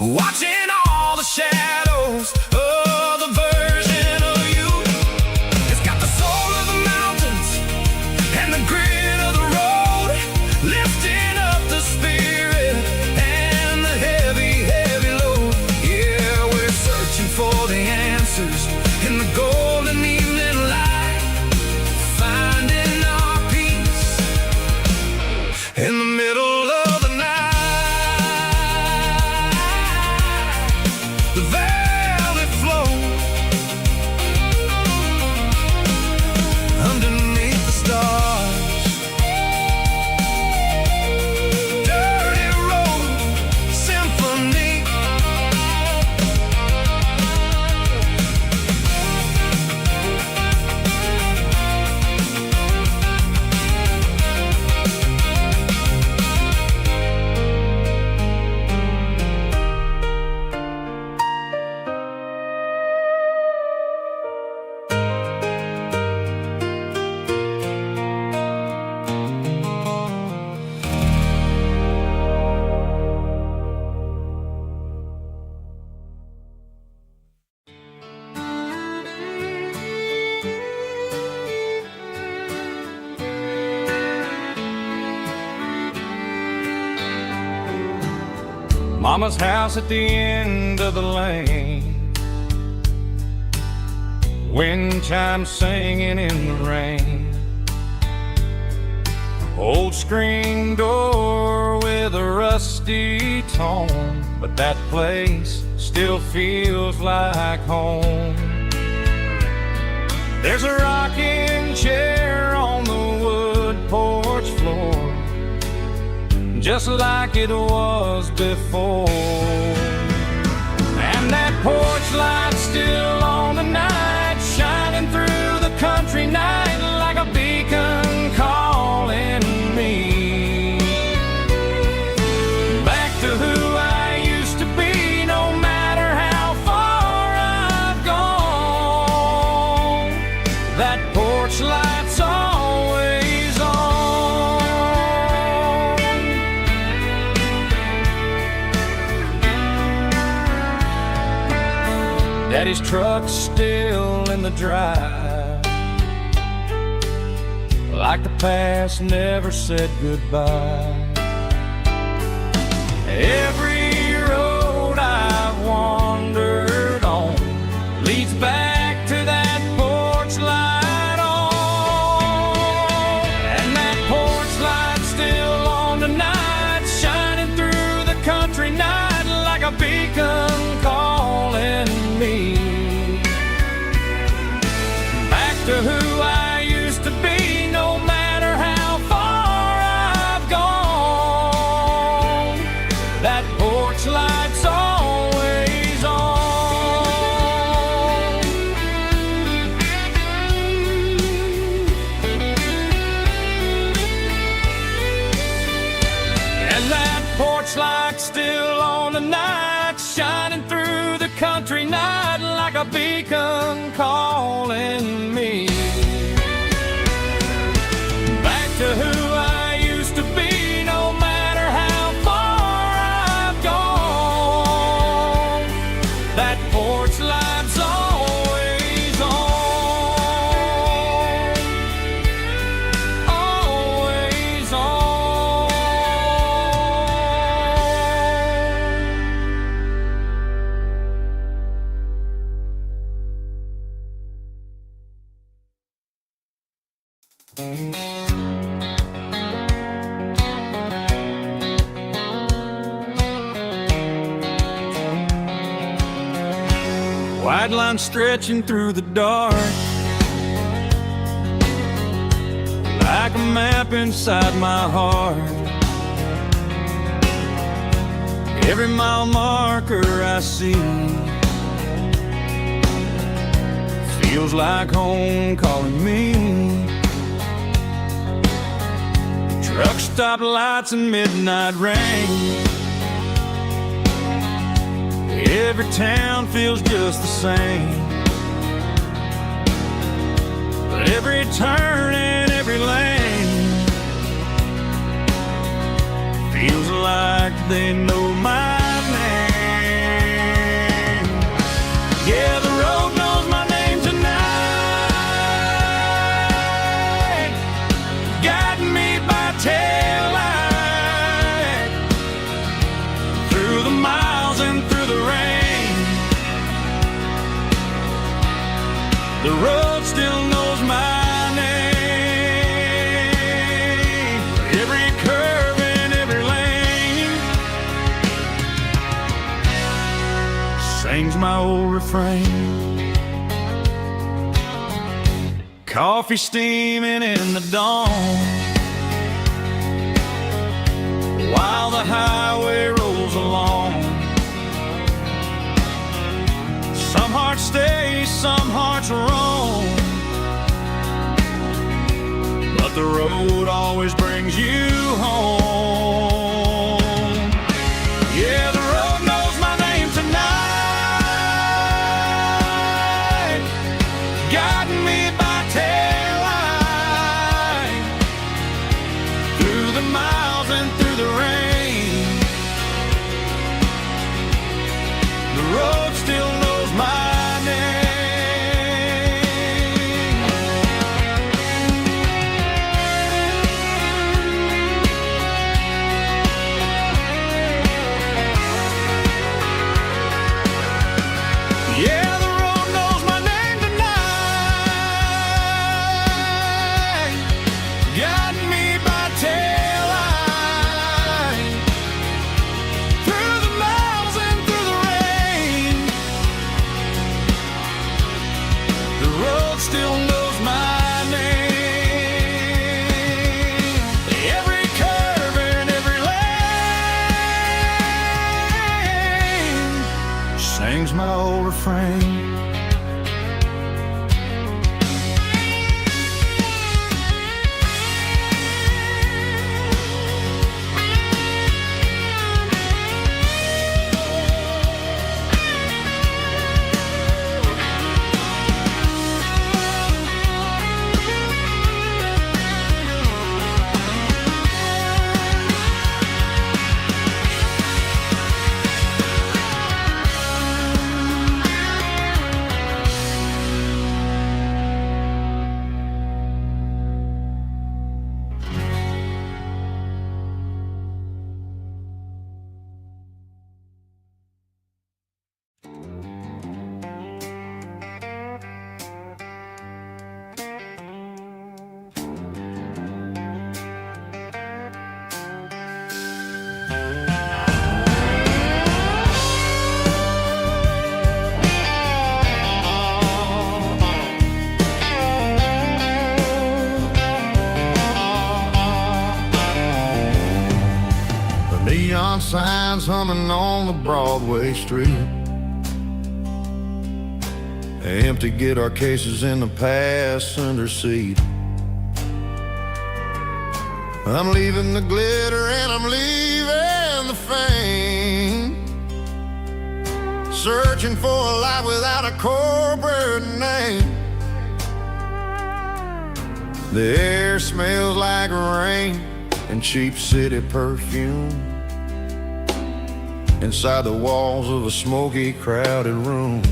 watching all the shadows of the version of you. It's got the soul of the mountains and the grit of the road, lifting up the spirit and the heavy, heavy load. Yeah, we're searching for the answers in the golden evening light, finding our peace in the middle of the night. The velvet flow underneath the stars. Dirty road symphony. Mama's house at the end of the lane, wind chimes singing in the rain. Old screen door with a rusty tone, but that place still feels like home. There's a rocking chair on the wood porch floor, just like it was before. And that porch light still on the night, shining through the country night like a beacon calling me back to who I used to be. No matter how far I've gone, that porch light's always on. Daddy's truck's still in the drive, like the past never said goodbye. Every road I've wandered on leads back to that porch light on. And that porch light's still on tonight, shining through the country night like a beacon calling me back to who I used to be. No matter how far I've gone, that porch light's always on. And that porch light's still on tonight, shining through the country night like a beacon calling me back to who I used to be. No matter how far I've gone, that porch light's always on, always on. White line stretching through the dark, like a map inside my heart. Every mile marker I see feels like home calling me. Truck stop lights and midnight rain, every town feels just the same. But every turn and every lane feels like they know my name. The road still knows my name. Every curve and every lane sings my old refrain. Coffee steaming in the dawn, while the highway rolls along. Some hearts stay, some hearts roam, but the road always brings you home. Yeah, the road knows my name tonight, guiding me by taillight, through the miles and through the rain. The road still knows my name. Yeah, the road knows my name tonight, guiding me by taillight, through the miles and through the rain. The road still knows my name. Every curve and every lane sings my old refrain. Neon signs humming on the Broadway street, empty guitar cases in the passenger seat. I'm leaving the glitter and I'm leaving the fame, searching for a life without a corporate name. The air smells like rain and cheap city perfume inside the walls of a smoky, crowded room.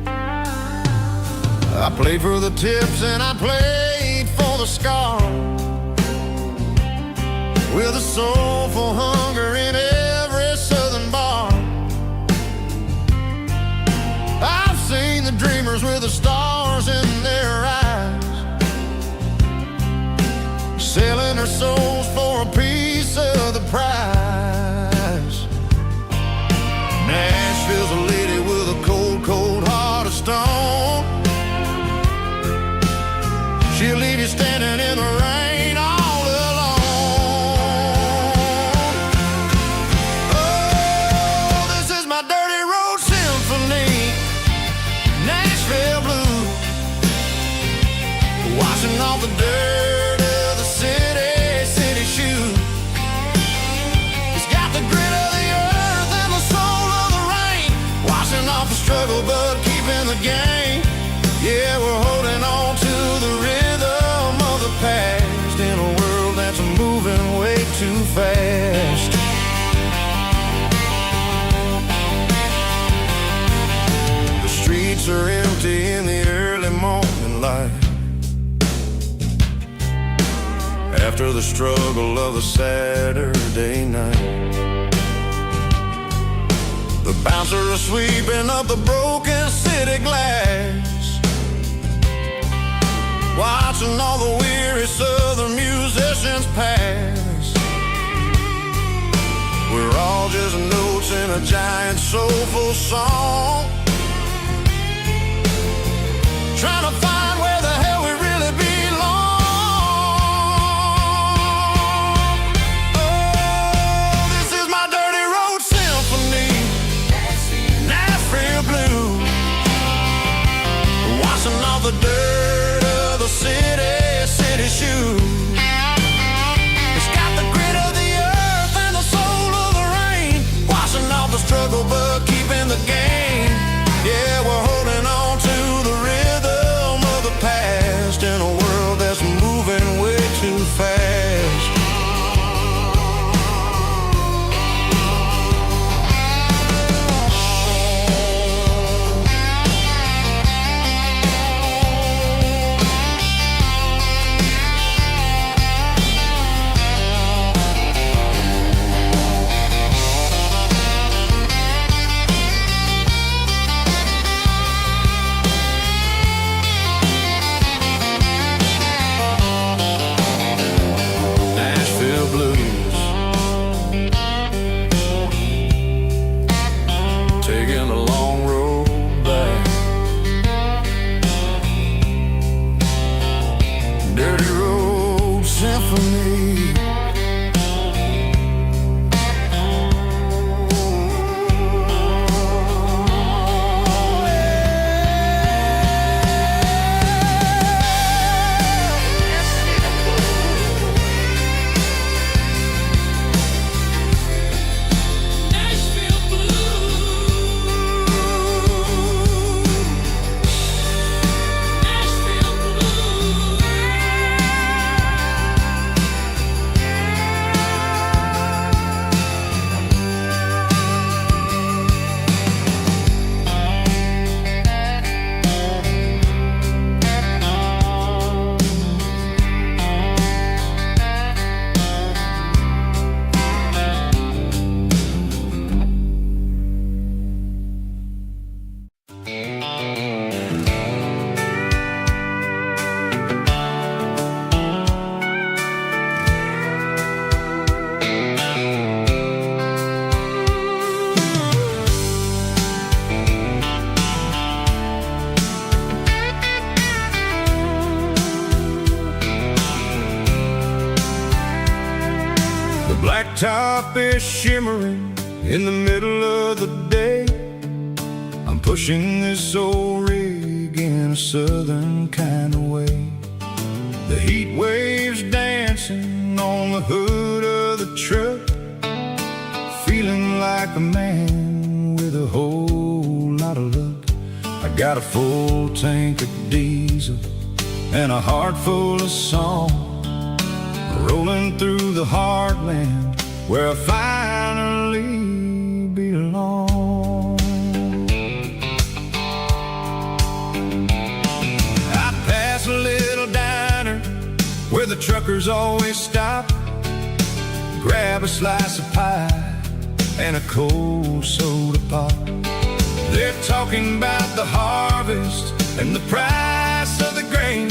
I played for the tips and I played for the scars, with a soulful hunger in every southern bar. I've seen the dreamers with the stars in their eyes, selling their souls for a piece of the prize. Nashville's a lady with a cold, cold heart of stone. She'll leave you standing in the rain all alone. Oh, this is my dirty road symphony, Nashville blue, washing off the dirt of the city shoe. It's got the grit of the earth and the soul of the rain, washing off the struggle but keeping the game. Yeah, we're holding on to the rhythm of the past in a world that's moving way too fast. The streets are empty in the early morning light, after the struggle of a Saturday night. The bouncer is sweeping up the broken city glass, watching all the weary southern musicians pass. We're all just notes in a giant soulful song, trying to find where the hell we really belong. Oh, this is my dirty road symphony, Nashville blues, washing off the dirt of the city shoes. It's got the grit of the earth and the soul of the rain, washing off the struggle but keeping the game. Yeah, we're holding on to the rhythm of the past in a world that's moving way too fast. Taking a long road back, dirty road symphony. The blacktop is shimmering in the middle of the day. I'm pushing this old rig in a southern kind of way. The heat waves dancing on the hood of the truck, feeling like a man with a whole lot of luck. I got a full tank of diesel and a heart full of song, rolling through the heartland where I finally belong. I pass a little diner where the truckers always stop, grab a slice of pie and a cold soda pop. They're talking about the harvest and the price of the grain,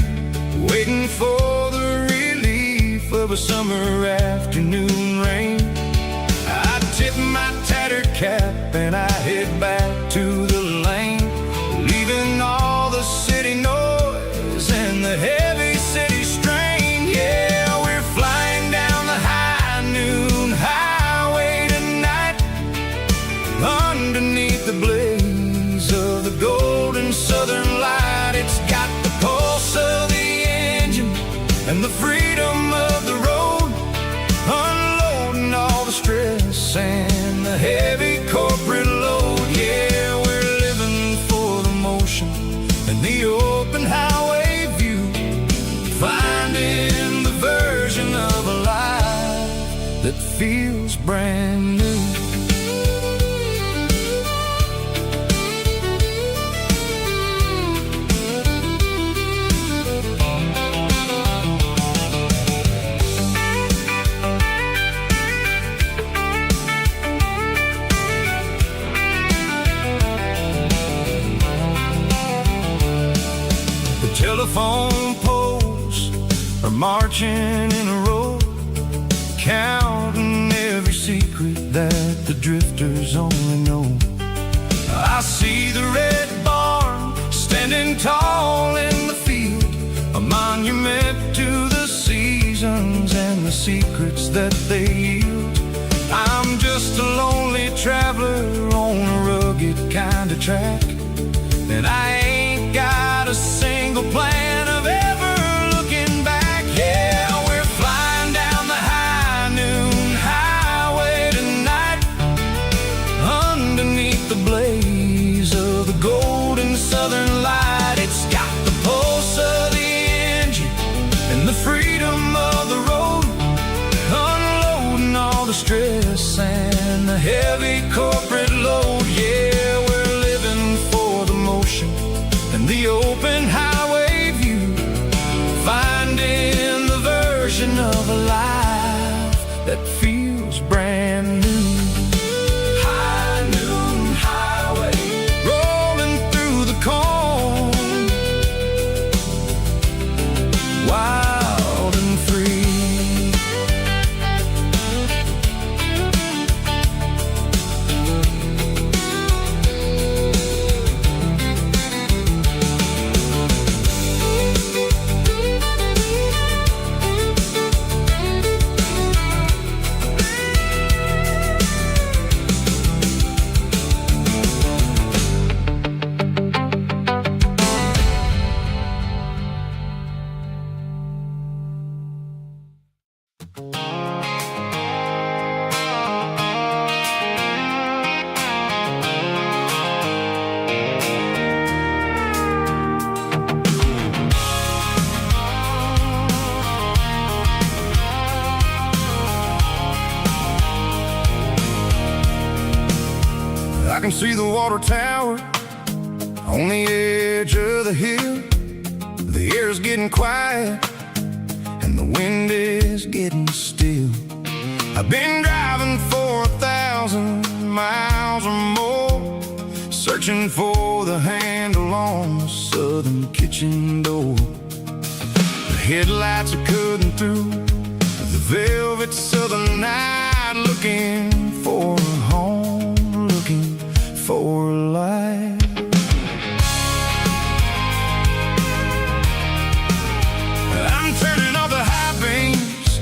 waiting for the relief of a summer afternoon rain. I tip my tattered cap and I head back to the lane, leaving all the city noise and the heavy city strain. Yeah, we're flying down the high noon highway tonight, underneath the blaze of the golden southern light. It's got the pulse of the engine and the freedom of the road, unloading all the stress and the heavy corporate load. Yeah, we're living for the motion and the open highway view, finding the version of a life that feels brand new. Telephone pole marching in a row, counting every secret that the drifters only know. I see the red barn standing tall in the field, a monument to the seasons and the secrets that they yield. I'm just a lonely traveler on a rugged kind of track, and I ain't got a single plan of ever looking back. Yeah, we're flying down the high noon highway tonight, underneath the blaze of the golden southern light. It's got the pulse of the engine and the freedom of the road, unloading all the stress and the heavy corporate load. Yeah, we're living for the motion and the open highway view, finding the version of a life that feels brand new. High noon highway, rolling through the corn, wild and free. I can see the water tower on the edge of the hill. The air's getting quiet and the wind is getting still. I've been driving for 1,000 miles or more, searching for the handle on the southern kitchen door. The headlights are cutting through the velvet southern night, looking for a home, looking for life. I'm turning off the high beams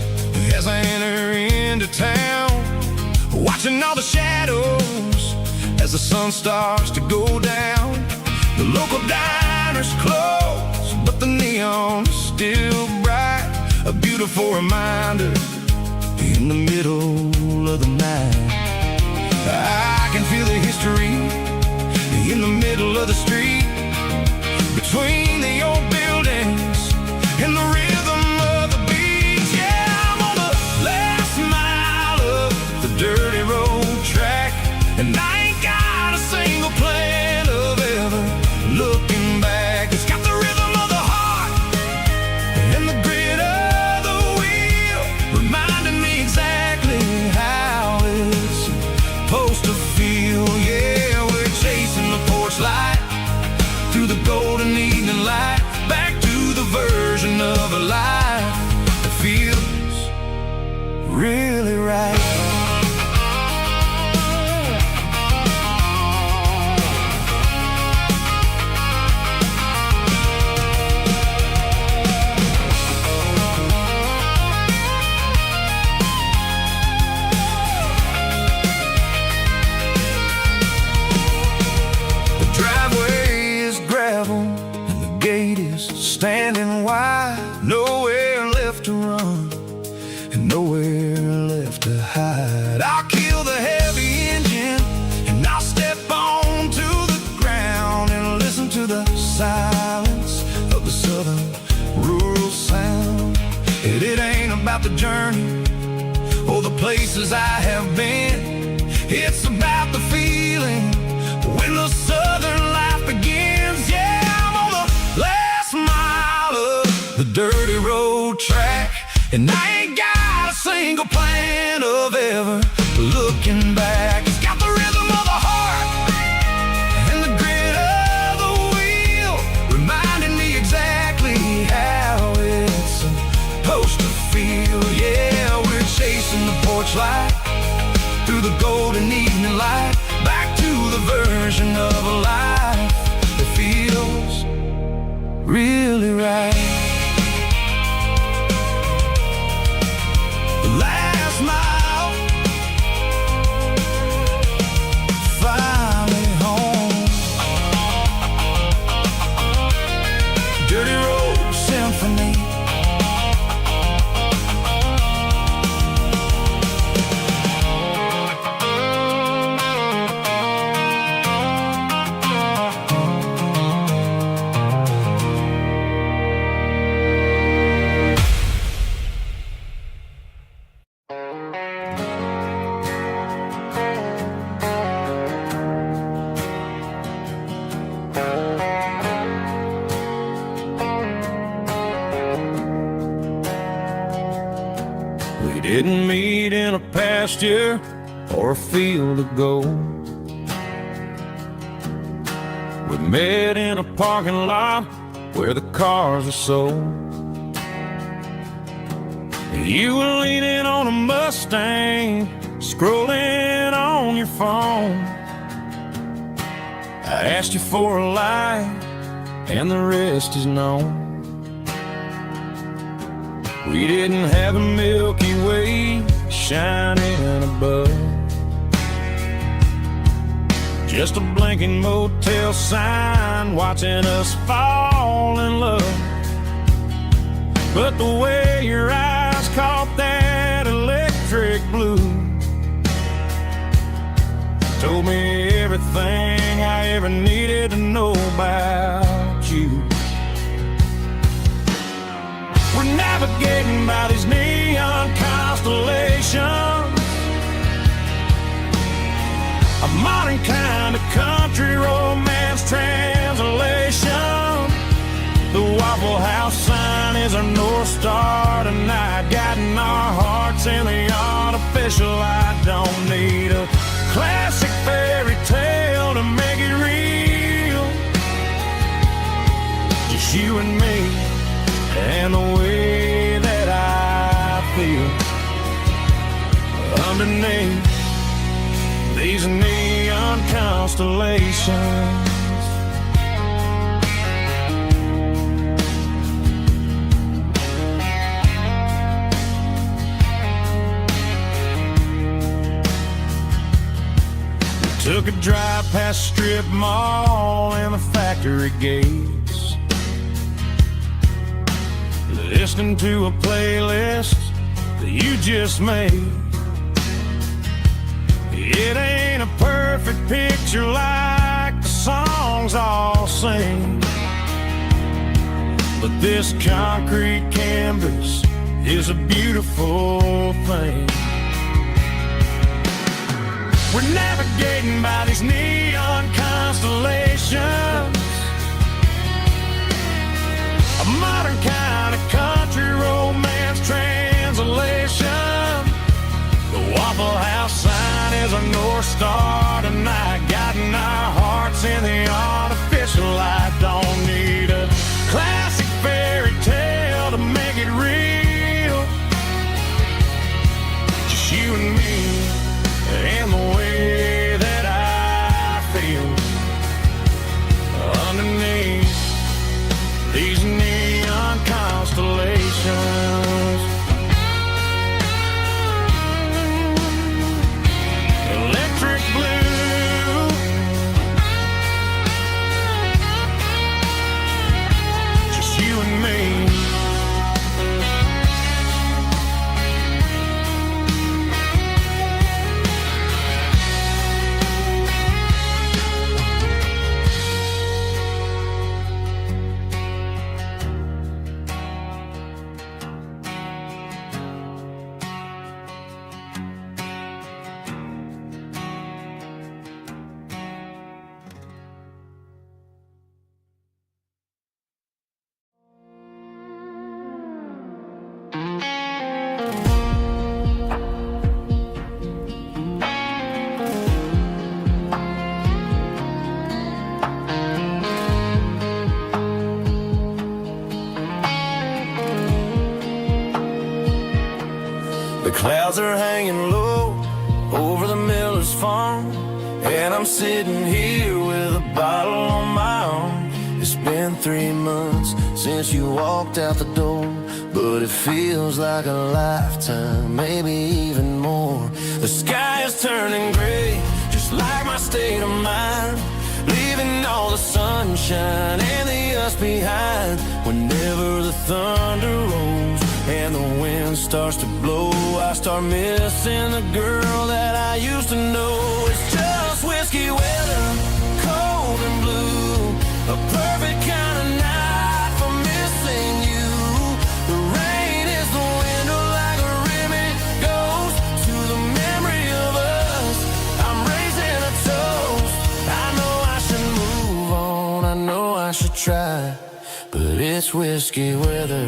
as I enter into town, watching all the shadows as the sun starts to go down. The local diner's closed, but the neon is still bright, a beautiful reminder in the middle of the night. I can feel the history in the middle of the street, between the old buildings and the rhythm of the beat. Yeah, I'm on the last mile of the dirty road track, and I ain't got a single plan of ever looking back. It's got the rhythm of the heart and the grit of the wheel, reminding me exactly how it's supposed to feel. Yeah, we're chasing the porch light through the golden evening light, back to the version of a life that feels really right. Standing wide, nowhere left to run and nowhere left to hide. I'll kill the heavy engine and I'll step onto the ground and listen to the silence of the southern rural sound. It ain't about the journey or the places I have been, it's about the feeling when the southern life begins. Yeah, I'm on the last mile of the dirty road track, and I ain't got a single plan of ever looking back. It's got the rhythm of the heart and the grit of the wheel, reminding me exactly how it's supposed the golden evening light, back to the version of a life that feels really right. The last mile, finally home. Dirty road symphony. We didn't meet in a pasture or a field of gold. We met in a parking lot where the cars are sold. You were leaning on a Mustang, scrolling on your phone. I asked you for a light, and the rest is known. We didn't have a Milky Way shining above, just a blinking motel sign watching us fall in love. But the way your eyes caught that electric blue told me everything I ever needed to know about you. We're navigating by these neon constellations, a modern kind of country romance translation. The Waffle House sign is our North Star tonight, guiding our hearts in the artificial. I don't need a classic fairy tale to make it real, just you and me and the way that I feel underneath these neon constellations. We took a drive past Strip Mall and the factory gates, listening to a playlist that you just made. It ain't a perfect picture like the songs all sing, but this concrete canvas is a beautiful thing. We're navigating by these neon constellations, a modern kind of country romance translation. The Waffle House sign is a North Star tonight, guiding our hearts in the artificial light. Don't need a classic fairy tale to make it real, just you and me and the way that I feel underneath these neon constellations. Electric blue, just you and me. The clouds are hanging low over the And I'm sitting here with a bottle on my arm. It's been 3 months since you walked out the door, but it feels like a lifetime, maybe even more. The sky is turning gray, just like my state of mind, leaving all the sunshine and the us behind. Whenever the thunder rolls and the wind starts to blow, I start missing the girl that I used to know. It's just whiskey weather, cold and blue, a perfect kind of night for missing you. The rain is the window like a ribbon goes to the memory of us. I'm raising a toast. I know I should move on, I know I should try, but it's whiskey weather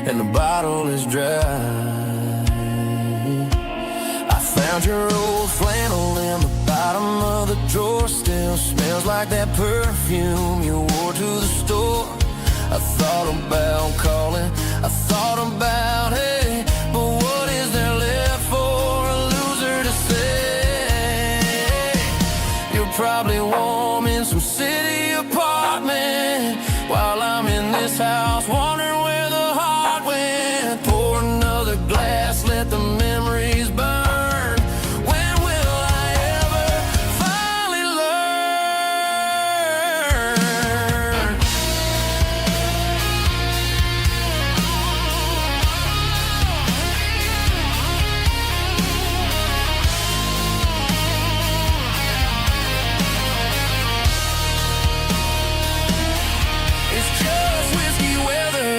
and the bottle is dry. I found your old flannel in the bottom of the drawer. Still smells like that perfume you wore to the store. I thought about calling, I thought about, hey, but what is there left for a loser to say? You're probably warm in some city apartment while I'm in this house wondering where the heart went. Pour another glass, let the memories burn. When will I ever finally learn? It's just whiskey weather,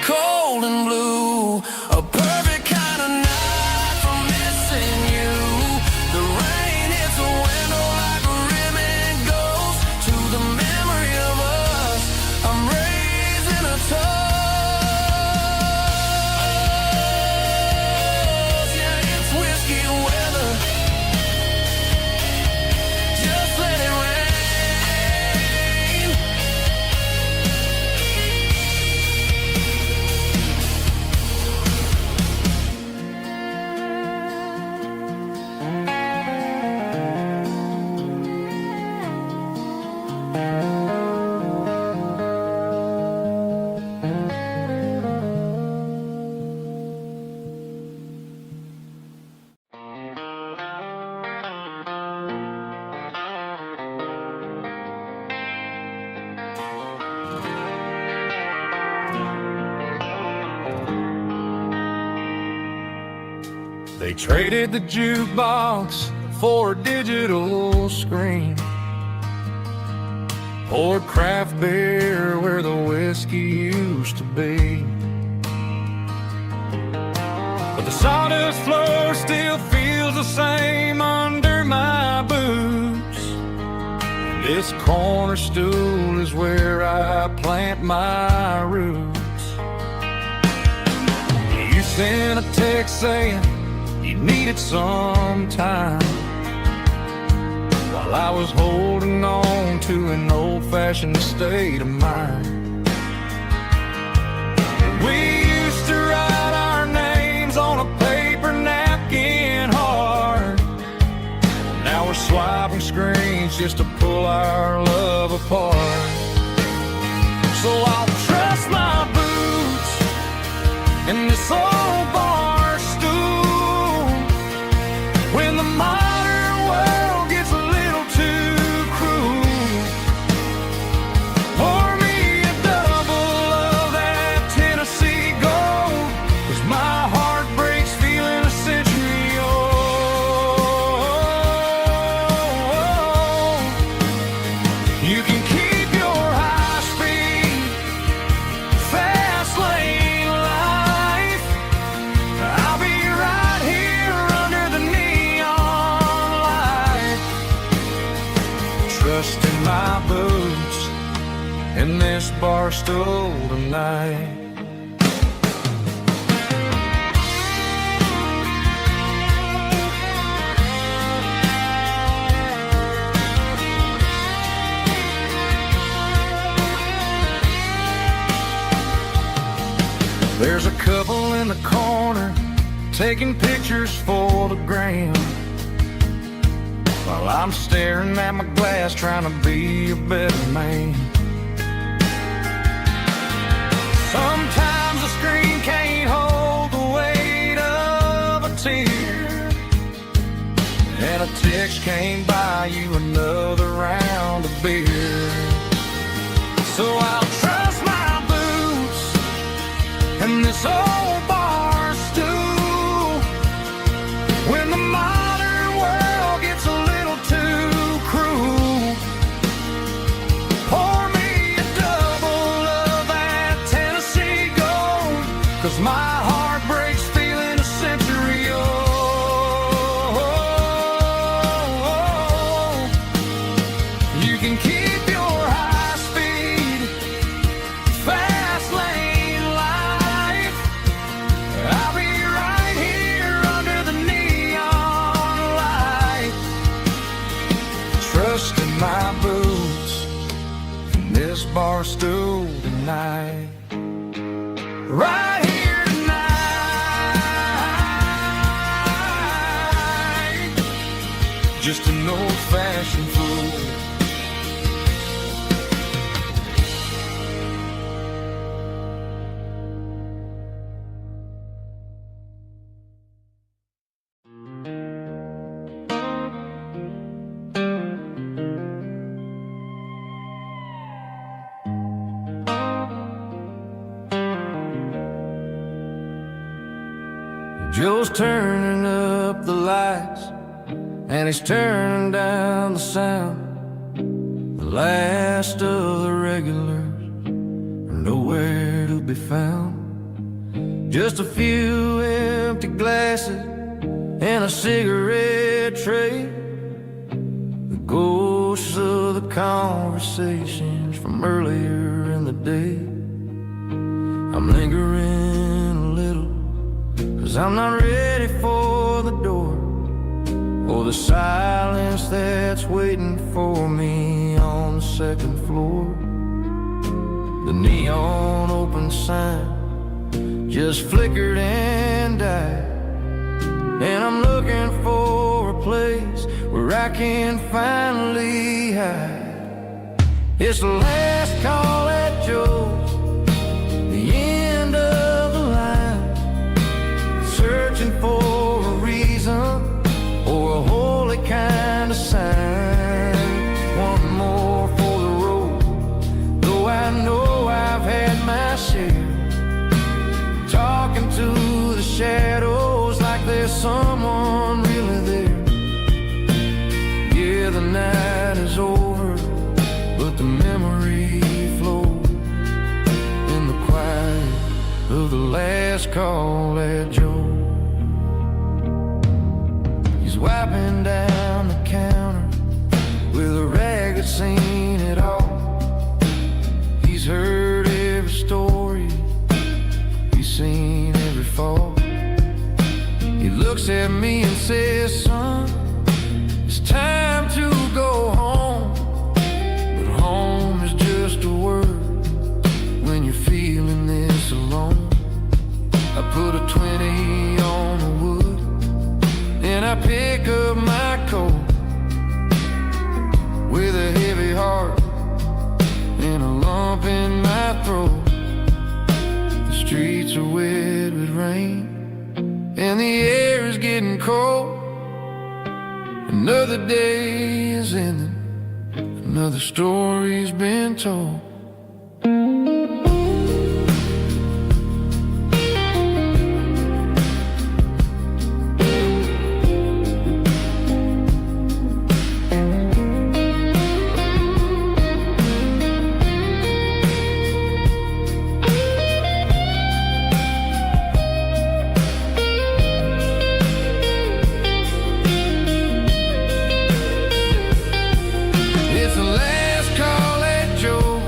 cold and blue, a perfect kind of night for missing you. The rain hits the window like a ribbon goes to the memory of us. I'm raising a toast. Yeah, it's whiskey weather. Just let it rain. They traded the jukebox for a digital screen, poured craft beer where the whiskey used to be. But the sawdust floor still feels the same under my boots. This corner stool is where I plant my roots. You sent a text saying you needed some time, while I was holding on to an old-fashioned state of mind. We used to write our names on a paper napkin hard. Now we're swiping screens just to pull our love apart. So I'll trust my boots in this old bar stool when the modern world gets a little too cruel. Pour me a double of that Tennessee Gold, 'cause my heart breaks feeling a century old. You can keep your high speed, fast lane life. I'll be right here under the neon light, trusting my boots in this bar stool tonight. There's a couple in the corner taking pictures for the gram. while I'm staring at my glass trying to be a better man. Sometimes the screen can't hold the weight of a tear, and a text can't buy you another round of beer. So I'll trust my boots and this old bar stool when the modern world gets a little too cruel. Pour me a double of that Tennessee Gold, 'cause my heart breaks feeling a century old. You can keep your high speed, fast lane life. I'll be right here under the neon light, trusting my boots and this bar stool tonight. Right here tonight, just an old-fashioned fool. Joe's turning up the lights and he's turning down the sound. The last of the regulars are nowhere to be found. Just a few empty glasses and a cigarette tray, the ghosts of the conversations from earlier in the day. I'm lingering a little, 'cause I'm not ready for the door or the silence that's waiting for me on the second floor. The neon open sign just flickered and died, and I'm looking for a place where I can finally hide. It's the last call at Joe's, the end of the line, searching for a reason or a holy kind of sign. One more for the road, though I know I've had my share, talking to the shadows like there's someone really there. Yeah, the night is over, but the memory flows in the quiet of the last call at Joe. He's wiping down the counter with a rag that's seen it all. He's heard every story, he's seen every fall. He looks at me and says, "Son, it's time to go home." But home is just a word when you're feeling this alone. I put a 20 on the wood and I pick up my coat with a heavy heart and a lump in my throat. The streets are wet with rain and the air is getting cold. Another day is ending, another story's been told. It's the last call at Joe.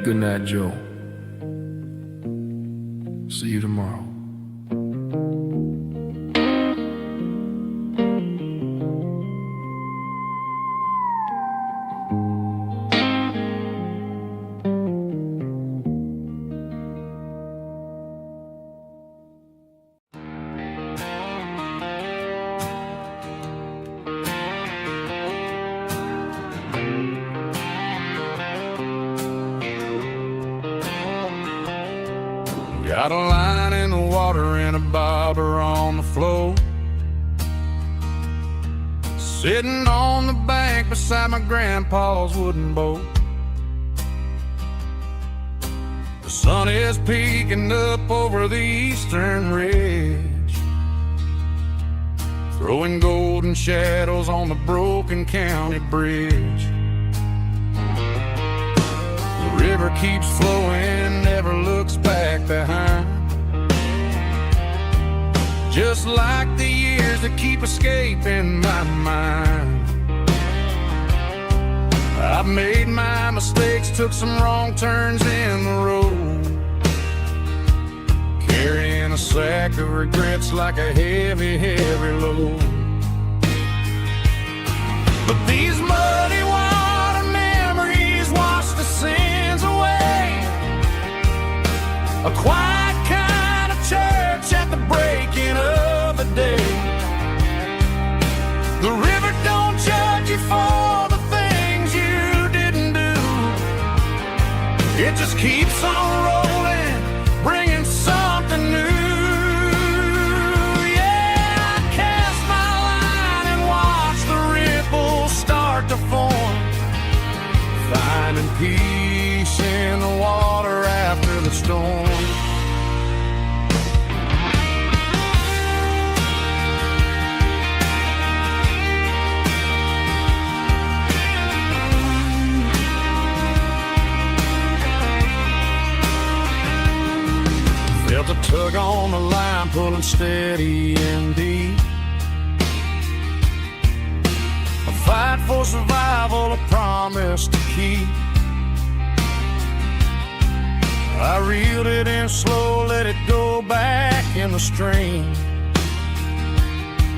Good night, Joe. See you tomorrow. Got a line in the water and a bobber on the floor. Sitting on the bank beside my grandpa's wooden boat. The sun is peeking up over the eastern ridge, throwing golden shadows on the broken county bridge. The river keeps flowing, never looks back behind, just like the years that keep escaping my mind. I've made my mistakes, took some wrong turns in the road, carrying a sack of regrets like a heavy, heavy load. But these muddy water memories wash the sins away. A quiet kind of church at the breaking of the day. The river don't judge you for the things you didn't do. It just keeps on rolling, bringing something new. Yeah, I cast my line and watch the ripples start to form, finding peace in the water after the storm. Felt a tug on the line, pulling steady and deep. A fight for survival, a promise to keep. I reeled it in slow, let it go back in the stream.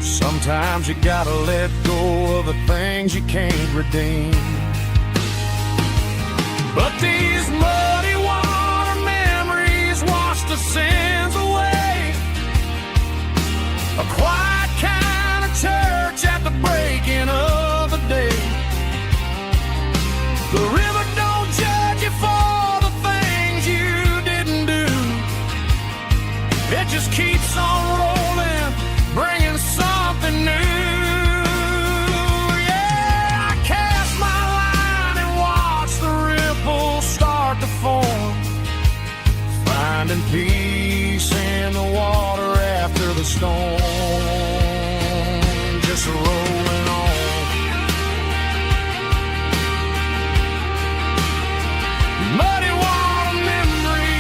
Sometimes you gotta let go of the things you can't redeem. But these muddy water memories wash the sins away. A quiet kind of church at the breaking of the day. The river don't judge you for the things you didn't do. It just keeps on rolling, bringing something new. Yeah, I cast my line and watch the ripples start to form, finding peace in the water after the storm. Just rolling on. Muddy water memory.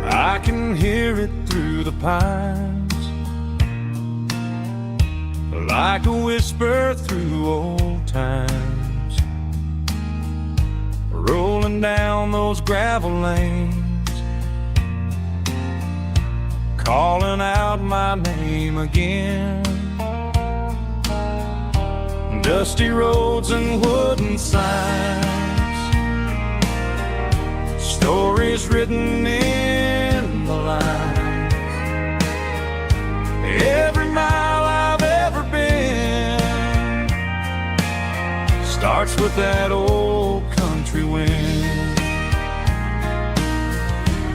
I can hear it through the pines, like a whisper through old times, rolling down those gravel lanes, calling out my name again. Dusty roads and wooden signs, stories written in the lines. Every mile I've ever been starts with that old country wind.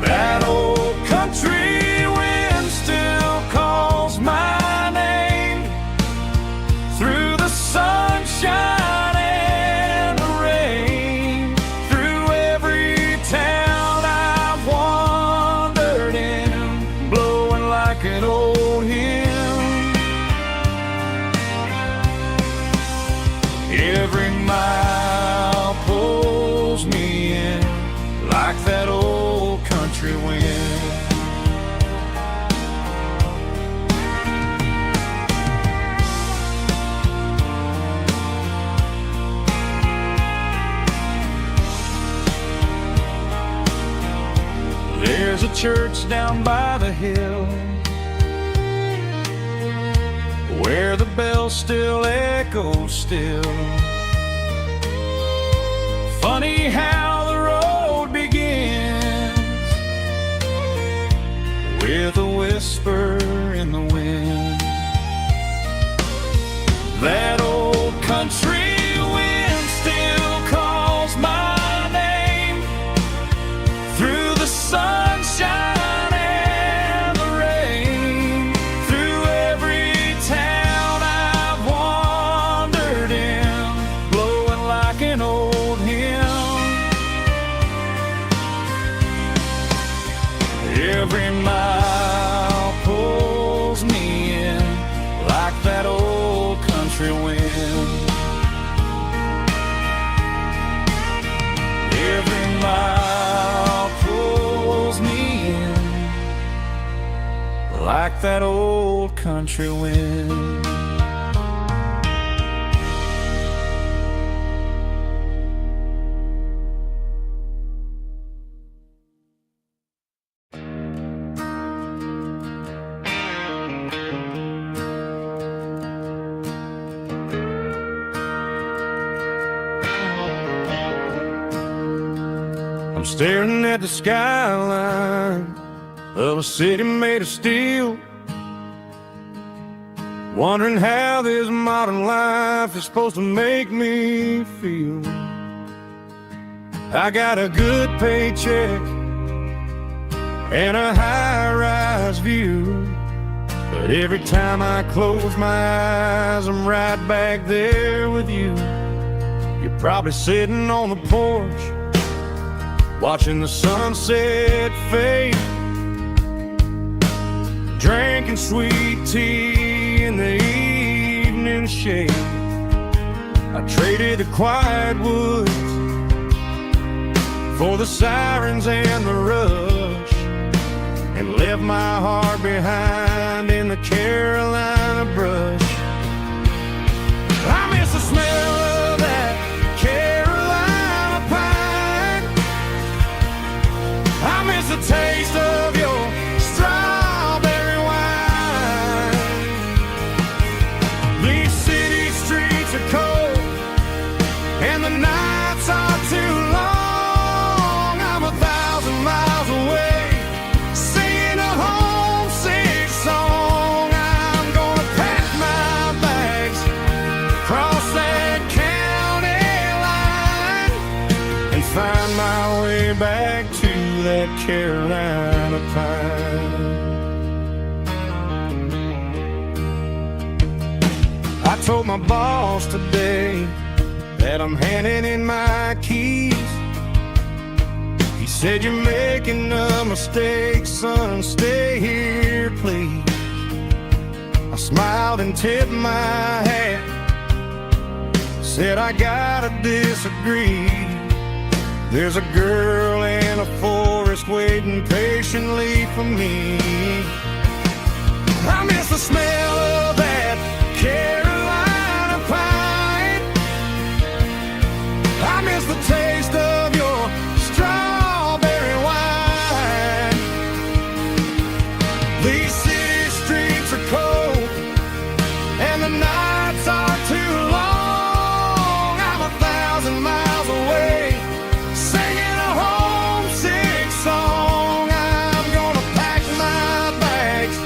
That old country wind still calls my name through the sunshine and the There's a church down by the hill where the bells still echo still. Funny how the road begins with a whisper in the wind. That old country wind still calls my name through the sunshine and the rain, through every town I've wandered in, blowing like an old hymn. Every mile pulls me in like that old country wind. Every mile pulls me in like that old country wind. I'm staring at the skyline of a city made of steel, wondering how this modern life is supposed to make me feel. I got a good paycheck and a high-rise view, but every time I close my eyes, I'm right back there with you. You're probably sitting on the porch watching the sunset fade, drinking sweet tea in the evening shade. I traded the quiet woods for the sirens and the rush, and left my heart behind in the Carolina brush. I miss the smell of that Carolina pine. I miss the taste of your strawberry wine. These city streets are cold and the nights are too long. I'm 1,000 miles away singing a homesick song. I'm gonna pack my bags, cross that county line, and find my way back to that Carolina pine. I told my boss today that I'm handing in my keys. He said, "You're making a mistake, son, stay here, please." I smiled and tipped my hat, said, "I gotta disagree. There's a girl in a forest waiting patiently for me." I miss the smell of that Carolina pine. I miss the taste of your strawberry wine. These city streets are cold and the nights are too long. I'm 1,000 miles away singing a homesick song. I'm gonna pack my bags,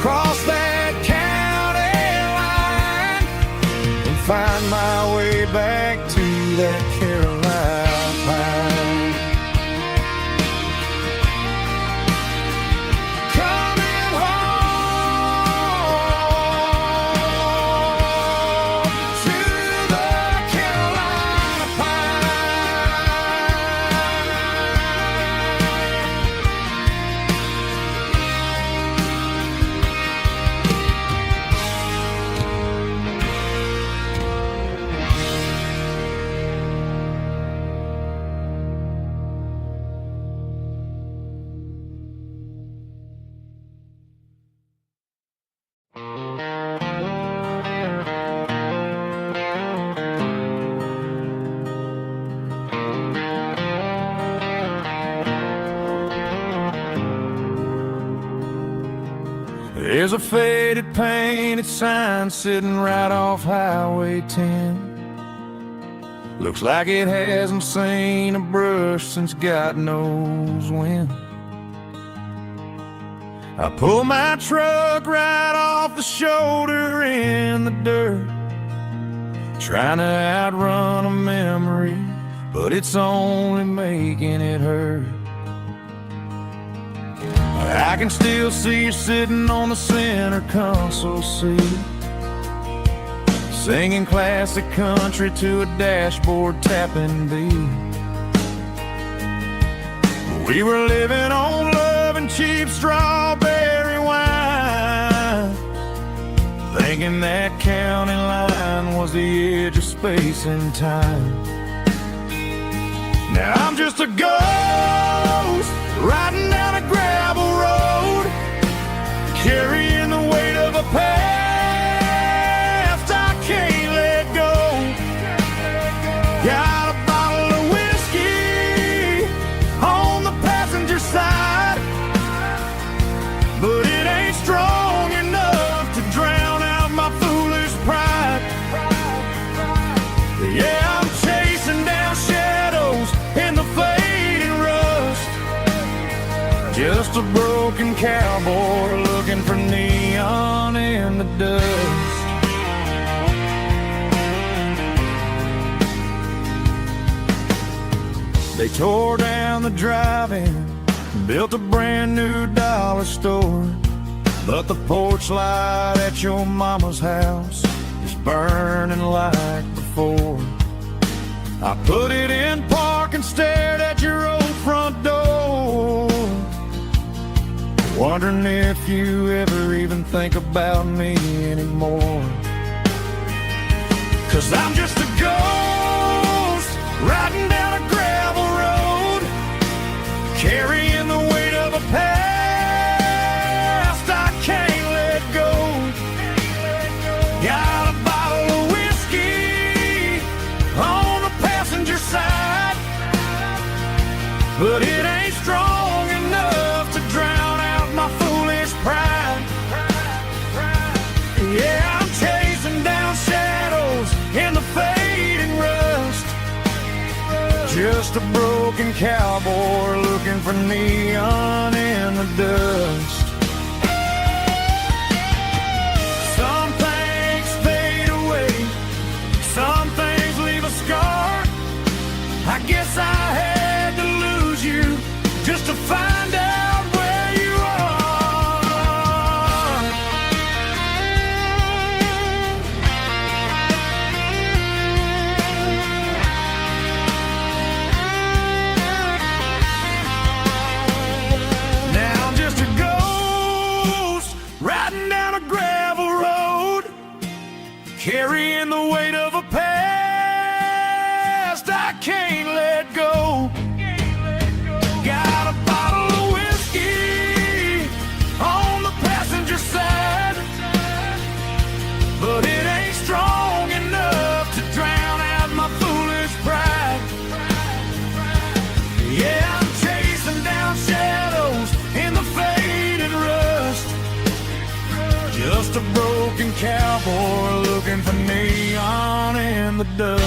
cross that county line, and find my way back to that Carolina pine. Coming home to the Carolina pine. There's a faded painted sign sitting right off Highway 10. Looks like it hasn't seen a brush since God knows when. I pull my truck right off the shoulder in the dirt, trying to outrun a memory, but it's only making it hurt. I can still see you sitting on the center console seat, singing classic country to a dashboard tapping beat. We were living on love and cheap strawberry wine, thinking that county line was the edge of space and time. Now I'm just a ghost riding down a gravel road, carrying the weight of a past I can't let go. Got a bottle of whiskey on the passenger side, but it ain't strong enough to drown out my foolish pride. Yeah, I'm chasing down shadows in the fading rust, just a broken cowboy looking for neon in the dust. They tore down the drive-in, built a brand new dollar store, but the porch light at your mama's house is burning like before. I put it in park and stared at your old front door, wondering if you ever even think about me anymore. 'Cause I'm just a ghost riding down a gravel road, carrying the weight of a past I can't let go. Got a bottle of whiskey on the passenger side, but it ain't strong enough to drown out my foolish pride. Yeah, I'm chasing down shadows in the fading rust, just a broken cowboy looking for neon in the dust. Some things fade away, some things leave a scar. I guess I had to lose you just to find out where you are. Now I'm just a ghost riding down a gravel road, carrying the weight of a past I can't let go. Got a bottle of whiskey on the passenger side, but it ain't strong enough to drown out my foolish pride. Yeah, I'm chasing down shadows in the faded rust, just a broken cowboy looking for neon in the dust.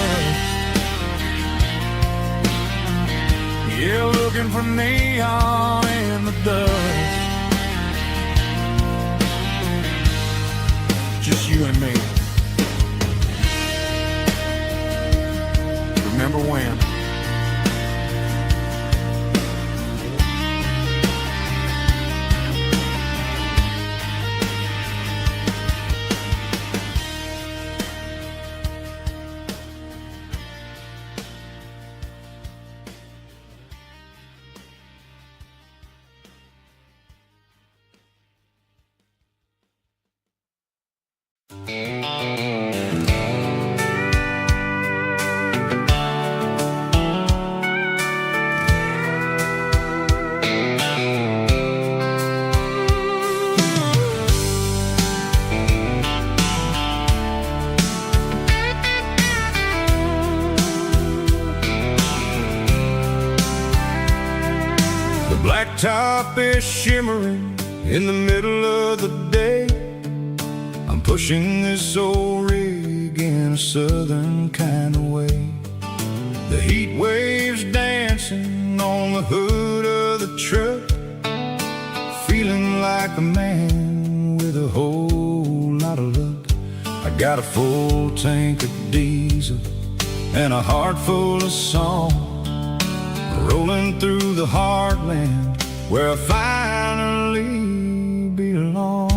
Yeah, looking for neon in the dust. Just you and me. Remember when? Blacktop is shimmering in the middle of the day. pushing this old rig in a southern kind of way. The heat waves dancing on the hood of the truck, feeling like a man with a whole lot of luck. I got a full tank of diesel and a heart full of song, rolling through the heartland where I finally belong.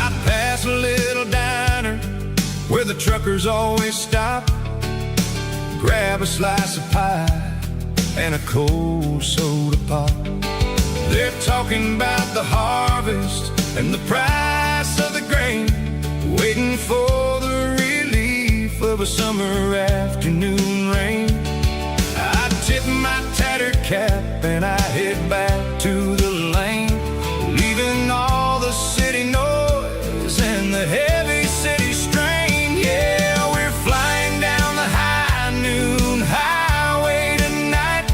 I pass a little diner where the truckers always stop, grab a slice of pie and a cold soda pop. They're talking about the harvest and the price of the grain, waiting for the relief of a summer afternoon rain. I tip my tattered cap and I head back to the lane, leaving all the city noise and the heavy city strain. Yeah, we're flying down the high noon highway tonight,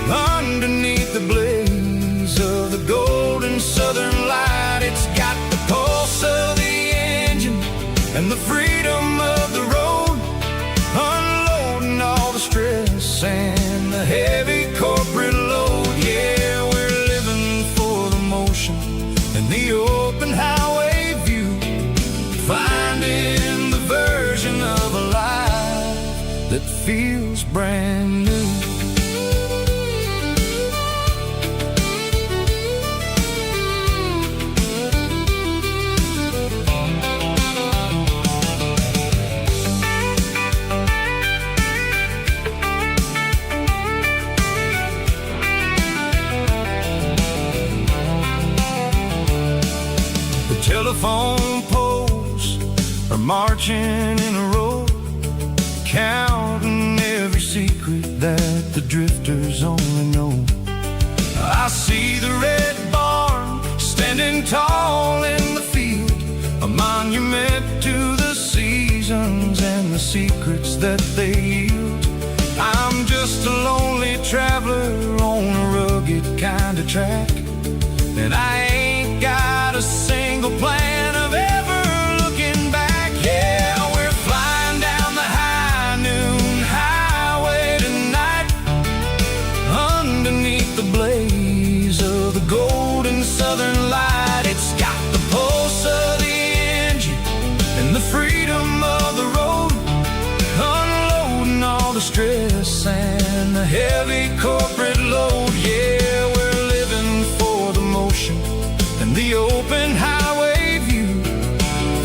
underneath the blaze of the golden southern light. It's got the pulse of the engine and the freedom of the road, unloading all the stress and the heavy corporate load. Yeah, we're living for the motion and the open highway view, finding the version of a life that feels brand new. Telephone poles are marching in a row, counting every secret that the drifters only know. I see the red barn standing tall in the field, a monument to the seasons and the secrets that they yield. I'm just a lonely traveler on a rugged kind of track, and I ain't got a single plan of ever looking back. Yeah, we're flying down the high noon highway tonight, underneath the blaze of the golden southern light. It's got the pulse of the engine and the freedom of the road, unloading all the stress and the heavy corporate load. Yeah, we're living for the motion and the open highway view,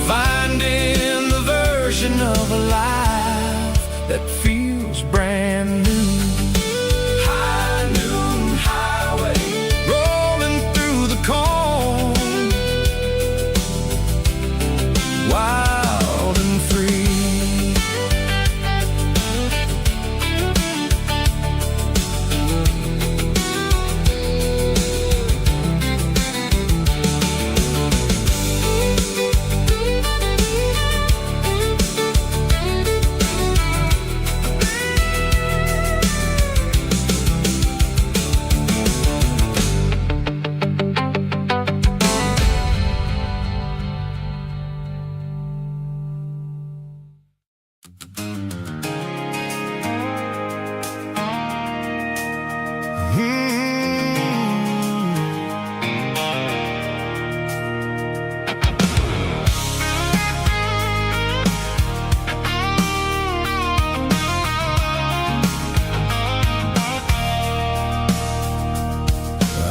finding the version of a life that feels brand new. High noon highway, rolling through the corn, wild and free.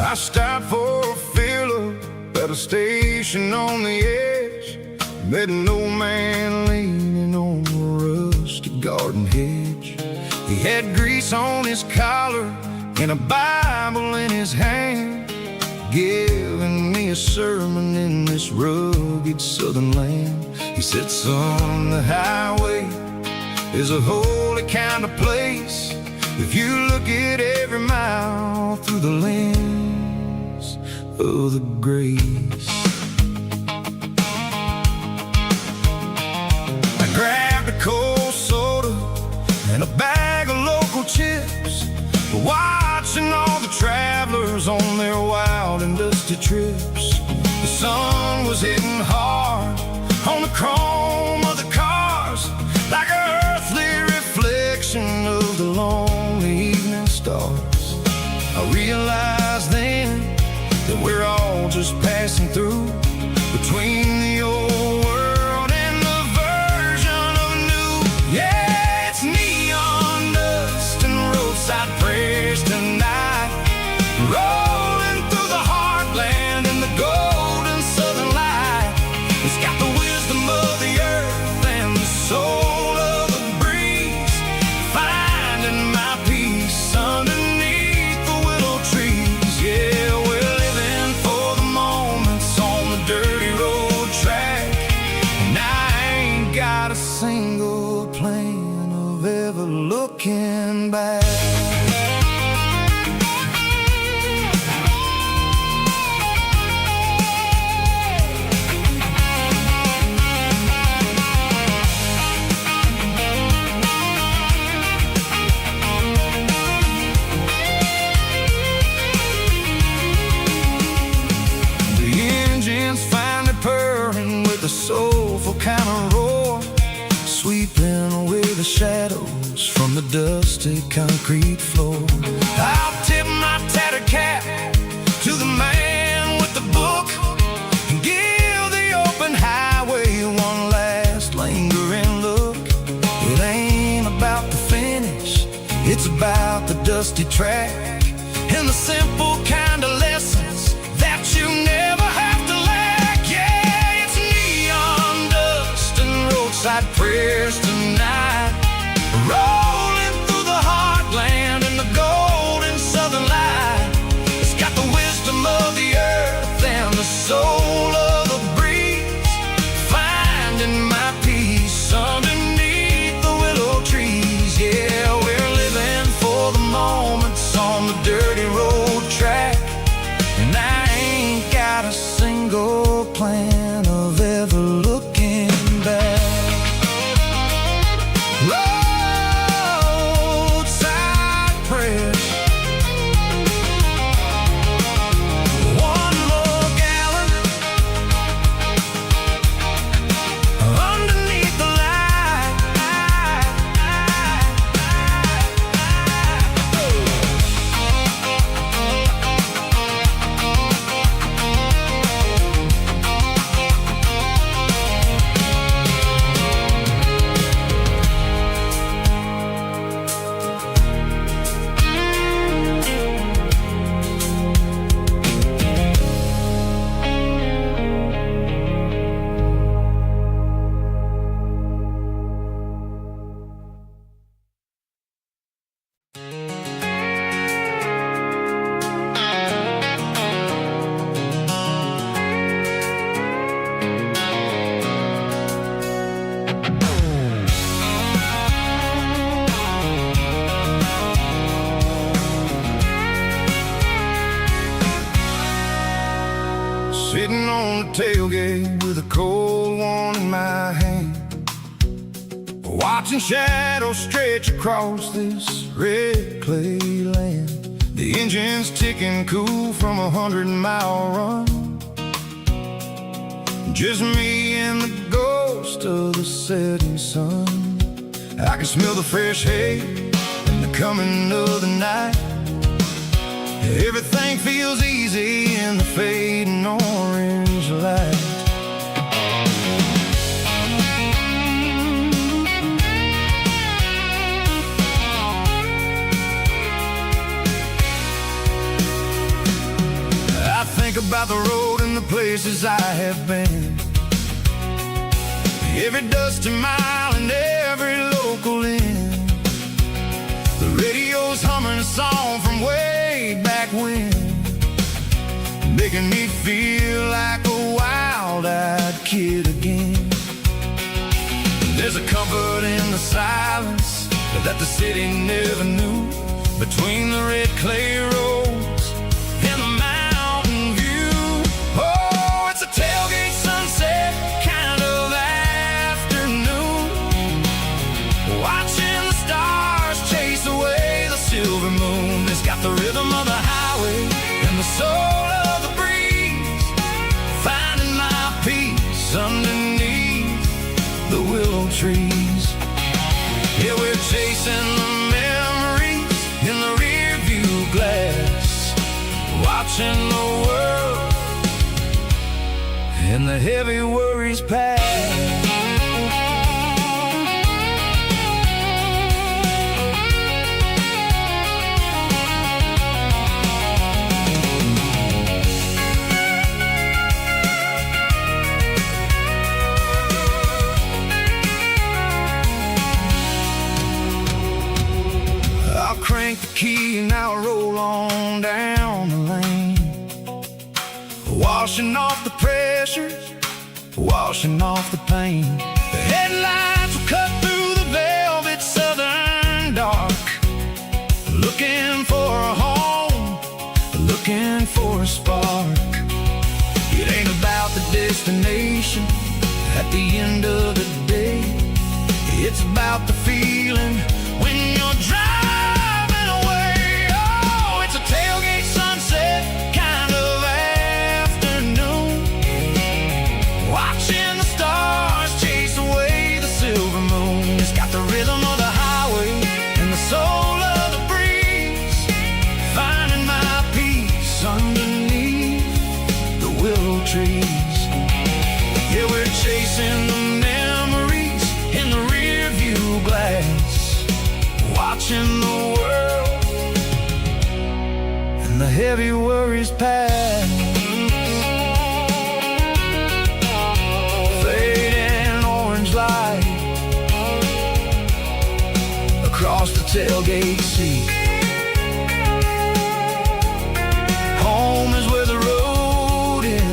I stopped for a fill-up at a station on the edge, met an old man leaning on a rusty garden hedge. He had grease on his collar and a Bible in his hand, giving me a sermon in this rugged southern land. He said, son, the highway is a holy kind of place if you look at every mile through the lens of the grace. I grabbed a cold soda and a bag of local chips, watching all the travelers on their wild trips. The sun was hitting hard on the chrome of the cars, like an earthly reflection of the lonely evening stars. I realized then that we're all just passing through between the old world and the version of new. Yeah, it's neon dust and roadside prayers tonight, rolling through the heartland in the golden southern light. It's got the wisdom of the earth and the soul of the breeze, finding my peace underneath the willow trees. Yeah, we're living for the moments on the dirty road track, and I ain't got a single plan of ever looking back. A soulful kind of roar, sweeping away the shadows from the dusty concrete floor. I'll tip my tattered cap to the man with the book and give the open highway one last lingering look. It ain't about the finish, it's about the dusty track and the simple kind of lessons that you never have to lack. Yeah, it's neon dust and roadside prayers tonight, rolling through the heartland in the golden southern light. It's got the wisdom of the earth and the soul of the breeze, finding my peace underneath the willow trees. Yeah, we're living for the moments on the dirty road track, and I ain't got a single plan of ever looking back. Roadside prayers, one more gallon underneath the light. Sitting on the tailgate with a cold one in my hand, watching shadows stretch across this red clay land. The engine's ticking cool from 100-mile run, just me and the ghost of the setting sun. I can smell the fresh hay and the coming of the night. Everything feels easy in the fading orange light. I think about the road and the places I have been, every dusty mile and every local inn. The radio's humming a song from way back when, making me feel like a wild-eyed kid again. There's a comfort in the silence that the city never knew, between the red clay roads and the mountain view. Oh, it's a tailgate sunset kind of afternoon, watching the stars chase away the silver moon. It's got the rhythm of the highway and the soul of the breeze, the willow trees. Yeah, we're chasing the memories in the rearview glass, watching the world and the heavy worries pass. Crank the key and now roll on down the lane, washing off the pressures, washing off the pain. The headlights will cut through the velvet southern dark, looking for a home, looking for a spark. It ain't about the destination at the end of the day, it's about the feeling when you're driving. Tailgate sunset kind of afternoon, watching the stars chase away the silver moon. It's got the rhythm of the highway and the soul of the breeze, finding my peace underneath the willow trees. Yeah, we're chasing the memories in the rearview glass, watching the world, the heavy worries pass. Fading orange light across the tailgate seat. Home is where the road ends.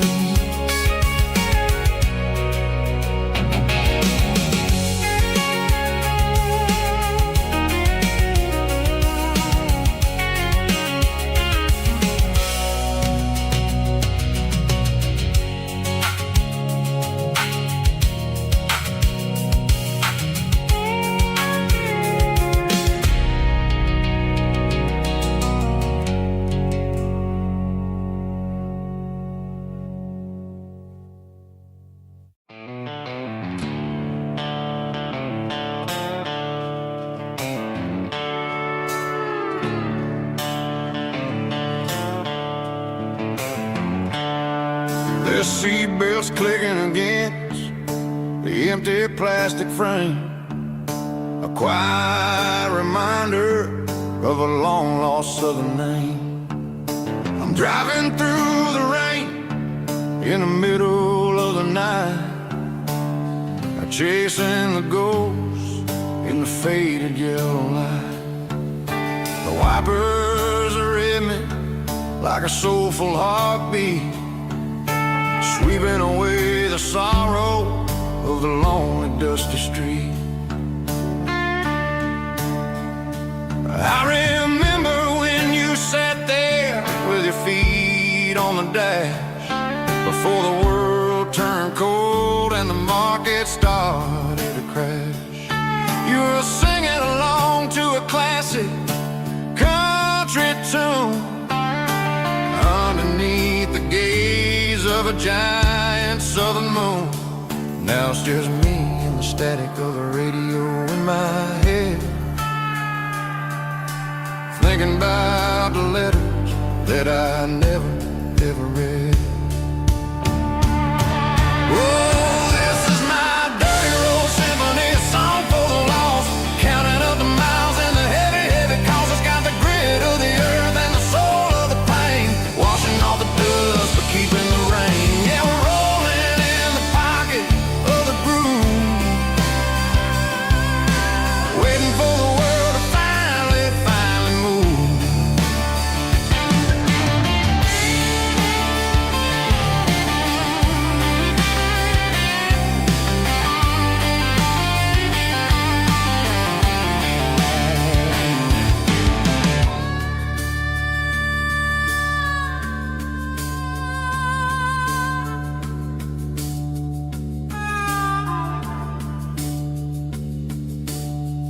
The seatbelts clicking against the empty plastic frame, a quiet reminder of a long-lost southern name. I'm driving through the rain in the middle of the night, chasing the ghosts in the faded yellow light. The wipers are in me like a soulful heartbeat, sweeping away the sorrow of the lonely, dusty street. I remember when you sat there with your feet on the dash, before the world turned cold and the market started to crash. You were singing along to a classic country tune underneath the gaze of a giant southern moon. Now it's just me and the static of the radio in my head, thinking about the letters that I never, ever read. Oh, this is my dirty road symphony, a song for the lost, counting up the miles and the heavy, heavy calls. It's got the grit of the earth and the soul of the pain, washing off the dust but keeping the rain. Yeah, we're rolling in the pocket of the groove, waiting for the world to finally move.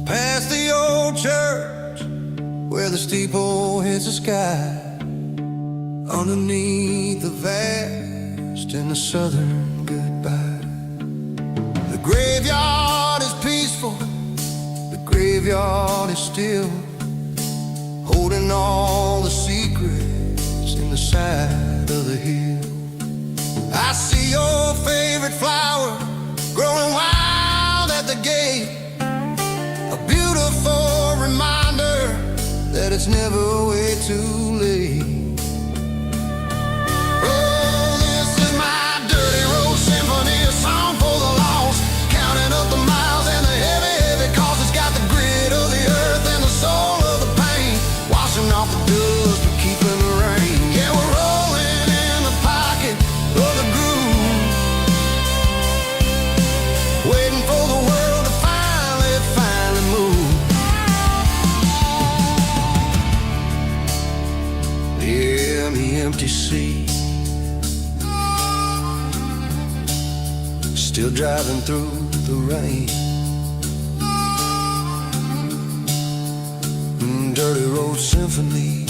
Past the old church where the steeple hits the sky, underneath the vast and the southern goodbye. The graveyard graveyard is still holding all the secrets in the side of the hill. I see your favorite flower growing wild at the gate, a beautiful reminder that it's never way too late. Oh, this is my dirty road symphony, a song for the lost, counting up the miles and the heavy, heavy cost. It's got the grit of the earth and the soul of the pain, washing off the dust but keeping the rain. Yeah, we're rolling in the pocket of the groove, waiting for the world to finally move. Yeah, the empty sea, still driving through the rain. Dirty road symphony.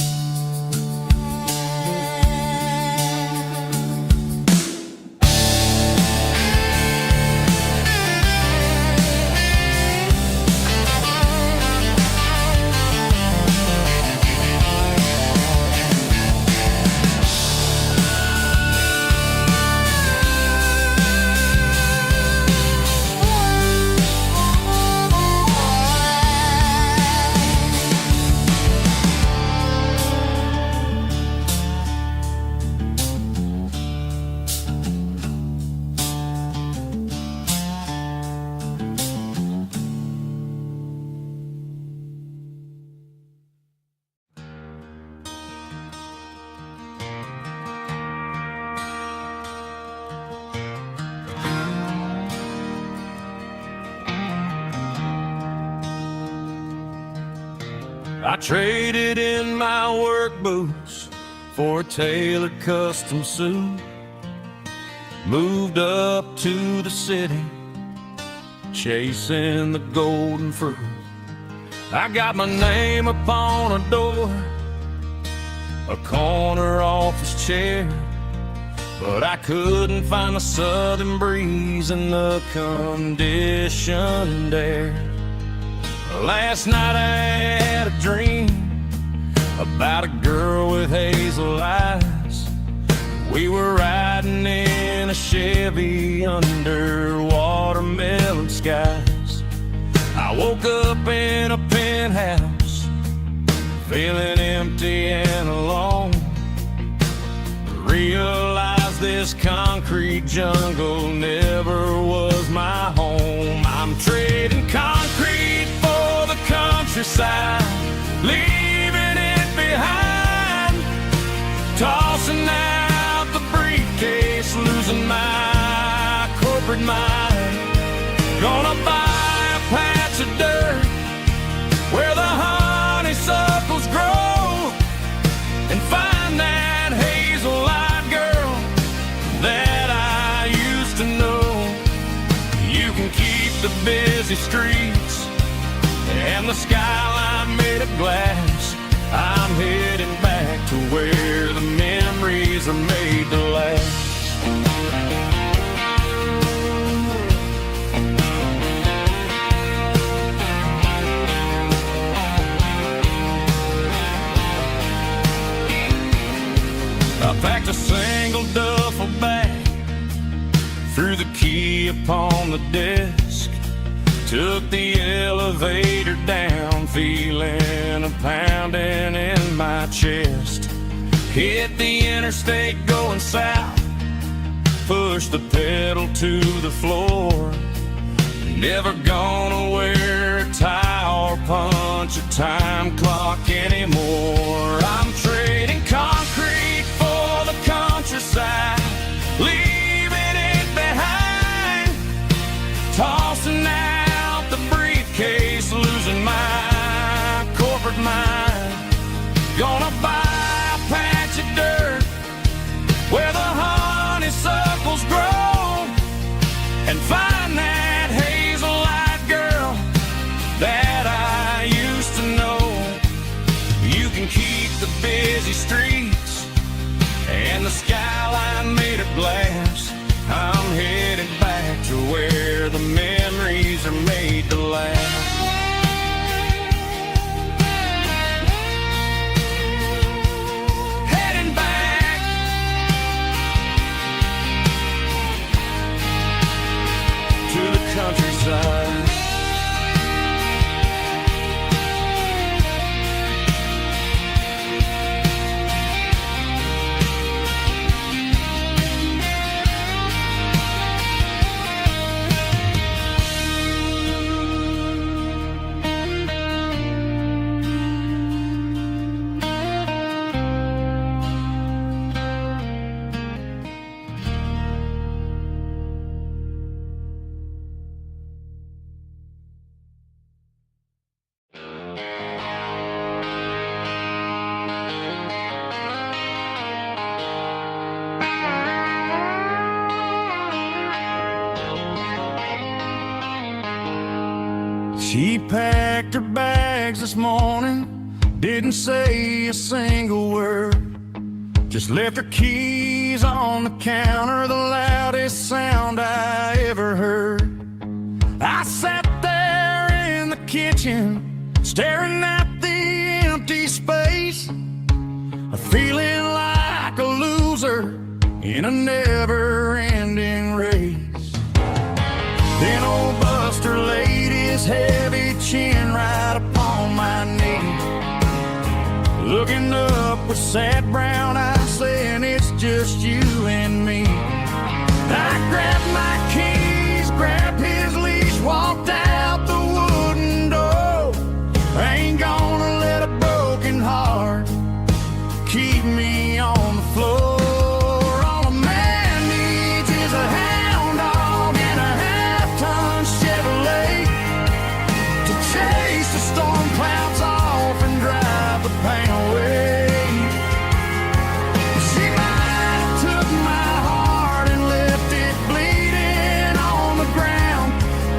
I traded in my work boots for a tailored custom suit, moved up to the city, chasing the golden fruit. I got my name upon a door, a corner office chair, but I couldn't find the southern breeze in the conditioned air. Last night I had a dream about a girl with hazel eyes. We were riding in a Chevy under watermelon skies. I woke up in a penthouse, feeling empty and alone. Realized this concrete jungle never was my home. I'm trading concrete for the countryside, leaving it behind, tossing out the briefcase, losing my corporate mind. Gonna buy a patch of dirt where the honeysuckles grow and find that hazel-eyed girl that I used to know. You can keep the busy streets and the skyline made of glass. I'm heading back to where the memories are made to last. I packed a single duffel bag, threw the key upon the desk, took the elevator down, feeling a pounding in my chest. Hit the interstate going south, pushed the pedal to the floor. Never gonna wear a tie or punch a time clock anymore. I'm trading concrete for the countryside, leaving it behind, tossing out the briefcase, losing my corporate mind. Gonna buy a patch of dirt where the honeysuckles grow and find that hazel-eyed girl that I used to know. You can keep the busy streets and the skyline made of glass. I'm headed back to where the memories are made to last. She packed her bags this morning, didn't say a single word, just left her keys on the counter, the loudest sound I ever heard. I sat there in the kitchen, staring at the empty space, feeling like a loser in a never-ending race. Then old Buster laid his heavy chin right upon my knee, looking up with sad brown eyes, saying it's just you and me. I grabbed my keys, grabbed his leash, walked out the wooden door. I ain't gonna let a broken heart keep me on the floor. All a man needs is a hound dog and a half-ton Chevrolet to chase the storm clouds off and drive the pain away. She might have took my heart and left it bleeding on the ground,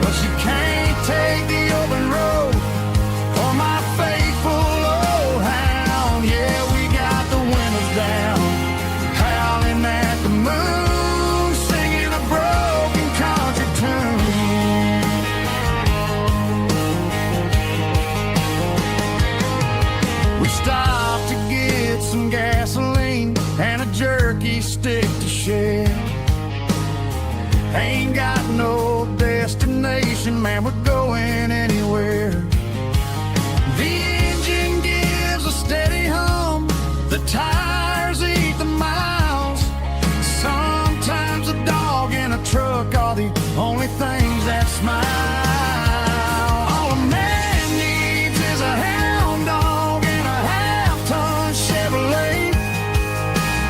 but she can't take the open road or my faithful old hound. Yeah, we got the windows down, howling at the moon, singing a broken country tune. We stopped to get some gasoline and a jerky stick to share. Ain't got no destination, man, we're going anywhere. The engine gives a steady hum, the tires eat the miles. Sometimes a dog in a truck are the only things that smile. All a man needs is a hound dog and a half-ton Chevrolet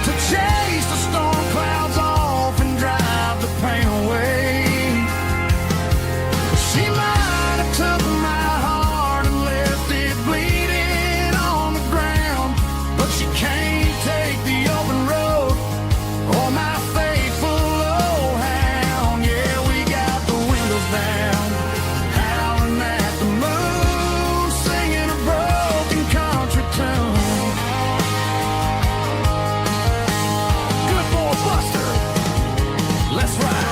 to chase the storm clouds off and drive the pain away. She might have took my heart and left it bleeding on the ground, but she can't take the open road or my faithful old hound. Yeah, we got the windows down, howling at the moon, singing a broken country tune. Good boy, Buster, let's ride.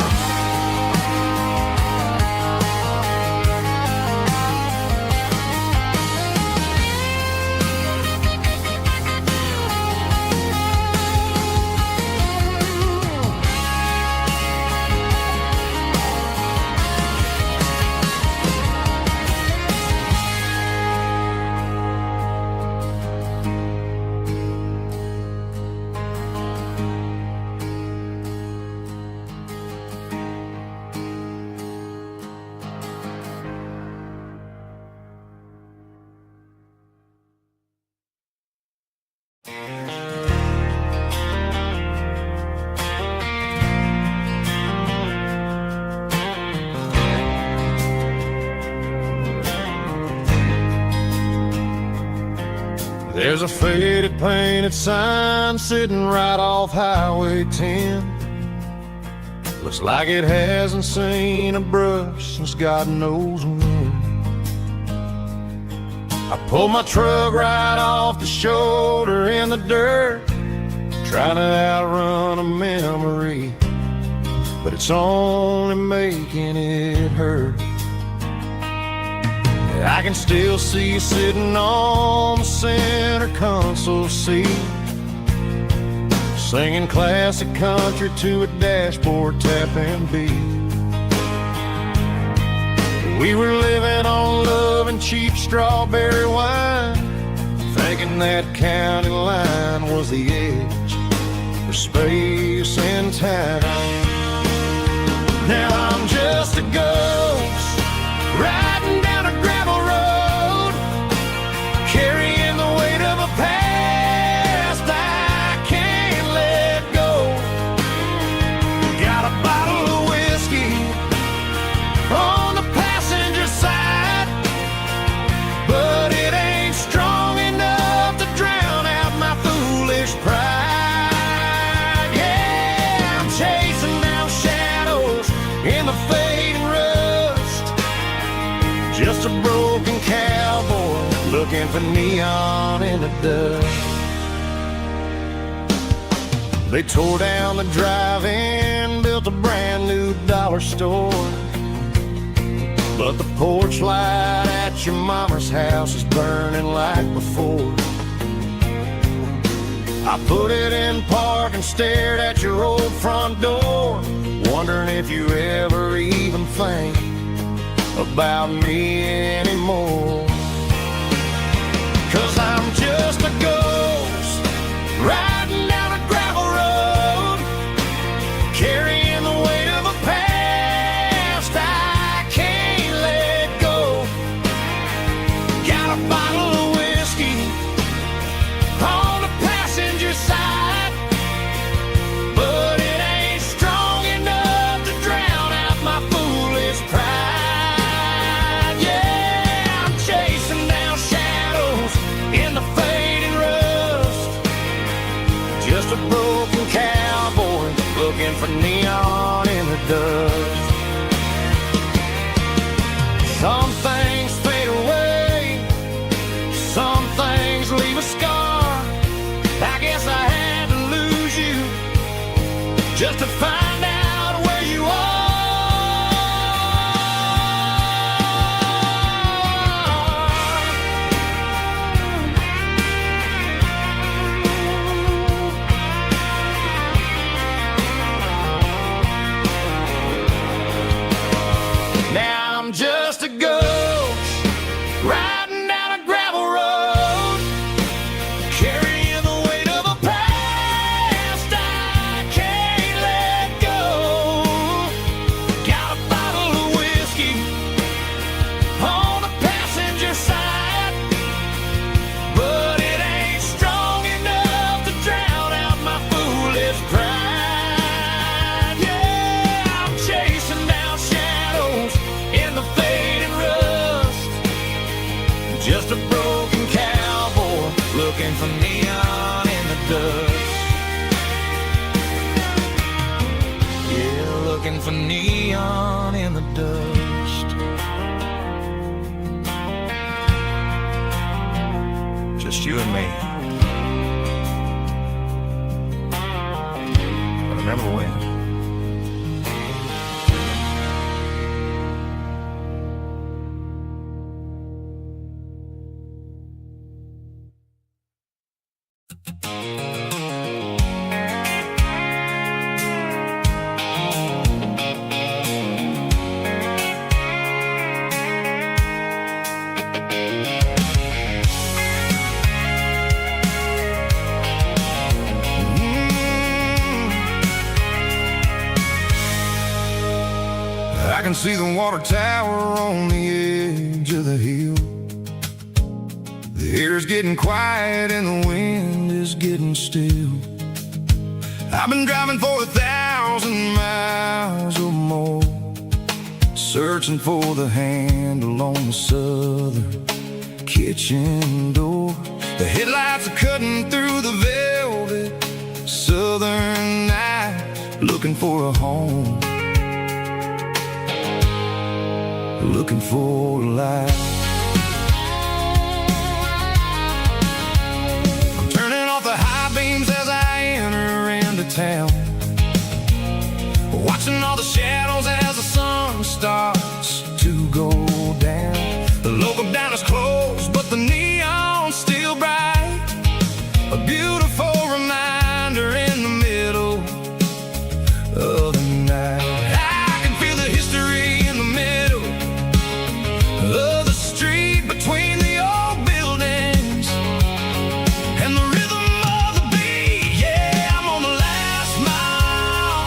There's a faded painted sign sitting right off Highway 10. Looks like it hasn't seen a brush since God knows when. I pulled my truck right off the shoulder in the dirt, trying to outrun a memory, but it's only making it hurt. I can still see you sitting on the center console seat, singing classic country to a dashboard tapping beat. We were living on love and cheap strawberry wine, thinking that county line was the edge for space and time. Now I'm just a ghost riding down a gravel road, carrying the weight of a past I can't let go. Got a bottle of whiskey on the passenger side, but it ain't strong enough to drown out my foolish pride. Yeah, I'm chasing down shadows in the fading road, Just a broken cowboy looking for neon in the dust. They tore down the drive-in, built a brand new dollar store. But the porch light at your mama's house is burning like before. I put it in park and stared at your old front door, wondering if you ever even think about me anymore. 'Cause I'm just a ghost riding down a gravel road, carrying the weight of a past I can't let go. Got a bottle of whiskey on the passenger side, but it ain't strong enough to drown out my foolish pride. Yeah, I'm chasing down shadows in the fading rust. Just a broken cowboy looking for neon in the dust. Some things fade away, some things leave a scar. I guess I had to lose you just to find out where you are. Now I'm just a ghost riding down a gravel road, carrying the weight of a past I can't let go. Got a bottle of whiskey on the passenger side, but it ain't strong enough to drown out my foolish pride. Yeah, I'm chasing down shadows in the fading rust. Just a broken cowboy looking for neon in the dust. Yeah, looking for neon in the dust. Just you and me. I remember when. I can see the water tower on the edge of the hill. The air's getting quiet and the wind is getting still. I've been driving for 1,000 miles or more, searching for the handle on the southern kitchen door. The headlights are cutting through the velvet southern night, looking for a home, looking for a light. I'm turning off the high beams as I enter into town, watching all the shadows as the sun starts to go down. The local diner's closed, but the neon's still bright, a beautiful reminder in the middle of the night. I can feel the history in the middle of the street between the old buildings and the rhythm of the beat. Yeah, I'm on the last mile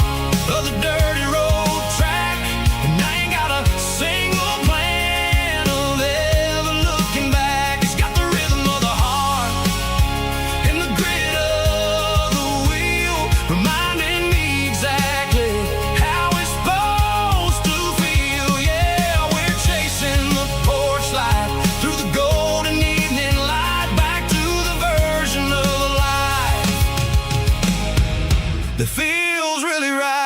of the dirty road track, and I ain't got a single plan of ever looking back. It's got the rhythm of the heart and the grit of the wheel, reminding me exactly how it's supposed to feel. Yeah, we're chasing the porch light through the golden evening light, back to the version of life that feels really right.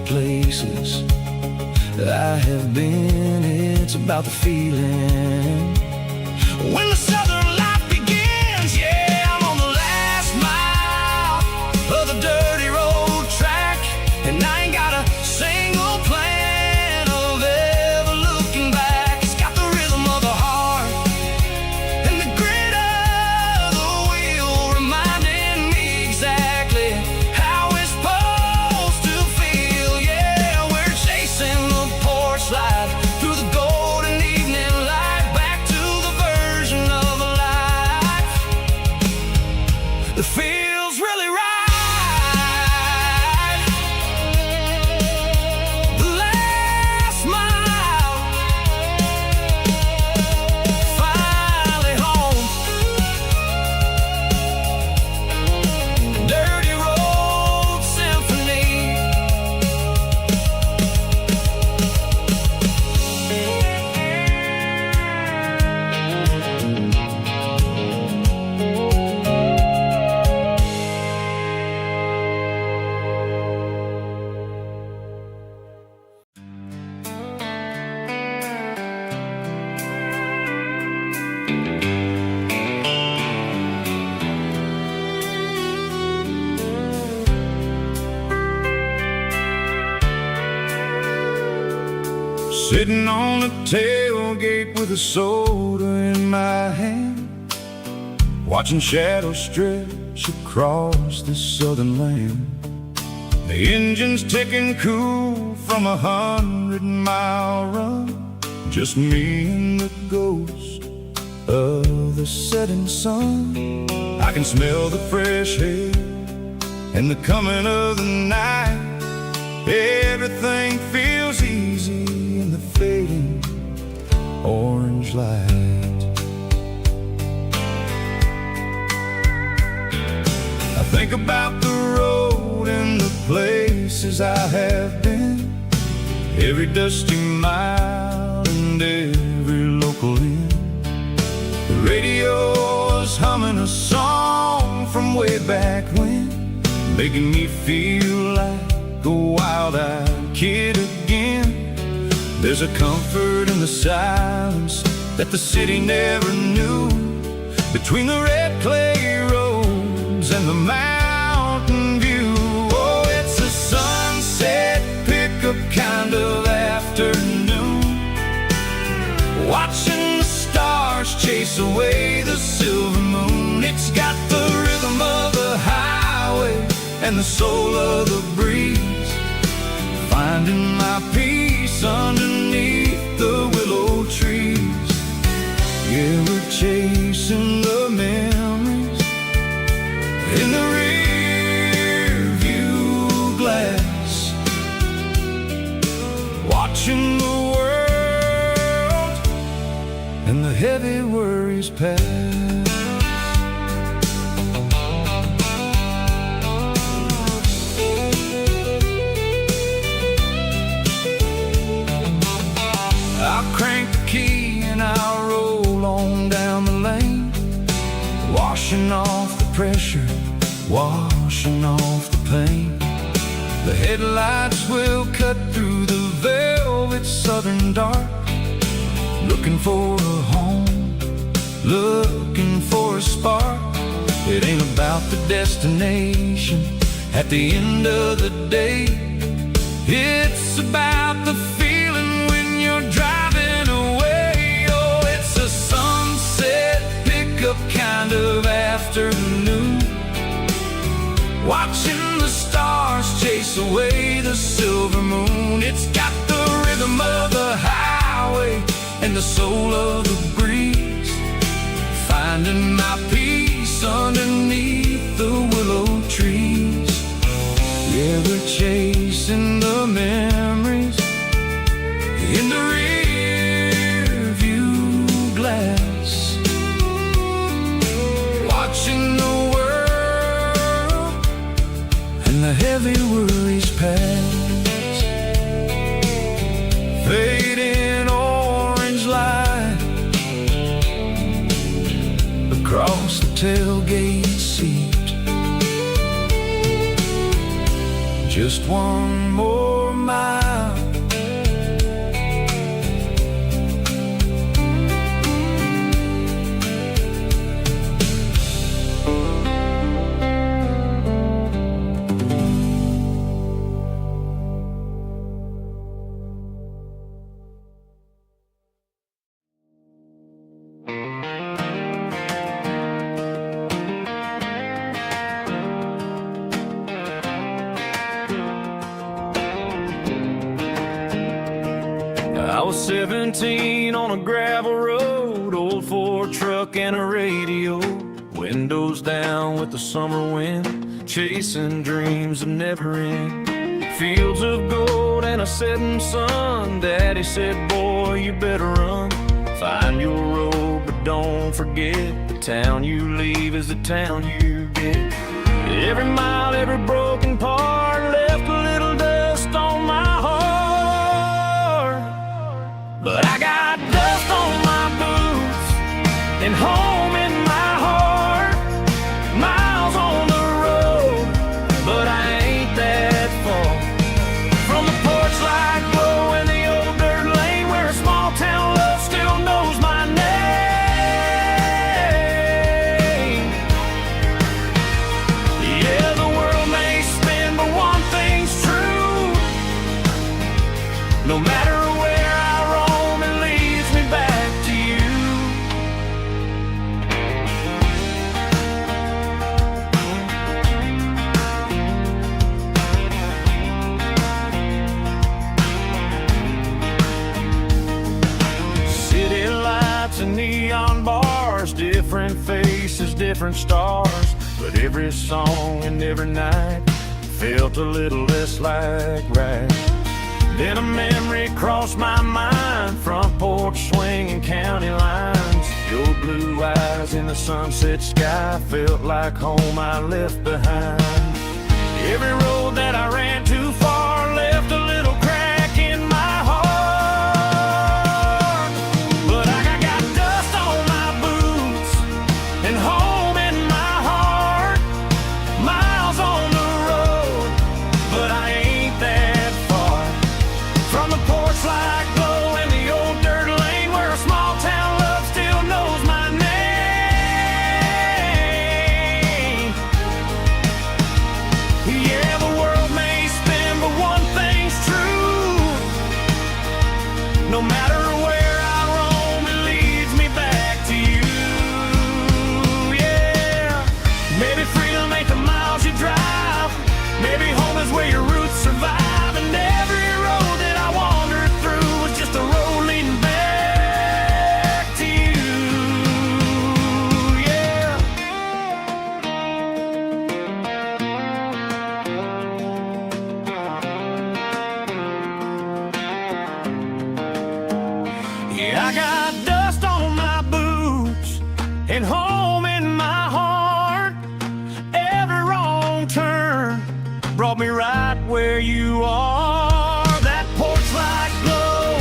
places I have been. It's about the feeling when the southern life begins. Yeah, I'm on the last mile of the dirty road track, and I ain't got a single plan of ever looking back. It's got the rhythm of the heart and the grit of the wheel, reminding me exactly how it's supposed to feel. Yeah, we're chasing the porch light through the golden evening light, back to the version of a life that feels really right. The last mile, finally home. Dirty road symphony. Sitting on the tailgate with a soda in my hand, watching shadows stretch across this southern land. The engine's ticking cool from 100-mile run, just me and the ghost of the setting sun. I can smell the fresh air and the coming of the night. Everything feels easy in the fading orange light. I think about the road and the places I have been, every dusty mile and every local inn. The radio is humming a song from way back when, making me feel like a wild-eyed kid again. There's a comfort in the silence that the city never knew, between the red clay roads and the mountain view. Oh, it's a sunset pickup kind of afternoon, watching the stars chase away the silver moon. It's got the rhythm of the highway and the soul of the breeze, finding my peace underneath the willow trees. Yeah, we're chasing the memories in the rear view glass, watching the world and the heavy worries pass. I'll crank the key and I'll roll on down the lane, washing off the pressure, washing off the pain. The headlights will cut through the velvet southern dark, looking for a home, looking for a spark. It ain't about the destination at the end of the day, it's about the feeling when you're driving away. Oh, it's a sunset pickup kind of afternoon, watching the stars chase away the silver moon. It's got the rhythm of the highway and the soul of the breeze, finding my peace underneath the willow trees. Yeah, we're chasing the memories in the rear view glass, watching the world and the heavy worries pass. Fading orange light across the tailgate seat, just one more mile. I was 17 on a gravel road, old Ford truck and a radio, windows down with the summer wind, chasing dreams of never end. Fields of gold and a setting sun. Daddy said, boy, you better run. Find your road, but don't forget, the town you leave is the town you get. Every mile, every broken part left a little dust on my heart. But I got dust on my boots and home in my heart. Miles on the road, but I ain't that far from the porch light glow and the old dirt lane where a small town love still knows my name. Yeah, the world may spin, but one thing's true. No matter where I roam, it leads me back to you. City lights and neon bars, different faces, different stars, but every song and every night felt a little less like right. Then a memory crossed my mind, front porch swinging county lines. Your blue eyes in the sunset sky felt like home I left behind. Every road that I ran too far left a little crack in my heart. But I got dust on my boots and home in my heart. Miles on the road, but I ain't that far from the porch light glow and the old dirt lane where a small town love still knows my name. Yeah, the world may spin, but one thing's true. No matter where I roam, it leads me back to you. Yeah, maybe freedom ain't the miles you drive. Maybe home is where your roots survive. And every road that I wandered through was just a road leading back to you. Yeah. Yeah, I got dust on my boots and home in my heart. Every wrong turn brought me right where you are. That porch light glow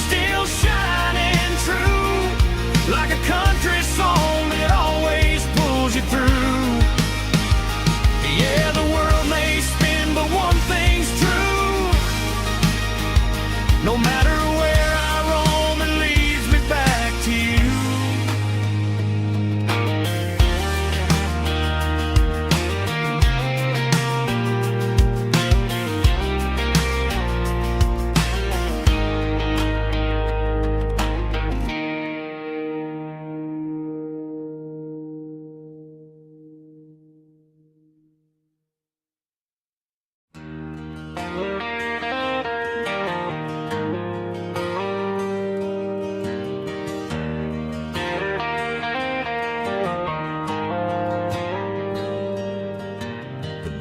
still shining true, like a country song that always pulls you through. Yeah, the world may spin, but one thing's true. No matter where I roam, it leads me back to you.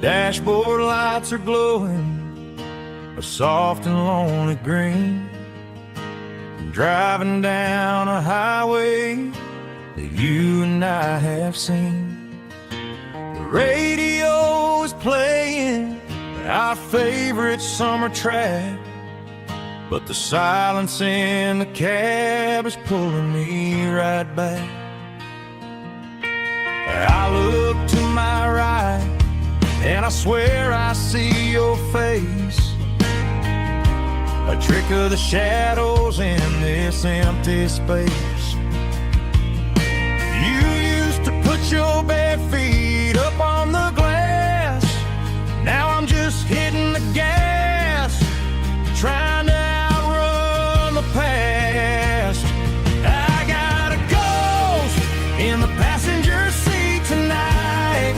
Dashboard lights are glowing a soft and lonely green. I'm driving down a highway that you and I have seen. The radio is playing our favorite summer track, but the silence in the cab is pulling me right back. I look to my right and I swear I see your face. a trick of the shadows in this empty space. You used to put your bare feet up on the glass. Now I'm just hitting the gas, trying to outrun the past. I got a ghost in the passenger seat tonight,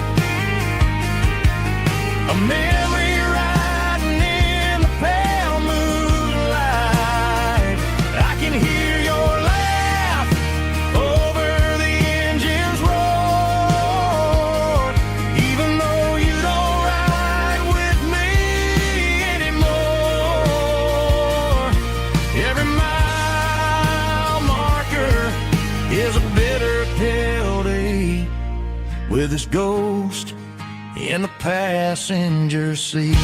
a memory riding in the pale moonlight. I can hear your laugh over the engine's roar, even though you don't ride with me anymore. Every mile marker is a bitter pill to eat, with this ghost in the passenger seat.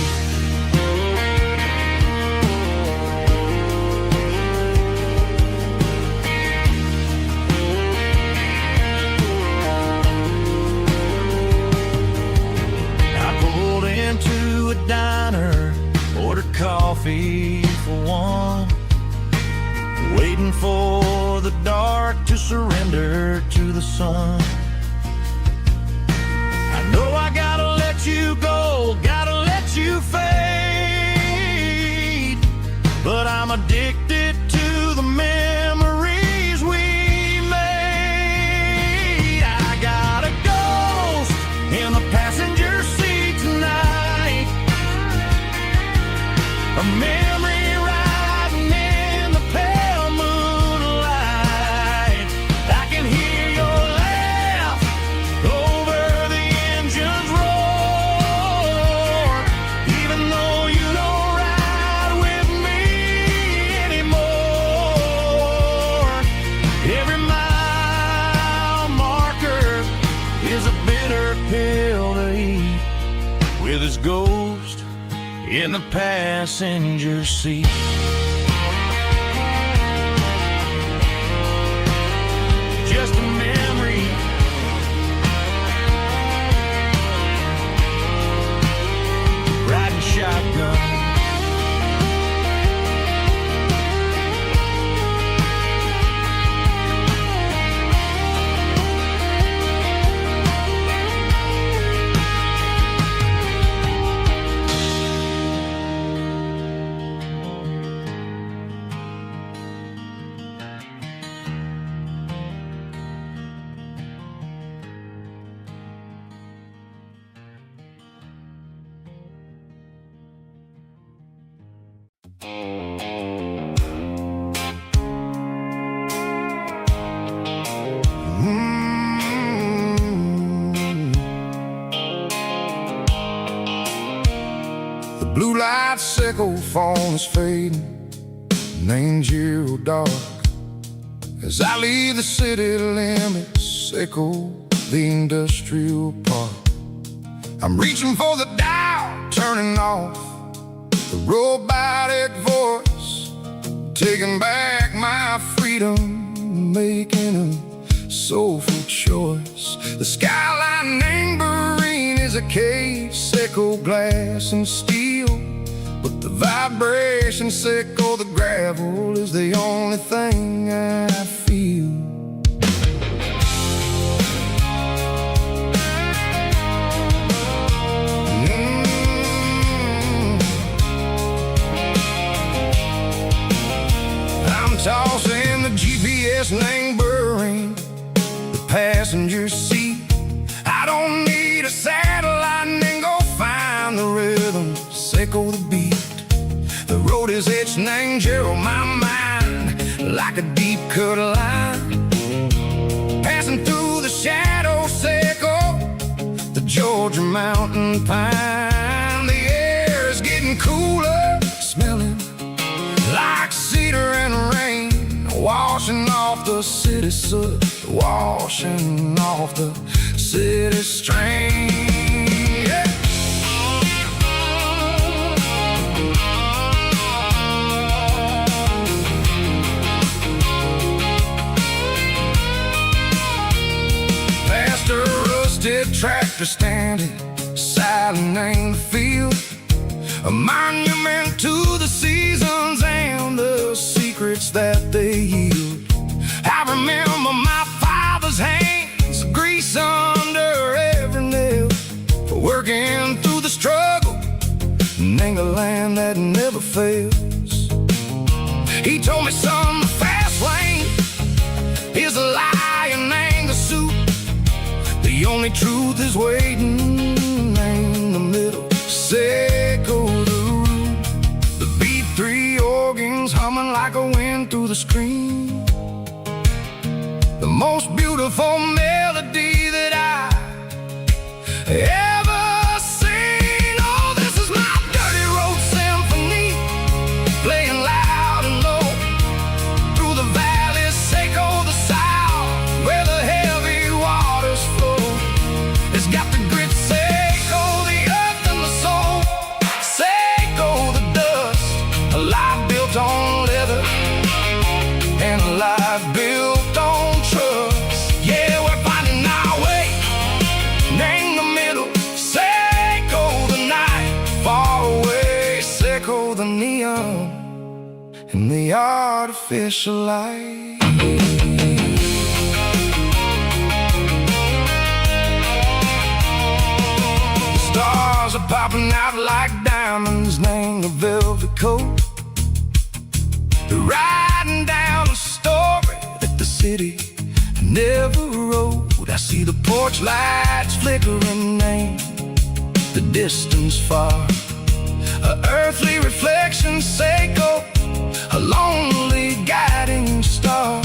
I pulled into a diner, ordered coffee for one, waiting for the dark to surrender to the sun. I know I gotta let you go, gotta let you fade, but I'm addicted to the memories we made. I got a ghost in the passenger seat tonight, a memory riding in the pale moonlight. I can hear your laugh over the engine's roar, even though you don't ride with me anymore. Every mile marker is a bitter pill to eat, with his ghost in the passenger seat. Just a memory, riding shotgun. The blue light sickle phone is fading, names you dark. As I leave the city limits, sickle the industrial park. I'm reaching for the dial, turning off the robotic voice, taking back my freedom, making a soulful choice. The skyline named Bryan is a cave, sickle glass and steel, but the vibration sickle, the gravel, is the only thing I feel. I'm tossing the GPS named Bryan, the passenger seat. I don't need a satellite and go find the rhythm, sickle the beat. The road is etched named Gerald, my mind, like a deep cut line, passing through the shadow sickle, the Georgia mountain pine. The air is getting cooler, smelling like cedar and rain, washing off the city soot, washing off the city strain. Yeah. Past a rusted tractor standing silent in the field, a monument to the seasons and the secrets that they yield. I remember my father's hands, grease under every nail, for working through the struggle and the land that never fails. He told me, son, the fast lane is a lie and ain't the suit. The only truth is waiting in the middle. Seco the root, the B3 organs humming like a wind through the screen. The most beautiful melody that I ever seen. Oh, this is my dirty road symphony, playing loud and low through the valleys, Seco the south, where the heavy waters flow. It's got the grit, Seco the earth and the soul, Seco the dust, a life built on leather and a life built on trust. Yeah, we're finding our way in the middle. Seco the night, far away. Seco the neon and the artificial light. The stars are popping out like diamonds, named the velvet coat. They're riding down a story that the city never wrote. I see the porch lights flickering, name the distance far, a earthly reflection, Seco, a lonely guiding star.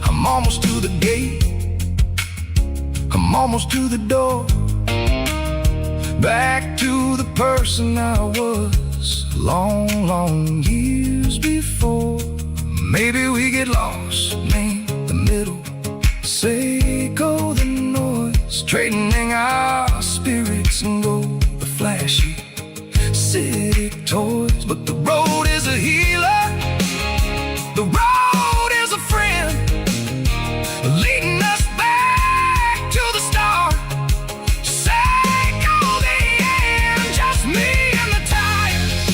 I'm almost to the gate, I'm almost to the door, back to the person I was long, long years before. Maybe we get lost in the middle, Seco the noise, trading our spirits and go the flashy city toys. But the road is a healer, the road is a friend, leading us back to the start. Seco the end, just me and the tires,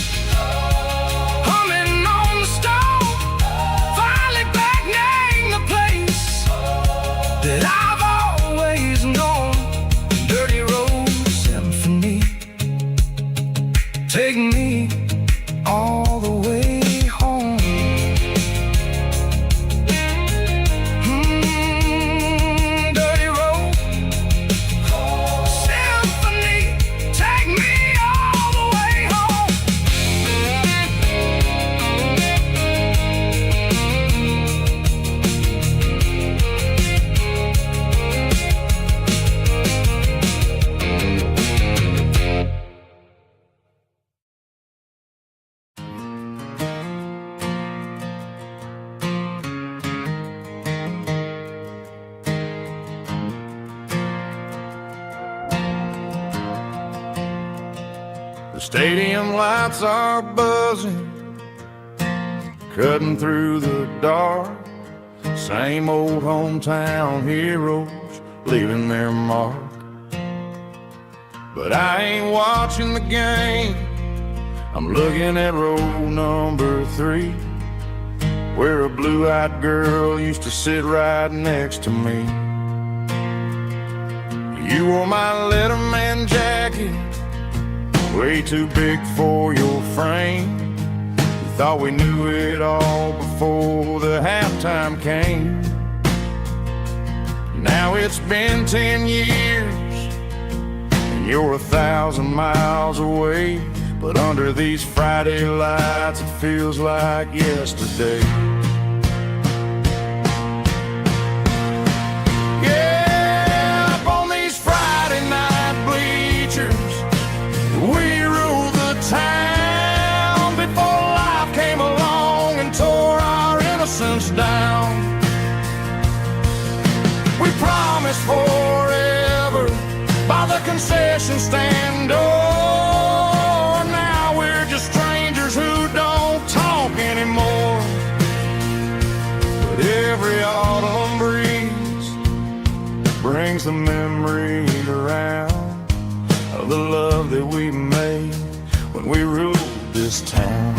humming on the stove, finally back name the place that I've always known. Dirty road symphony, take me all the way home. Dirty road symphony, take me all the way home. The stadium lights are buzzing, cutting through the dark. Same old hometown heroes leaving their mark. But I ain't watching the game, I'm looking at row number 3, where a blue-eyed girl used to sit right next to me. You wore my Letterman jacket, way too big for your frame. We thought we knew it all before the halftime came. Now it's been 10 years and you're 1,000 miles away, but under these Friday lights it feels like yesterday. Yeah, up on these Friday night bleachers, we ruled the town before life came along and tore our innocence down. We promised forever by the concession stand door. Now we're just strangers who don't talk anymore. But every autumn breeze brings the memories around of the love that we made when we ruled this town.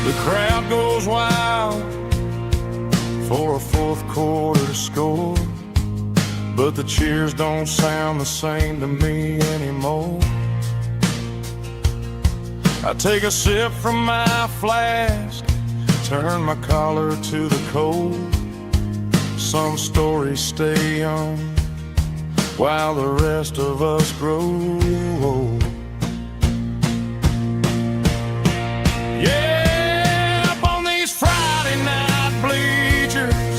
The crowd goes wild for a fourth quarter score, but the cheers don't sound the same to me anymore. I take a sip from my flask, turn my collar to the cold. Some stories stay young while the rest of us grow old. Yeah, up on these Friday night bleachers,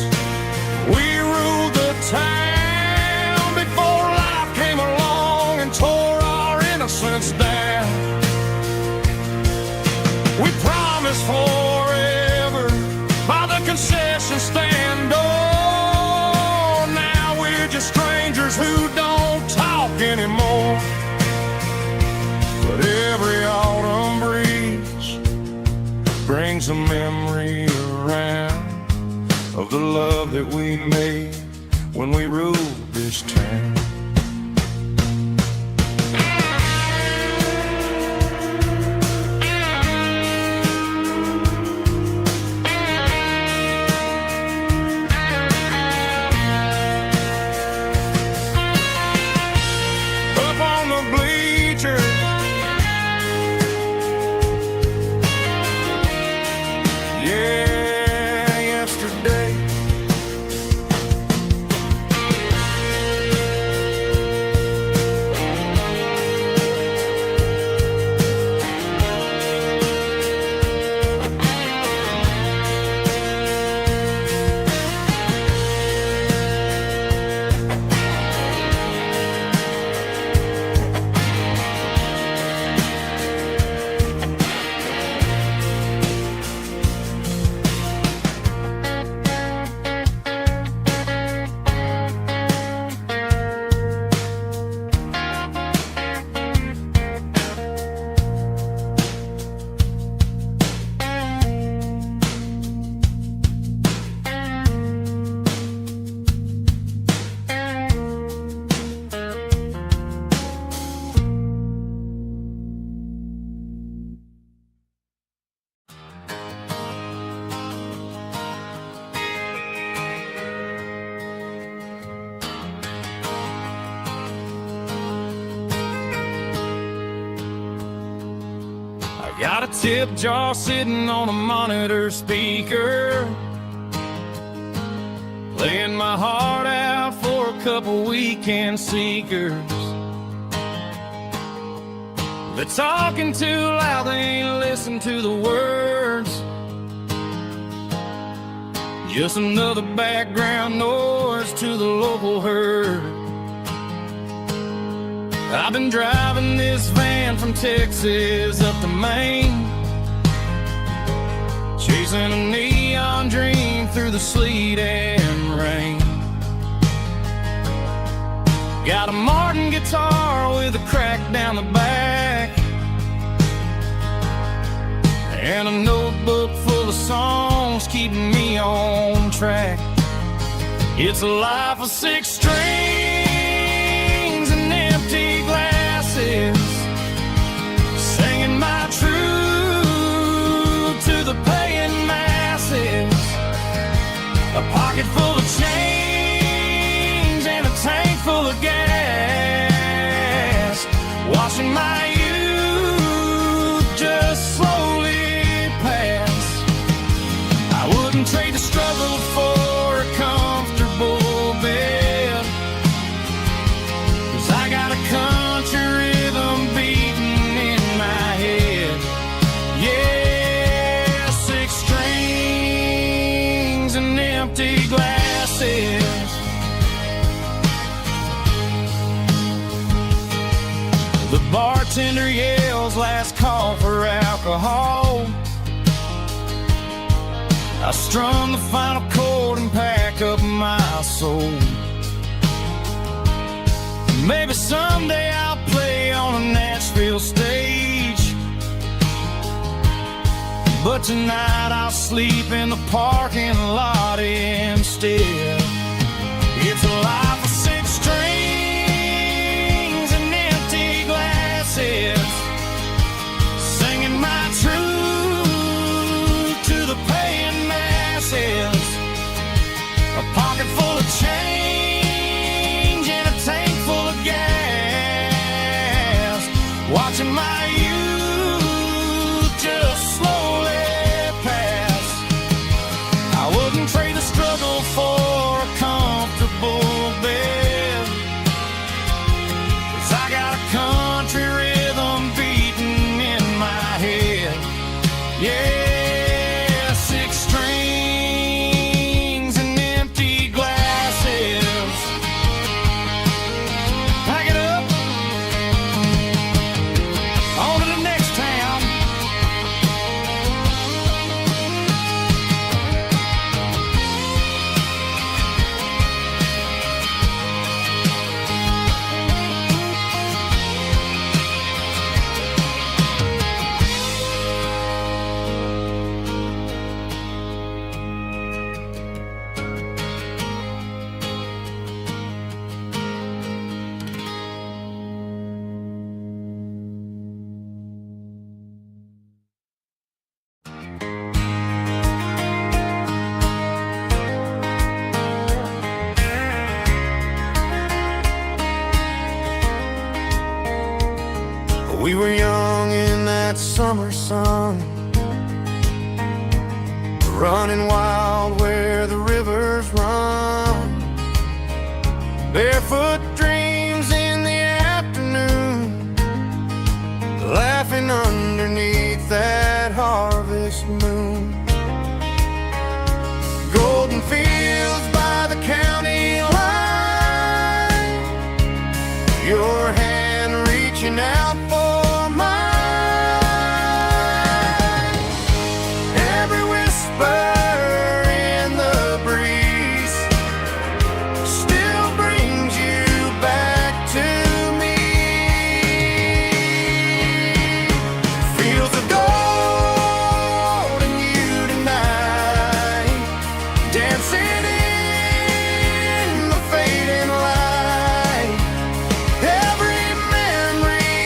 we ruled the town before life came along and tore our innocence down. We promised forever by the concession stand. Oh, now we're just strangers who don't talk anymore. But every autumn breeze brings a memory around of the love that we made when we ruled this town. Got a tip jar sitting on a monitor speaker, playing my heart out for a couple weekend seekers. They're talking too loud, they ain't listen to the words. Just another background noise to the local herd. I've been driving this van from Texas up to Maine, chasing a neon dream through the sleet and rain. Got a Martin guitar with a crack down the back, and a notebook full of songs keeping me on track. It's a life of 6 strings and empty glasses, singing my truth to the paying masses. A pocket full of change and a tank full of gas, watching my youth just slowly pass. I wouldn't trade the struggle for a comfortable bed, 'cause I got a country rhythm beating in my head. Yeah, 6 strings and empty glasses. The bartender yells last call for alcohol. I strum the final chord and pack up my soul. Maybe someday I'll play on a Nashville stage, but tonight I'll sleep in the parking lot instead. It's a life of six strings and empty glasses, singing my truth to the paying masses. A pocket full of change and a tank full of gas, watching my youth just slowly pass. I wouldn't trade the struggle for a comfortable bed, 'cause I got a country rhythm beating in my head. Yeah, six strings and empty glasses. Pack it up, on to the next town. We were young in that summer sun, running wild where the rivers run, barefoot dreams in the afternoon, laughing underneath that harvest moon. Golden fields by the county line, your hand reaching out for mine. Every whisper in the breeze still brings you back to me. Fields of gold and you tonight, dancing in the fading light. Every memory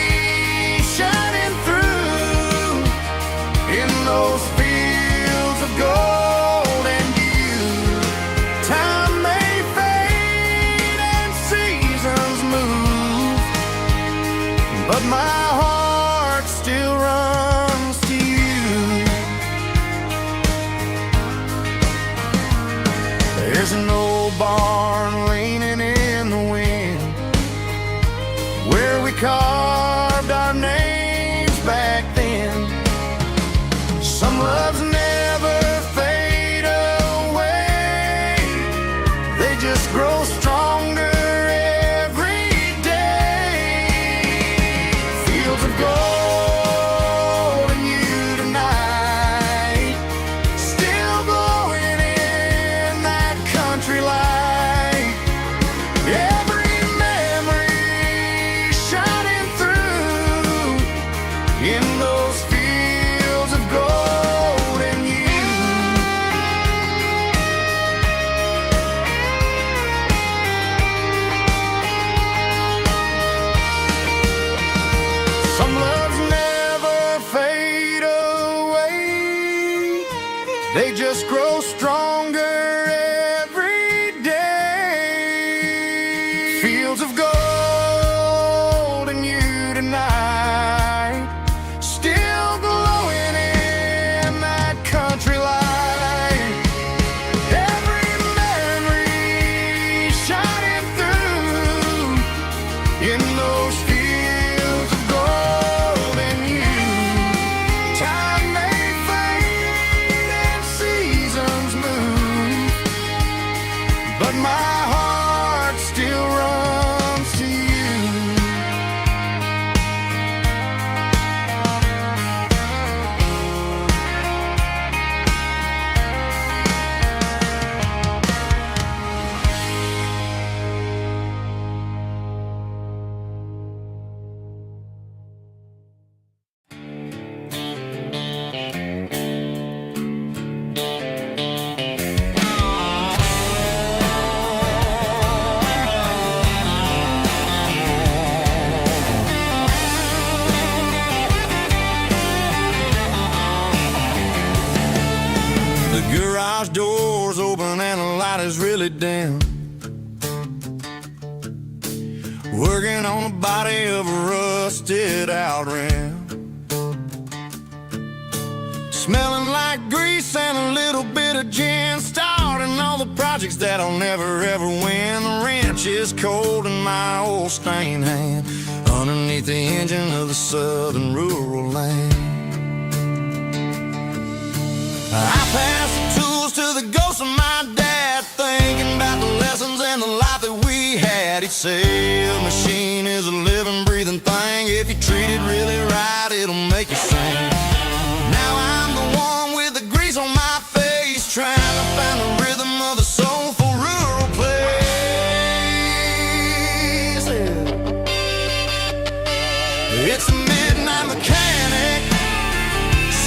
shining through in those fields of gold and you. Time may fade and seasons move, but my heart still runs to you. There's an old barn leaning in the wind, where we carved our names back then. Some loves never fade away, they just grow stronger every day. Fields of gold and you tonight, still glowing in that country light. Every memory shining through in those fields of gold and you. Some loves never fade away, they just grow stronger every day. Fields of gold and you tonight, still glowing in that country light. Every memory shining through in those fields of gold and you. Time may fade and seasons move, light is really dim, working on the body of a rusted out rim, smelling like grease and a little bit of gin, starting all the projects that'll never ever win. The wrench is cold in my old stained hand, underneath the engine of the southern rural land. I pass the tools to the ghost of my dad, thinking about the lessons and the life that we had. He'd say a machine is a living, breathing thing. If you treat it really right, it'll make you sing. Now I'm the one with the grease on my face, trying to find the rhythm of the soulful rural place. It's a midnight mechanic,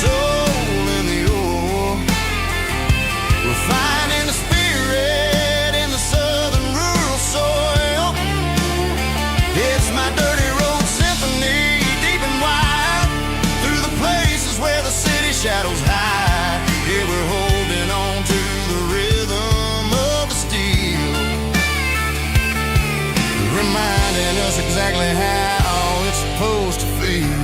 soul in the ore, refining the spirit in the southern rural soil. It's my dirty road symphony, deep and wide, through the places where the city shadows hide. Yeah, we're holding on to the rhythm of the steel, reminding us exactly how it's supposed to feel.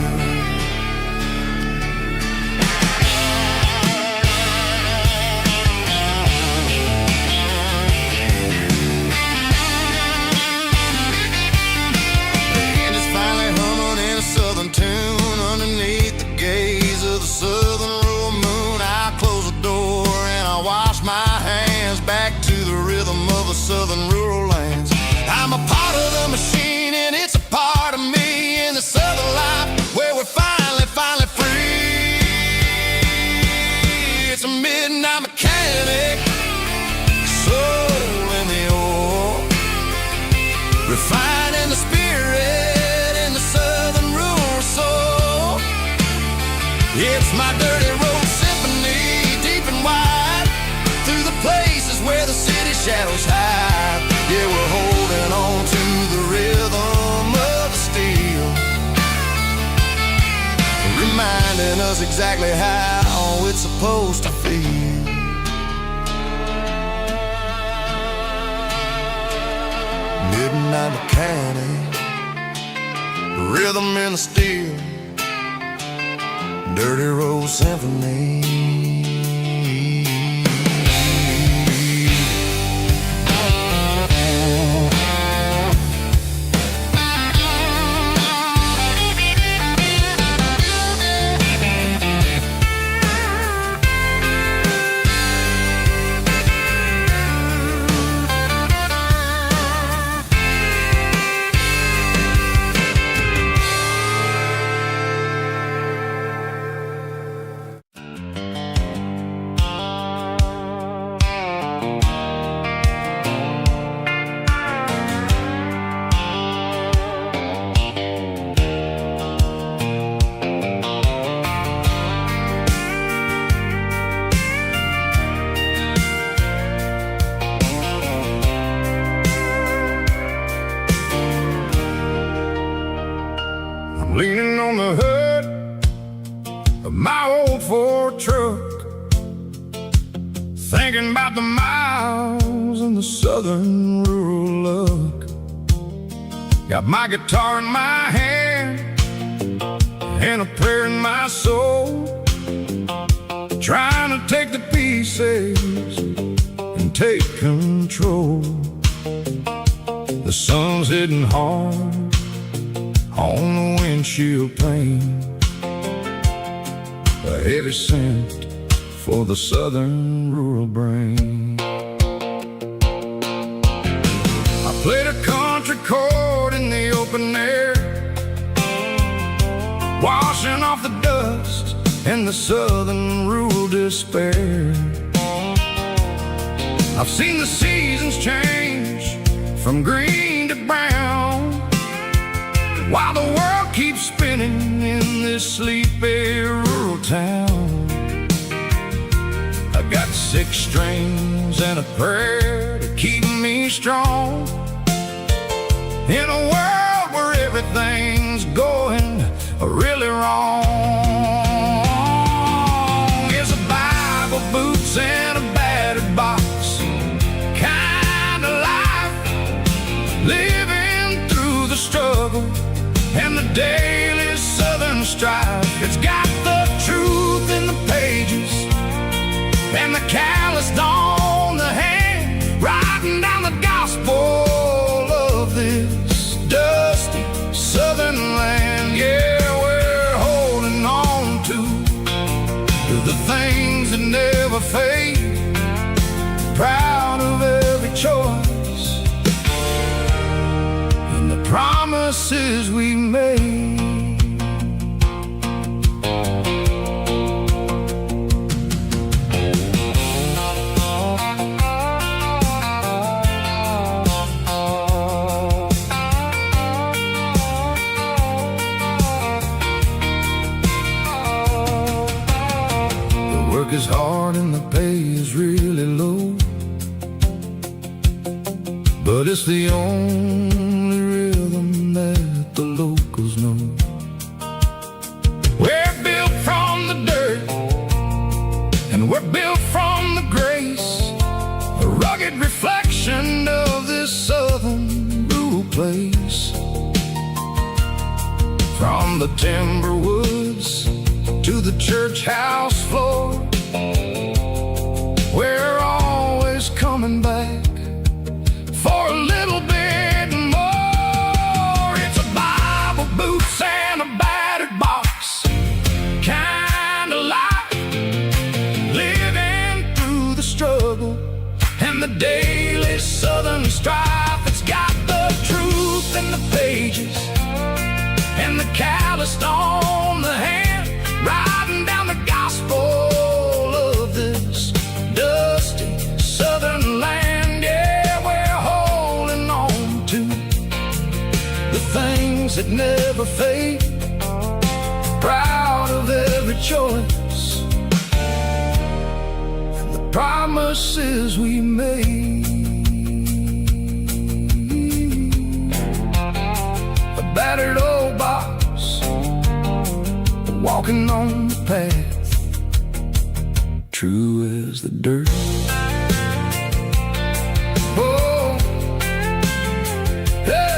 Tune underneath the gaze of the southern rural moon. I close the door and I wash my hands, back to the rhythm of the southern rural lands. I'm a part of the machine and it's a part of me in the southern life where we're finally free. It's a midnight mechanic, soul in the ore, refining the spirit in the southern rural soul. It's my dirty road symphony, deep and wide, through the places where the city shadows hide. Yeah, we're holding on to the rhythm of the steel, reminding us exactly how it's supposed to feel. Midnight mechanic, rhythm in the steel, dirty road symphony. Leaning on the hood of my old Ford truck, thinking about the miles and the southern rural look. Got my guitar in my hand and a prayer in my soul, trying to take the pieces and take control. The sun's hitting hard on the windshield pane, a heavy scent for the southern rural brain. I played a country chord in the open air, washing off the dust and the southern rural despair. I've seen the seasons change from green to brown, while the world keeps spinning in this sleepy rural town. I got 6 strings and a prayer to keep me strong in a world where everything's going really wrong. It's a Bible, boots, and a battered box, daily Southern strife. It's got the truth in the pages and the calloused on the hand, writing down the gospel of this dusty Southern land. Yeah, we're holding on to the things that never fade, proud of every choice and the promises we made. Work is hard and the pay is really low, but it's the only rhythm that the locals know. We're built from the dirt and we're built from the grace, a rugged reflection of this southern rural place. From the timber woods to the church house floor, we're always coming back for a little bit more. It's a Bible, boots, and a battered box kind of life, living through the struggle and the daily Southern strife. It's got the truth in the pages and the calloused on the hand, writing down the gospel of this dusty Southern land. Yeah, we're holding on to the things that never fade, proud of every choice and the promises we made. A battered old box, walking on the path, true as the dirt. Oh, hey.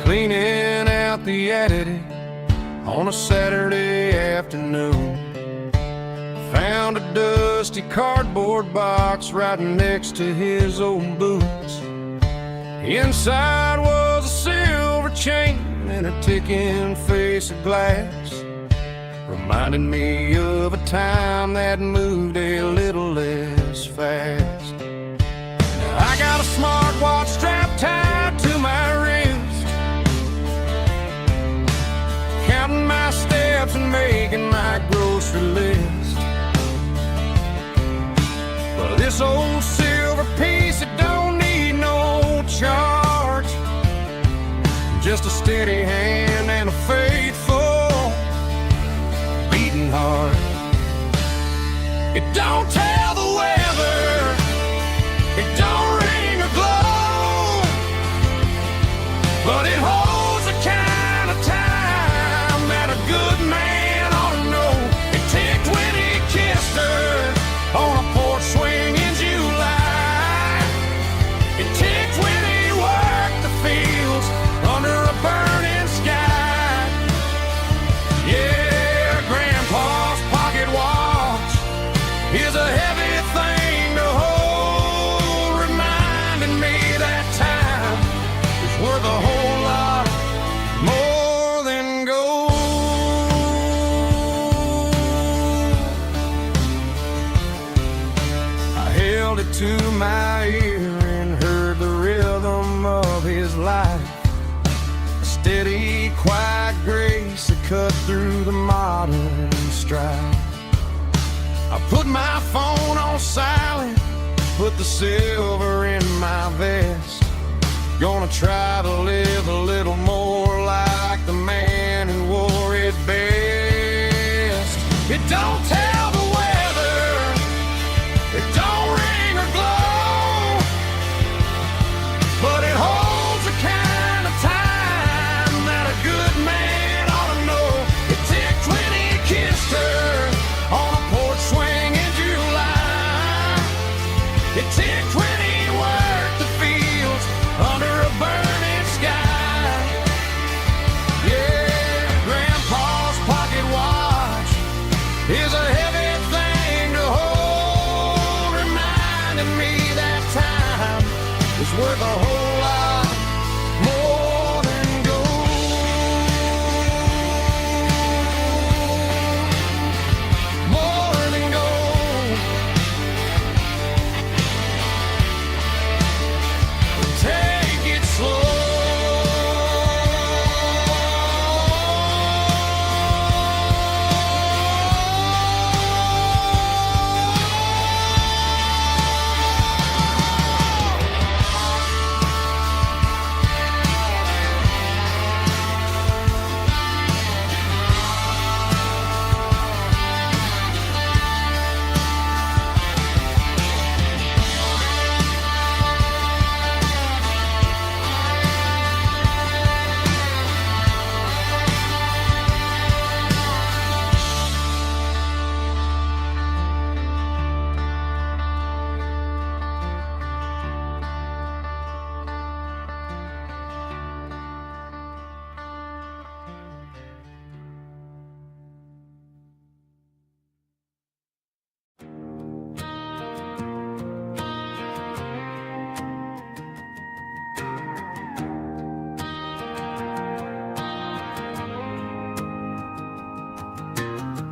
Cleaning out the attic on a Saturday afternoon, found a dusty cardboard box right next to his old boots. Inside was a silver chain and a ticking face of glass, reminding me of a time that moved a little less fast. Now I got a smartwatch strapped tied to my wrist, counting my steps and making my grocery list. But this old silver piece, it don't need no charge, just a steady hand and a faithful beating heart. It don't tell the weather, it don't ring or glow, but it holds the kind of time that a good man ought to know. It ticked when he kissed her on a porch swing in July. It ticked when he worked the fields under a burning sky. Yeah, Grandpa's pocket watch is a heavy thing to hold, reminding me that time is worth a whole lot more than gold. I held it to my ear and heard the rhythm of his life, a steady, quiet grace that cut through the modern strife. I put my phone on silent, put the silver in my vest, Gonna try to live a little more like the man who wore it best. It don't tell the weather, it don't ring or glow, but it holds the kind of time that a good man ought to know. It ticked when he kissed her on a porch swing in July. It ticked when he worked the fields under a burning sky. Yeah, Grandpa's pocket watch is a heavy thing to hold, reminding me that time is worth a whole lot more than gold. More than gold. Take it slow.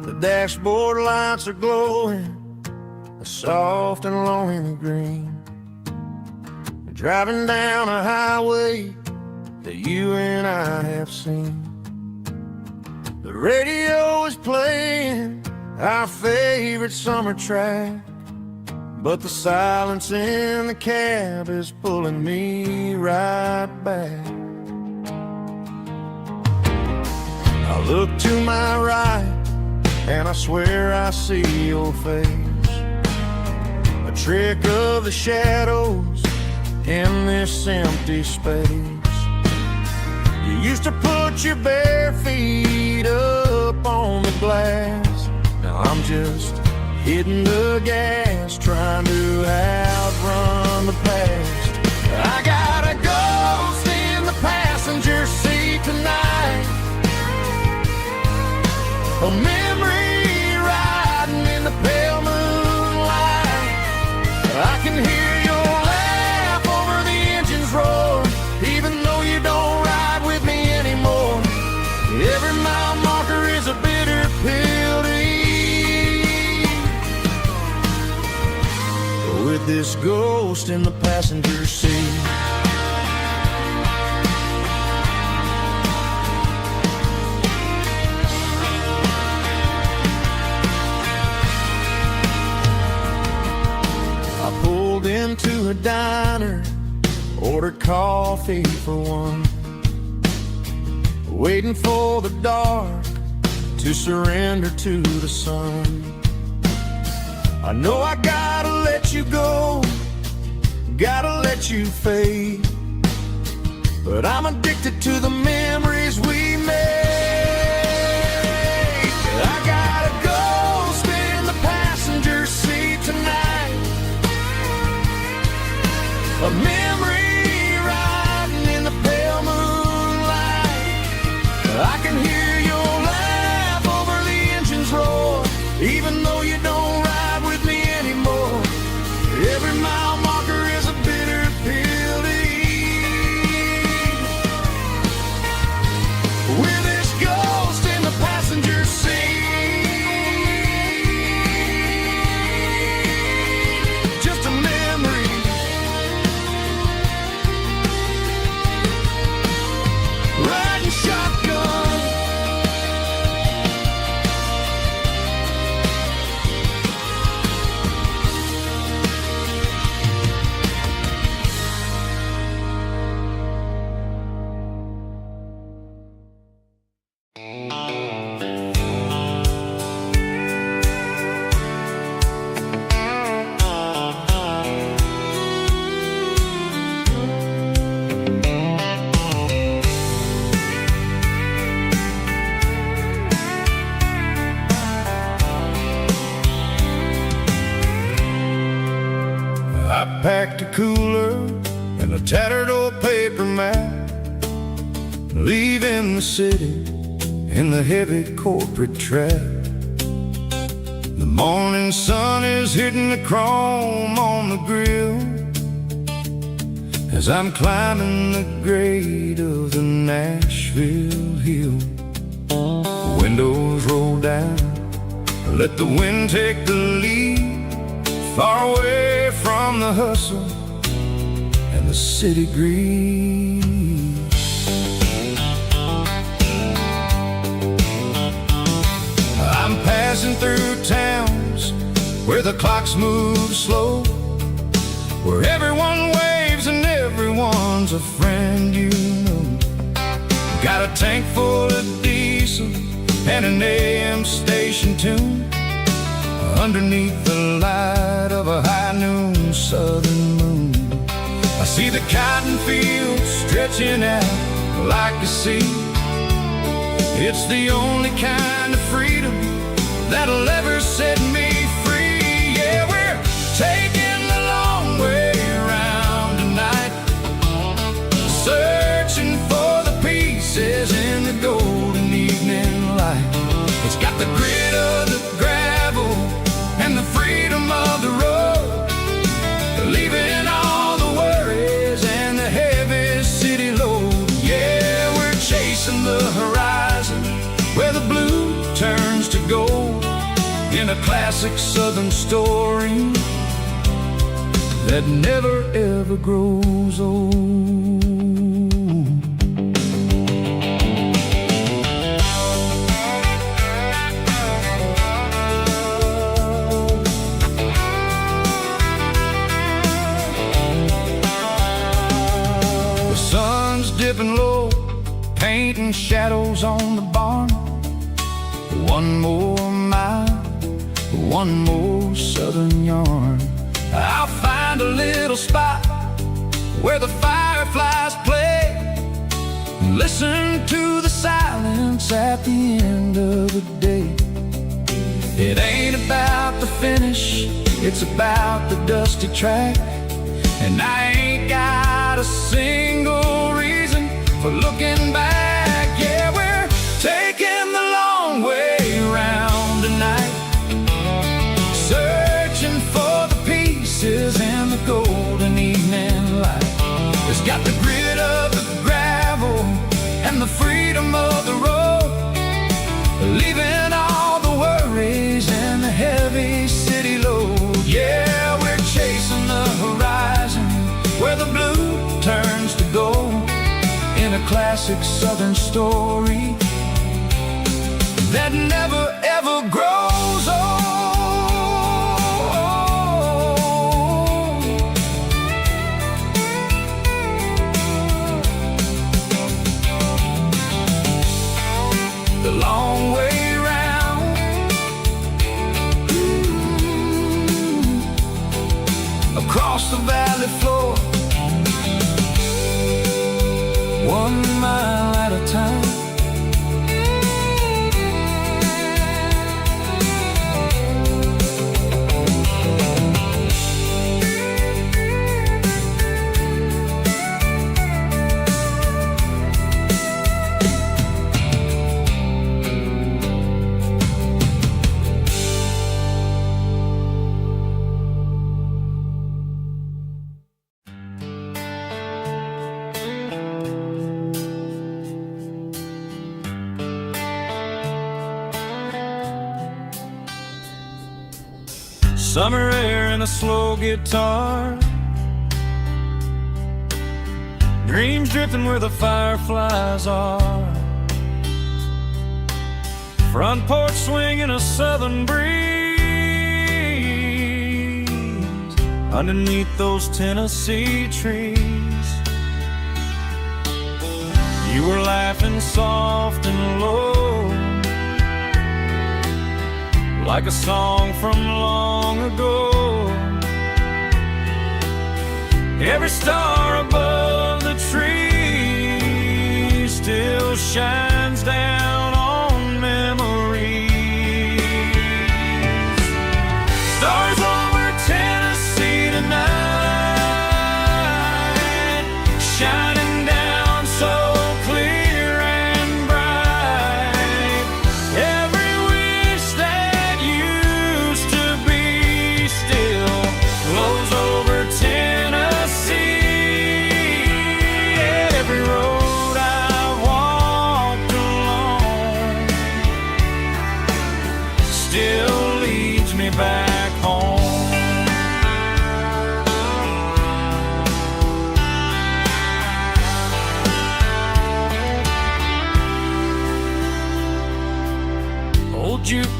The dashboard lights are glowing a soft and lonely green. We're driving down a highway that you and I have seen. The radio is playing our favorite summer track, but the silence in the cab is pulling me right back. I look to my right and I swear I see your face, a trick of the shadows in this empty space. You used to put your bare feet up on the glass. Now I'm just hitting the gas, trying to outrun the past. I got a ghost in the passenger seat tonight, a memory riding in the pale moonlight. I can hear your laugh over the engine's roar, even though you don't ride with me anymore. Every mile marker is a bitter pill to eat, with this ghost in the passenger seat. Into a diner, ordered coffee for one, waiting for the dark to surrender to the sun. I know I gotta let you go, gotta let you fade, but I'm addicted to the memories we made. I got a ghost in the passenger seat tonight, a memory riding in the pale moonlight. I can hear your laugh over the engine's roar, even though you don't ride with me anymore. Every mile marker is a bitter pill to eat, with this ghost in the passenger seat. Just a memory, riding shotgun. and a tattered old paper map, leaving the city in the heavy corporate trap. The morning sun is hitting the chrome on the grill as I'm climbing the grade of the Nashville hill. Windows roll down, let the wind take the lead, far away from the hustle and the city greed. I'm passing through towns where the clocks move slow, where everyone waves and everyone's a friend you know. Got a tank full of diesel and an AM station tune underneath the light of a high noon southern moon. I see the cotton fields stretching out like a sea. It's the only kind of freedom that'll ever set me free. Yeah, we're taking the long way around tonight, searching for the pieces in the golden evening light. It's got the grit of the gravel and the freedom of the road, leaving all the worries and the heavy city load. Yeah, we're chasing the horizon where the blue turns to gold, in a classic southern story that never ever grows old. The sun's dipping low, painting shadows on the barn. One more mile, one more southern yarn. I'll find a little spot where the fireflies play, and listen to the silence at the end of the day. It ain't about the finish, it's about the dusty track, and I ain't got a single reason for looking back. Yeah, we're taking the long way around tonight, searching for the pieces in the golden evening light. It's got the grit of the gravel and the freedom of the road, leaving all the worries and the heavy city load. Yeah, we're chasing the horizon where the blue turns to gold, in a classic southern story that never ever grows old. The long way round, across the valley floor, 1 mile at a time. Summer air and a slow guitar, dreams drifting where the fireflies are, front porch swinging a southern breeze underneath those Tennessee trees. You were laughing soft and low, like a song from long ago. Every star above the tree still shines down on memories. Stars over Tennessee tonight,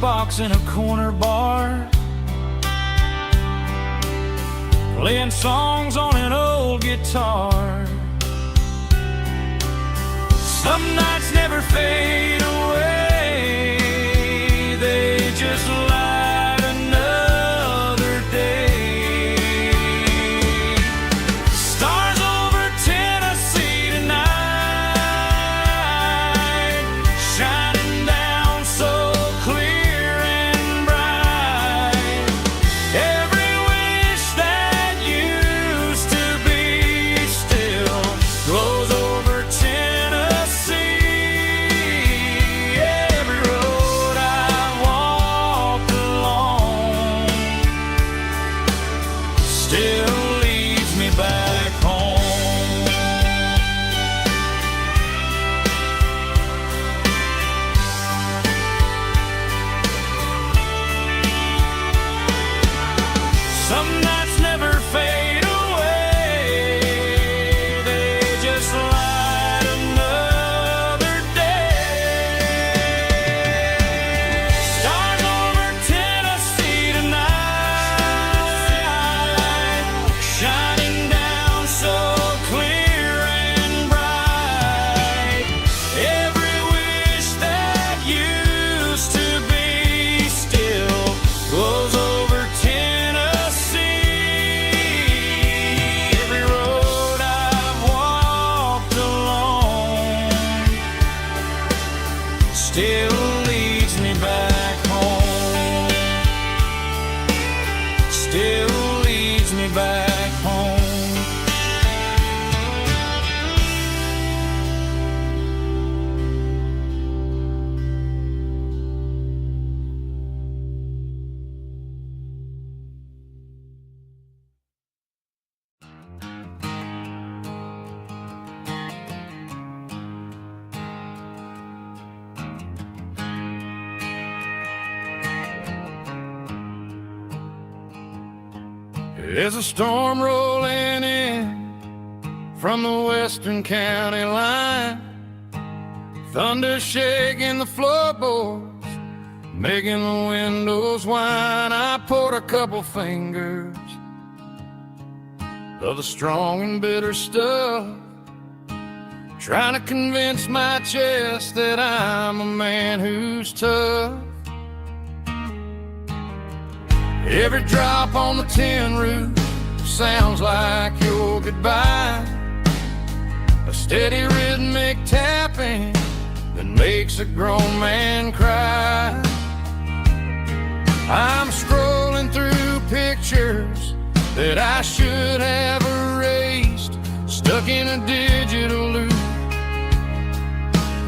jukebox in a corner bar, playing songs on an old guitar. Some nights never fade away, they just light another day. Stars over Tennessee tonight, shining down so clear and bright. Every wish that used to be still glows over Tennessee. Every road I've walked along still leads me back home. Some nights never fade away, they just light another day. Stars over Tennessee tonight, shining down so clear and bright. Every wish that used to be still glows over Tennessee. Every road I've walked along still leads me back home. Still leads me back home. There's a storm rolling in from the western county line, thunder shaking the floorboards, making the windows whine. I poured a couple fingers of the strong and bitter stuff, trying to convince my chest that I'm a man who's tough. Every drop on the tin roof sounds like your goodbye, a steady rhythmic tapping that makes a grown man cry. I'm scrolling through pictures that I should have erased, stuck in a digital loop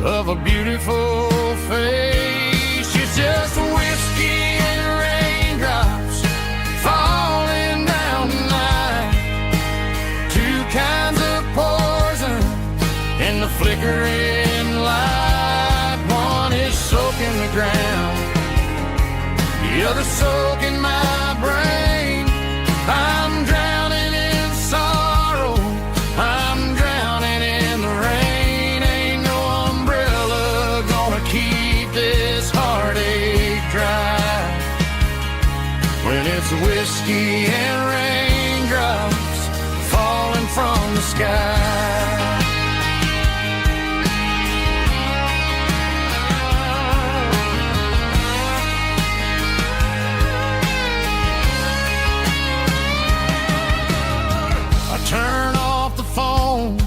of a beautiful face. It's just whiskey and raindrops falling down tonight, two kinds of poison in the flickering light. One is soaking the ground, the other soaking my brain. I'm drowning in sorrow, I'm drowning in the rain. Ain't no umbrella gonna keep this heartache dry when it's whiskey and raindrops falling from the sky. I turn off the phone,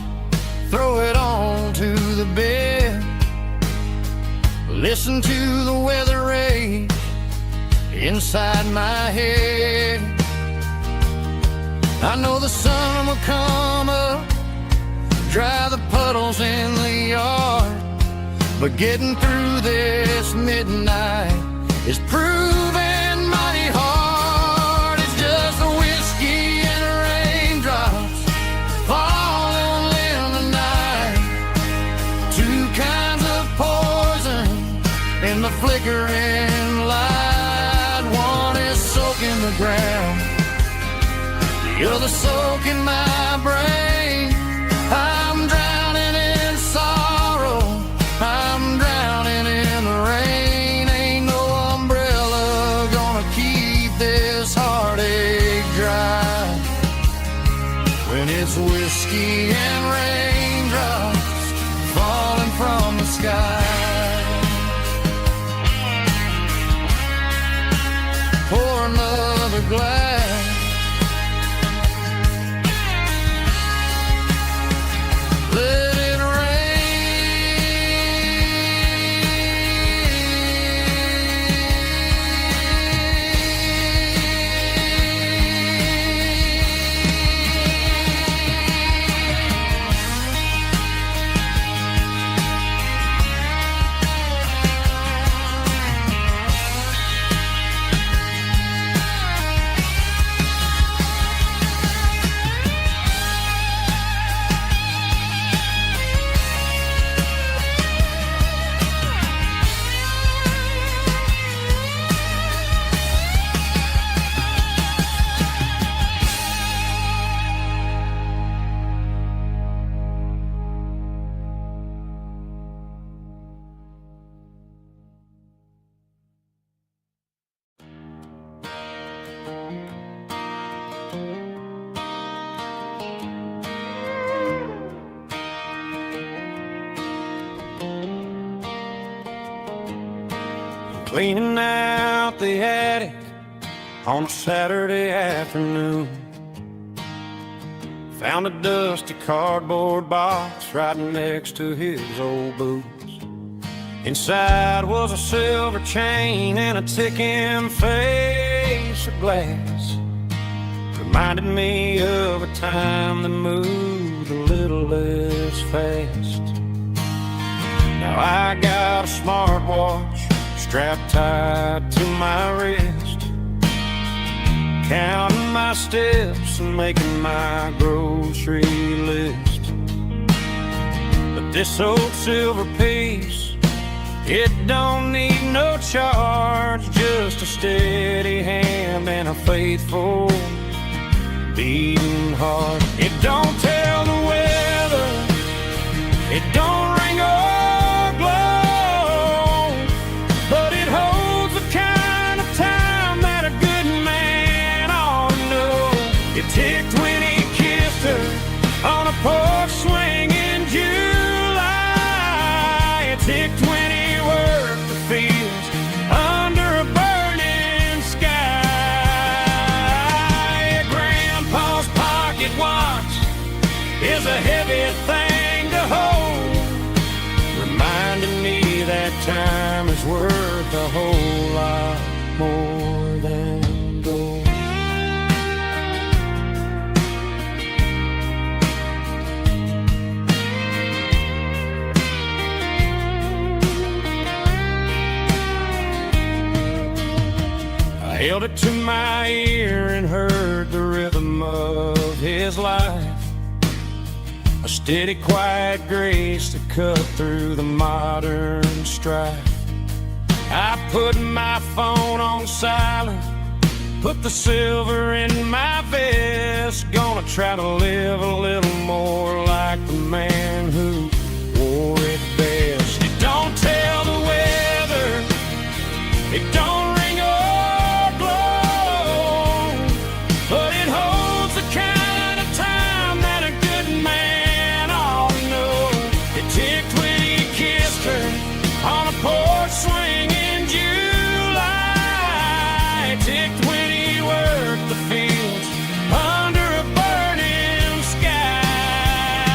throw it on to the bed, listen to the weather rage inside my head. I know the sun will come up, dry the puddles in the yard, but getting through this midnight is proving mighty hard. It's just the whiskey and raindrops falling in the night, two kinds of poison in the flickering light. One is soaking the ground, the other soaking my brain. I'm drowning in sorrow, I'm drowning in the rain. Ain't no umbrella whiskey and raindrops falling from the sky. Pour another glass. Let it cleaning out the attic on a Saturday afternoon. Found a dusty cardboard box right next to his old boots. Inside was a silver chain and a ticking face of glass. Reminded me of a time that moved a little less fast. Now I got a smartwatch strapped tight to my wrist, counting my steps and making my grocery list. But this old silver piece, it don't need no charge, just a steady hand and a faithful beating heart. It don't tell the weather, it don't ring or glow, but it holds the kind of time that a good man ought to know. It ticked when he kissed her on a porch swing in July. It ticked when he worked the fields under a burning sky. Grandpa's pocket watch is a heavy thing to hold, reminding me that time is worth a whole lot more than gold. I held it to my ear and heard the rhythm of his life, a steady, quiet grace that cut through the modern strife. I put my phone on silent, put the silver in my vest. Gonna try to live a little more like the man who wore it best. It don't tell the weather, it don't ring or glow, but it holds the kind of time that a good man ought to know. It ticked when he kissed her on a porch swing in July. It ticked when he worked the fields under a burning sky.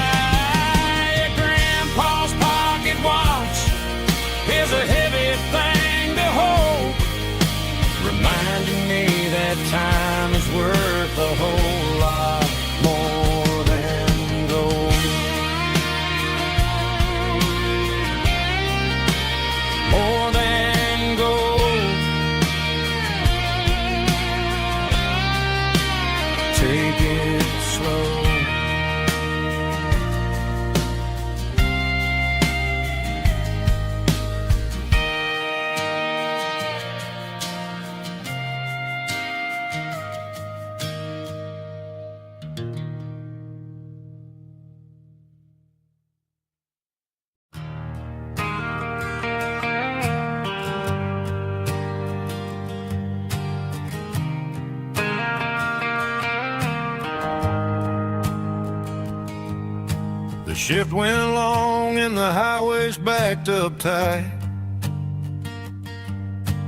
The shift went long and the highway's backed up tight.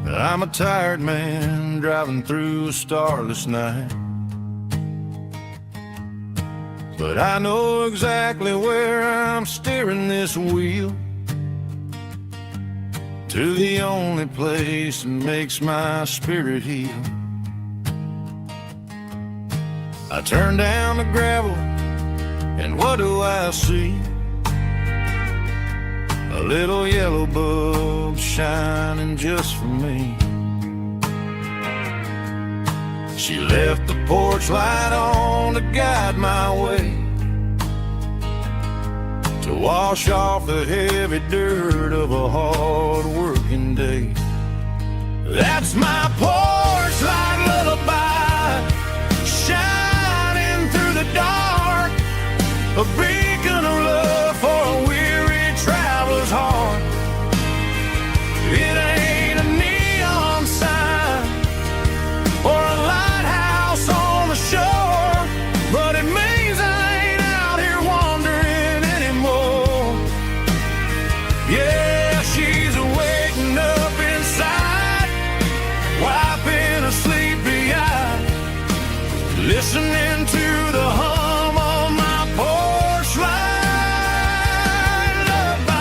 I'm a tired man driving through a starless night. But I know exactly where I'm steering this wheel, to the only place that makes my spirit heal. I turn down the gravel, and what do I see? A little yellow bulb shining just for me. She left the porch light on to guide my way, to wash off the heavy dirt of a hard-working day. That's my porch light lullaby, shining through the dark, a beacon of love for a weary traveler's heart. It ain't a neon sign or a lighthouse on the shore, but it means I ain't out here wandering anymore. Yeah, she's waking up inside, wiping a sleepy eye, listening to the hum of my porch light lullaby.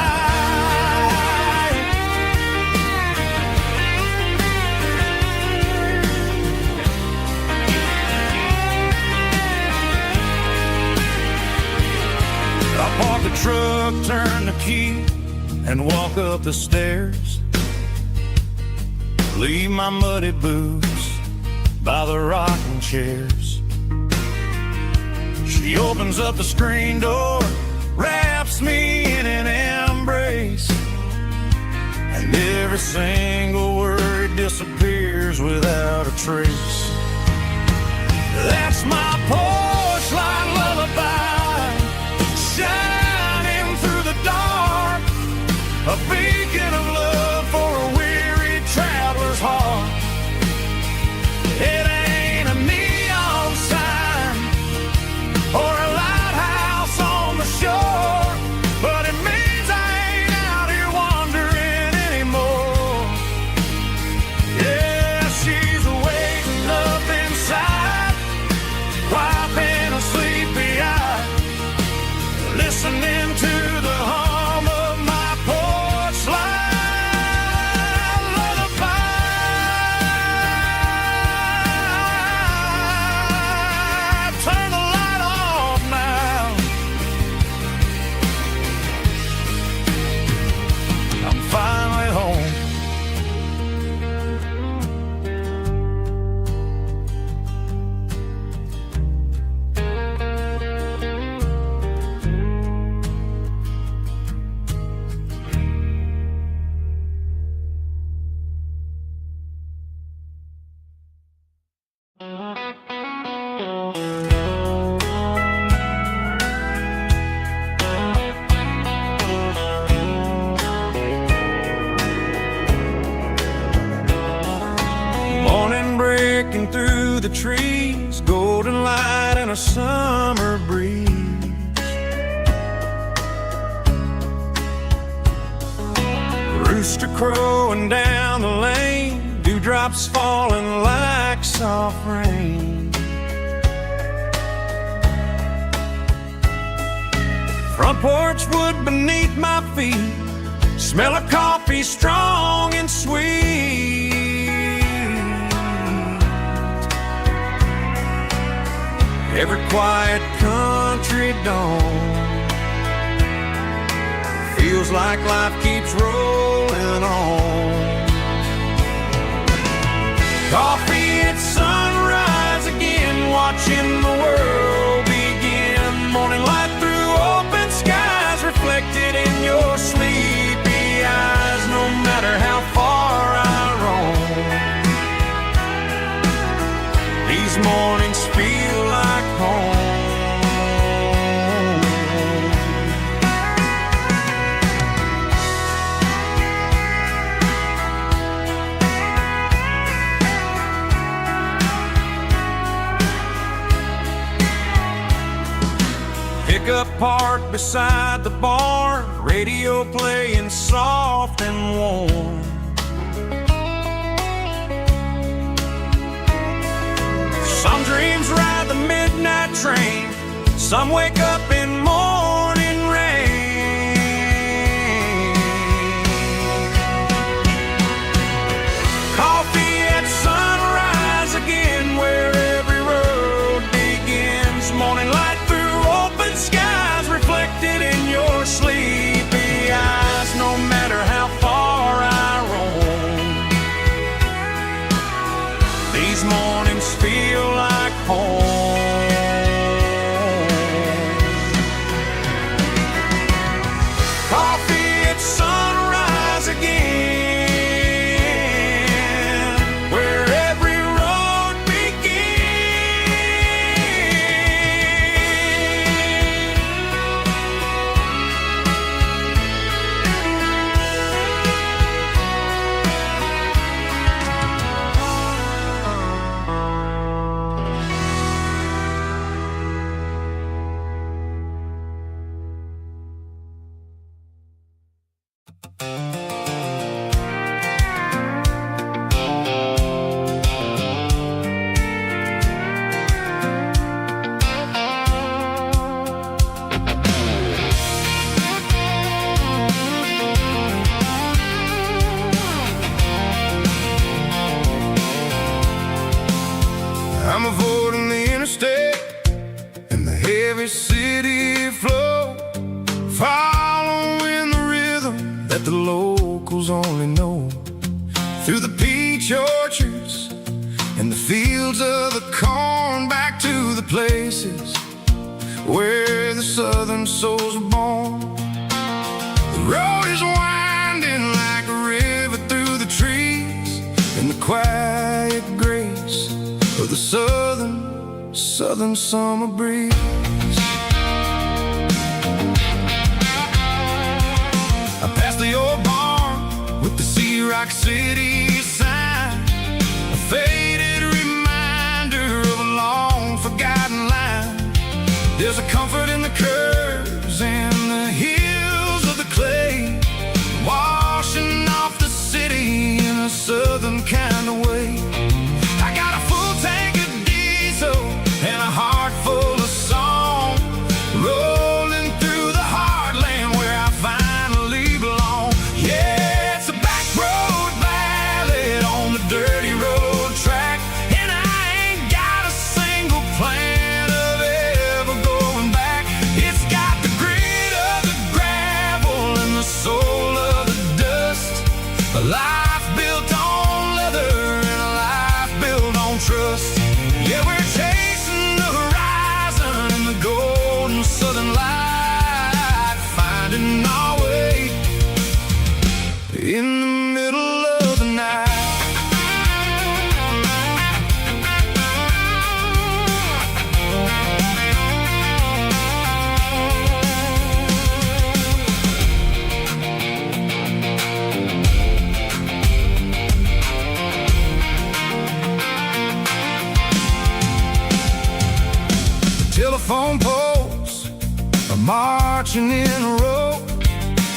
I park the truck, turn the key, and walk up the stairs. Leave my muddy boots by the rocking chairs. She opens up the screen door, wraps me in an embrace, and every single word disappears without a trace. That's my porch light lullaby, shining through the dark, a beacon of love for a weary traveler's heart. It ain't a neon sign or a lighthouse on the shore, but it means I ain't out here wandering anymore. Yeah, she's waking up inside, wiping a sleepy eye, listening to the hum of my porch light lullaby. Turn the light off now. I'm finally home. Morning breaking through the trees, golden light and a summer breeze. Rooster crowing down the lane, dewdrops falling like soft rain. Front porch wood beneath my feet, smell of coffee strong and sweet. Every quiet country dawn feels like life keeps rolling on. Coffee at sunrise again, watching the world begin. Morning light through open skies, reflected in your sleepy eyes. No matter how far I roam, these mornings feel like home. parked beside the barn, radio playing soft and warm. Some dreams ride the midnight train, some wake up in morning rain. Coffee at sunrise again, where every road begins. Morning light through open skies, reflected in your sleepy eyes. No matter how far I roam, these mornings feel like home. Coffee at sunrise again, where every road I'm avoiding the interstate and the heavy city flow, following the rhythm that the locals only know. Through the peach orchards and the fields of the corn, back to the places where the southern souls were born. The road is winding like a river through the trees, in the quiet grace of the southern summer breeze. I passed the old barn with the Sea Rock City sign, a faded reminder of a long forgotten line. There's a comfort in the curves and the hills of the clay, washing off the city in a southern kind of way. I got a full tank of diesel and a heart full of song, rolling through the heartland where I finally belong. Yeah, it's a back road ballad on the dirty road track, and I ain't got a single plan of ever going back. It's got the grit of the gravel and the soul of the dust, a life built on leather and a life built on trust. Yeah, we're chasing the horizon in the golden southern light, finding our way in the middle of the night. Telephone poles are marching in a row,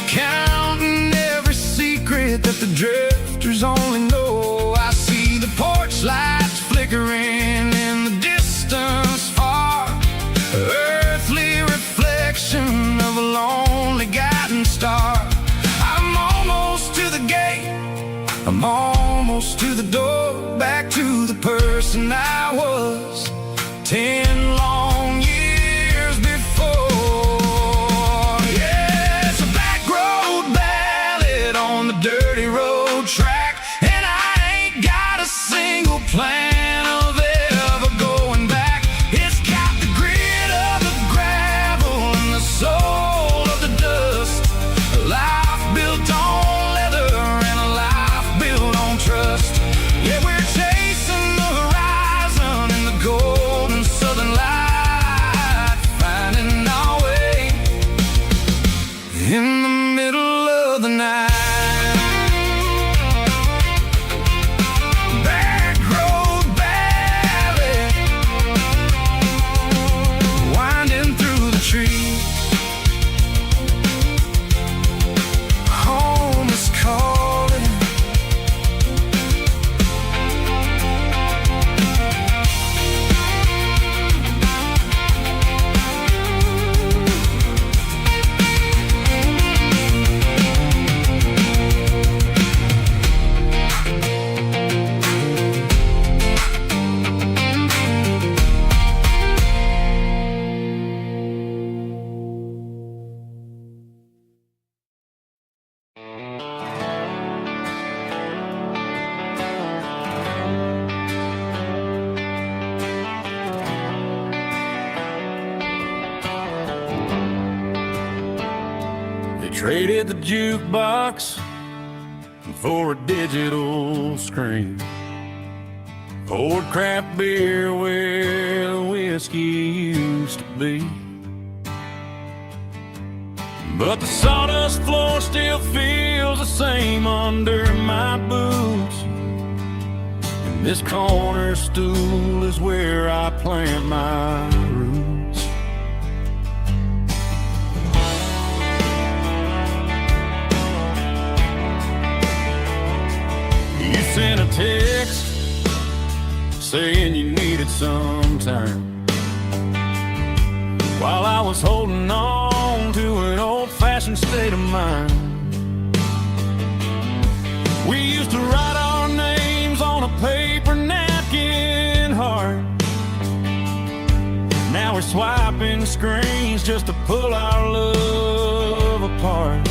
counting every secret that the drifters only know. I see the porch lights flickering in the distance far, earthly reflection of a lonely guiding star. I'm almost to the gate, I'm almost to the door, back to the person I was 10 long years before. Yeah, it's a back road ballad on the dirty road track, and I ain't got a single plan of Traded the jukebox for a digital screen. Poured craft beer where the whiskey used to be. But the sawdust floor still feels the same under my boots. And this corner stool is where I plant my roots. You sent a text saying you needed some time, while I was holding on to an old-fashioned state of mind. We used to write our names on a paper napkin hard. Now we're swiping screens just to pull our love apart.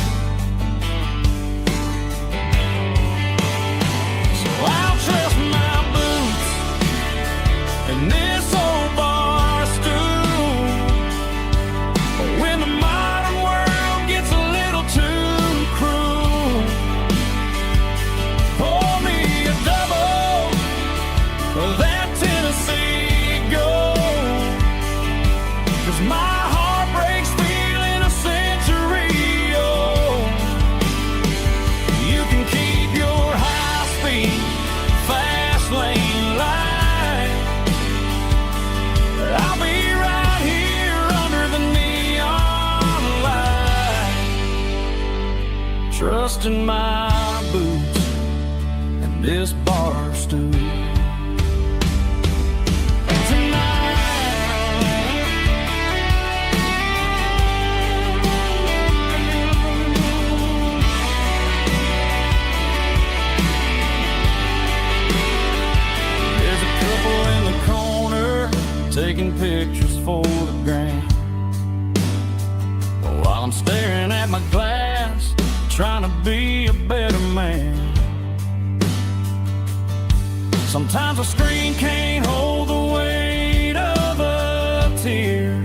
So I'll trust my boots and this old bar stool. When the modern world gets a little too cruel, pour me a double of that Tennessee Gold. 'Cause my heart breaks feeling a century old. You can keep your high-speed, fast lane light. I'll be right here under the neon light, trusting my boots and this bar stool. There's a couple in the corner taking pictures for the gram, while I'm staring at my glass, trying to be a better man. Sometimes a screen can't hold the weight of a tear,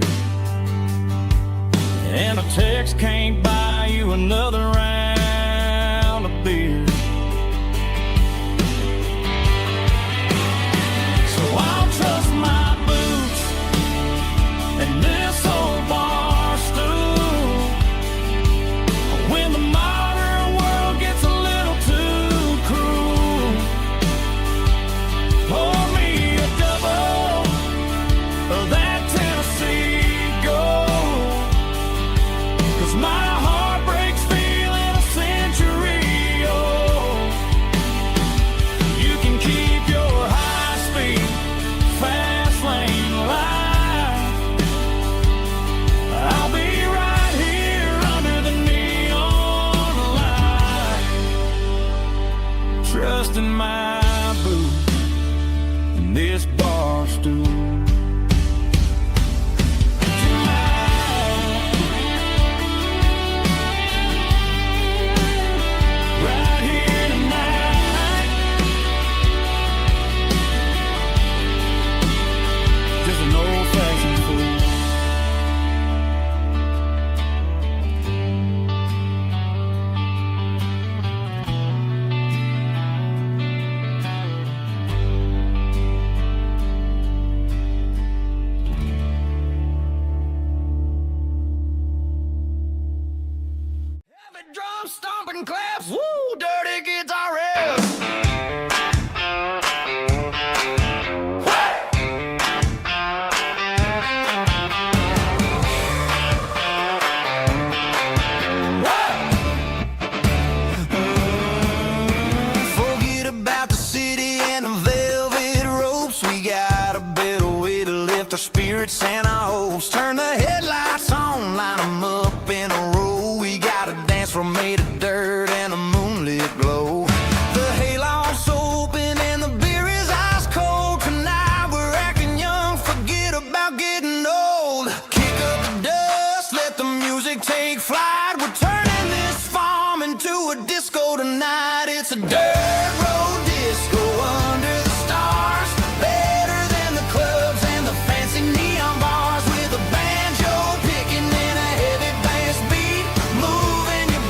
and a text can't buy you another round of beer. So I'll trust my boots and this old bar stool. When the modern world gets a little too cruel, pour me a double of that Tennessee Gold. 'Cause my heart breaks feeling a century old. You can keep your high-speed, fast lane light. I'll be right here under the neon light, trusting my boots and this bar stool. Right here tonight, just an old-fashioned fool. Heavy drum stomping claps, woo, dirty guitar riffs. Forget about the city and the velvet ropes. We got a better way to lift our spirits and our hopes. Turn the headlights on, line them up in a row. We got a dance floor made of dirt and a moonlit glow. The hayloft's open and the beer is ice cold. Tonight we're acting young, forget about getting old. Kick up the dust, let the music take flight. We're turning this farm into a disco tonight. It's a dirt road disco under the stars. Better than the clubs and the fancy neon bars. With a banjo picking and a heavy bass beat, moving your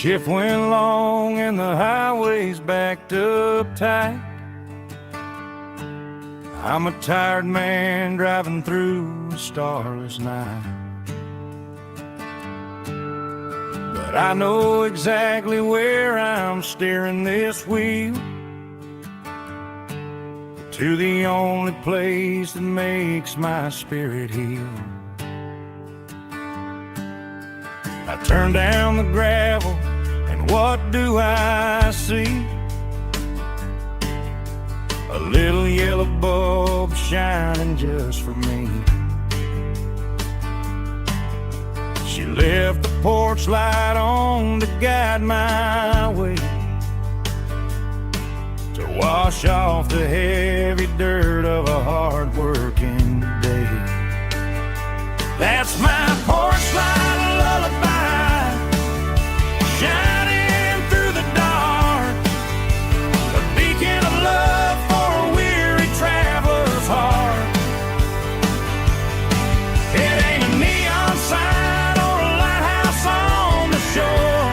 shift went long and the highway's backed up tight. I'm a tired man driving through a starless night. But I know exactly where I'm steering this wheel, to the only place that makes my spirit heal. I turn down the gravel, and what do I see? A little yellow bulb shining just for me. She left the porch light on to guide my way, to wash off the heavy dirt of a hard-working day. That's my porch light lullaby, shining through the dark, a beacon of love for a weary traveler's heart. It ain't a neon sign or a lighthouse on the shore,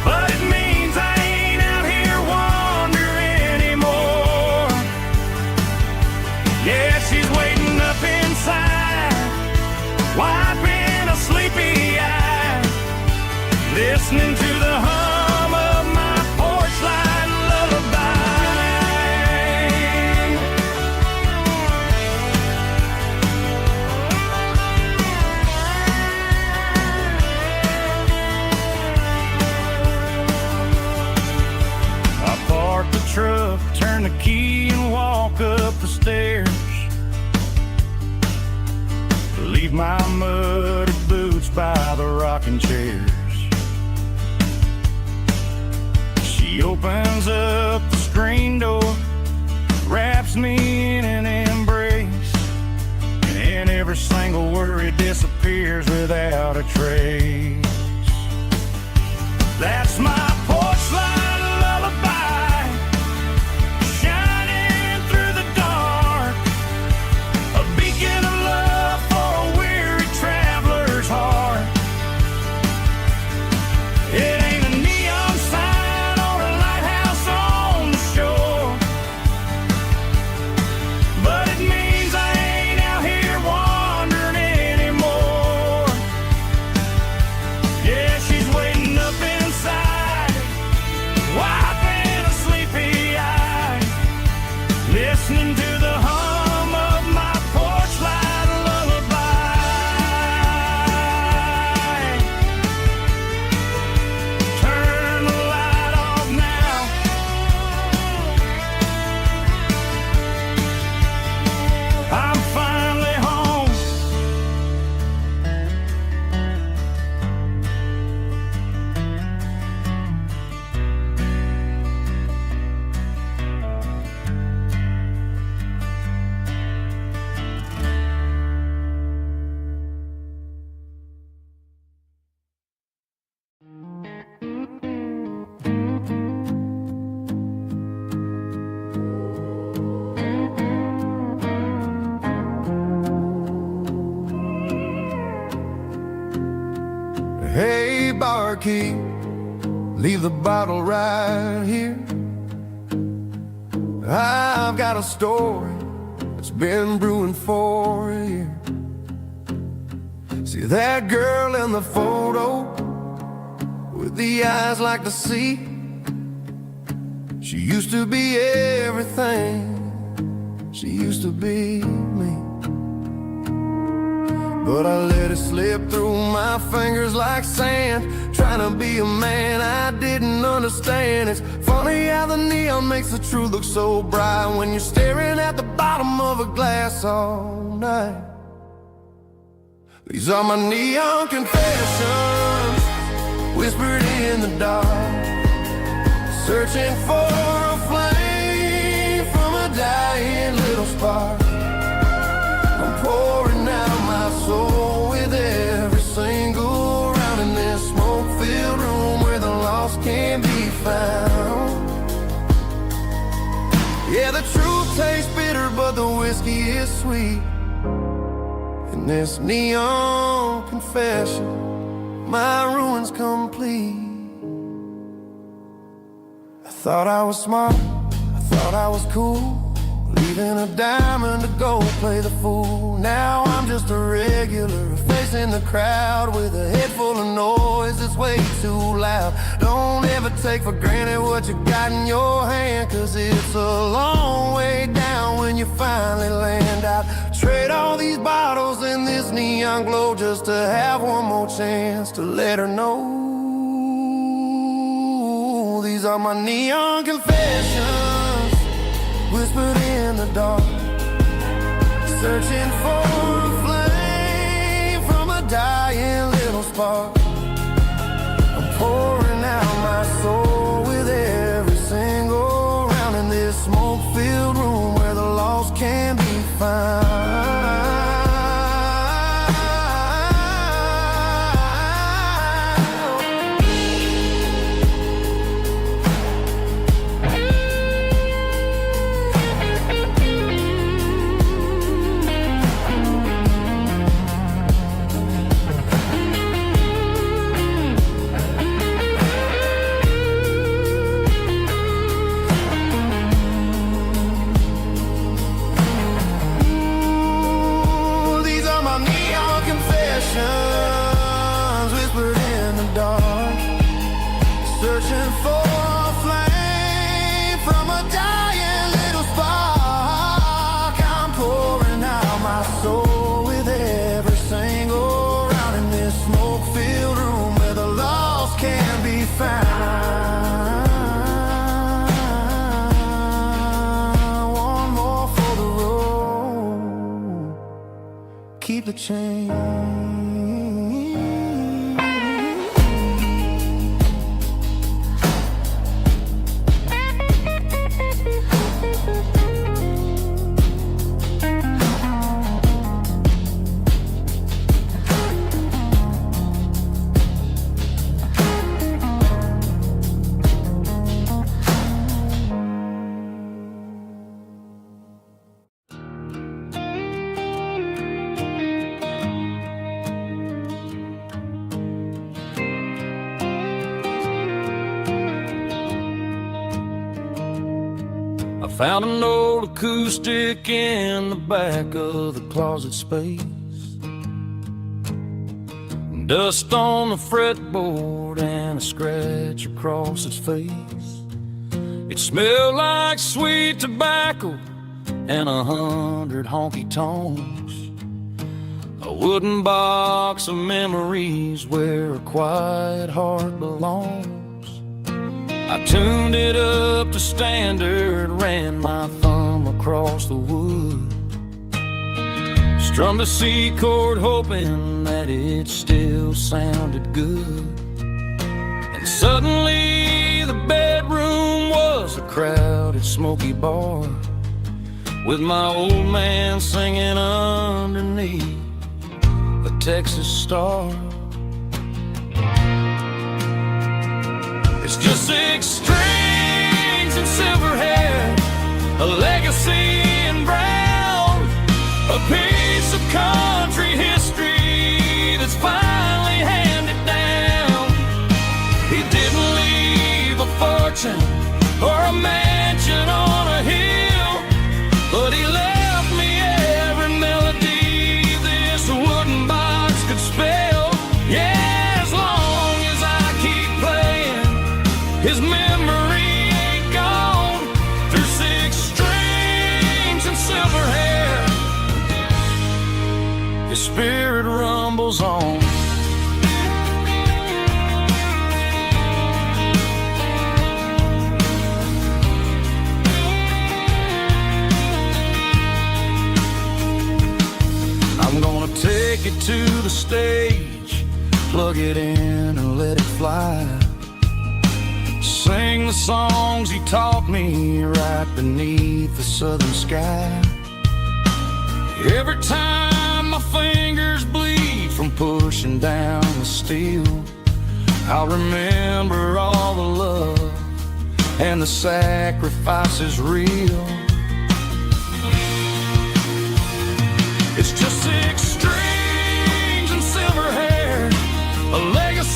but it means I ain't out here wandering anymore. Yeah, she's waiting up inside, wiping a sleepy eye, listening to the hum of my porch light lullaby. I park the truck, turn the key and walk up the stairs, leave my muddy boots by the rocking chairs. She opens up the screen door, wraps me in an embrace, and every single worry disappears without a trace. That's my porch light lullaby, shining through the dark, a beacon of love for a weary traveler's heart. It ain't a neon sign or a lighthouse on the shore, but it means I ain't out here wandering anymore. Yeah, she's waiting up inside, wiping a sleepy eye, listening to the hum of my porch light lullaby. Turn the light off now, I'm finally home. Hey, barkeep, leave the bottle right here. I've got a story that's been brewing for a year. See that girl in the photo with the eyes like the sea? She used to be everything, she used to be me. But I let it slip through my fingers like sand, trying to be a man I didn't understand. It's funny how the neon makes the truth look so bright when you're staring at the bottom of a glass all night. These are my neon confessions, whispered in the dark, searching for a flame from a dying little spark. I'm pouring out my soul with every single round in this smoke-filled room where the lost can be found. Yeah, the truth tastes bitter, but the whiskey is sweet. In this neon confession, my ruin's complete. I thought I was smart, I thought I was cool, leaving a diamond to go play the fool. Now I'm just a regular, facing the crowd with a head full of noise that's way too loud. Don't ever take for granted what you got in your hand, 'cause it's a long way down when you finally land out. Trade all these bottles and this neon glow just to have one more chance to let her know. These are my neon confessions, whispered in the dark, searching for a flame from a dying little spark. I'm pouring out my soul with every single round in this smoke-filled room where the lost can be found. Whispered in the dark, searching for a flame from a dying little spark. I'm pouring out my soul with every single round in this smoke-filled room where the lost can be found. One more for the road, keep the change. Found an old acoustic in the back of the closet space. Dust on the fretboard and a scratch across its face. It smelled like sweet tobacco and 100 honky-tonks. A wooden box of memories where a quiet heart belongs. I tuned it up to standard, ran my thumb across the wood, strummed a C chord hoping that it still sounded good. And suddenly the bedroom was a crowded, smoky bar, with my old man singing underneath the Texas star. It's just 6 strings and silver hair, a legacy in brown, a piece of country history that's finally handed down. He didn't leave a fortune or a mansion on a hill, but he left me every melody this wooden box could spell. Yeah, as long as I keep playing, his memory ain't gone. Through 6 strings and silver hair, his spirit rumbles on. I'm gonna take it to the stage, plug it in and let it fly. Sing the songs he taught me right beneath the southern sky. Every time my fingers bleed from pushing down the steel, I'll remember all the love and the sacrifices real. It's just 6 strings and silver hair, a legacy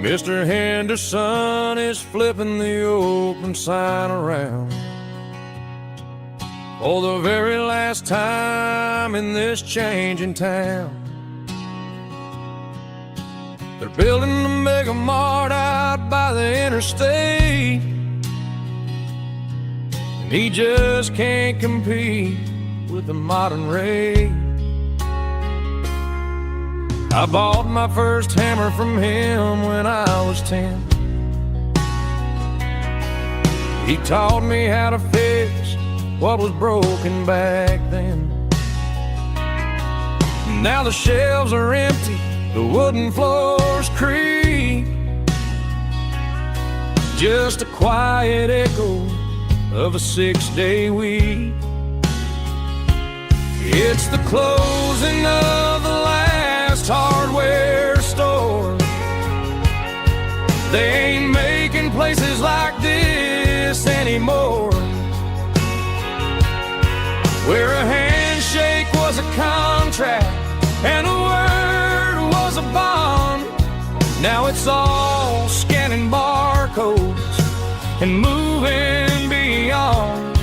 Mr. Henderson is flipping the open sign around for the very last time in this changing town. They're building the mega mart out by the interstate, and he just can't compete with the modern rate. I bought my first hammer from him when I was 10. He taught me how to fix what was broken back then. Now the shelves are empty, the wooden floors creak, just a quiet echo of a 6-day week. It's the closing of the last hardware store. They ain't making places like this anymore, where a handshake was a contract and a word was a bond. Now it's all scanning barcodes and moving beyond.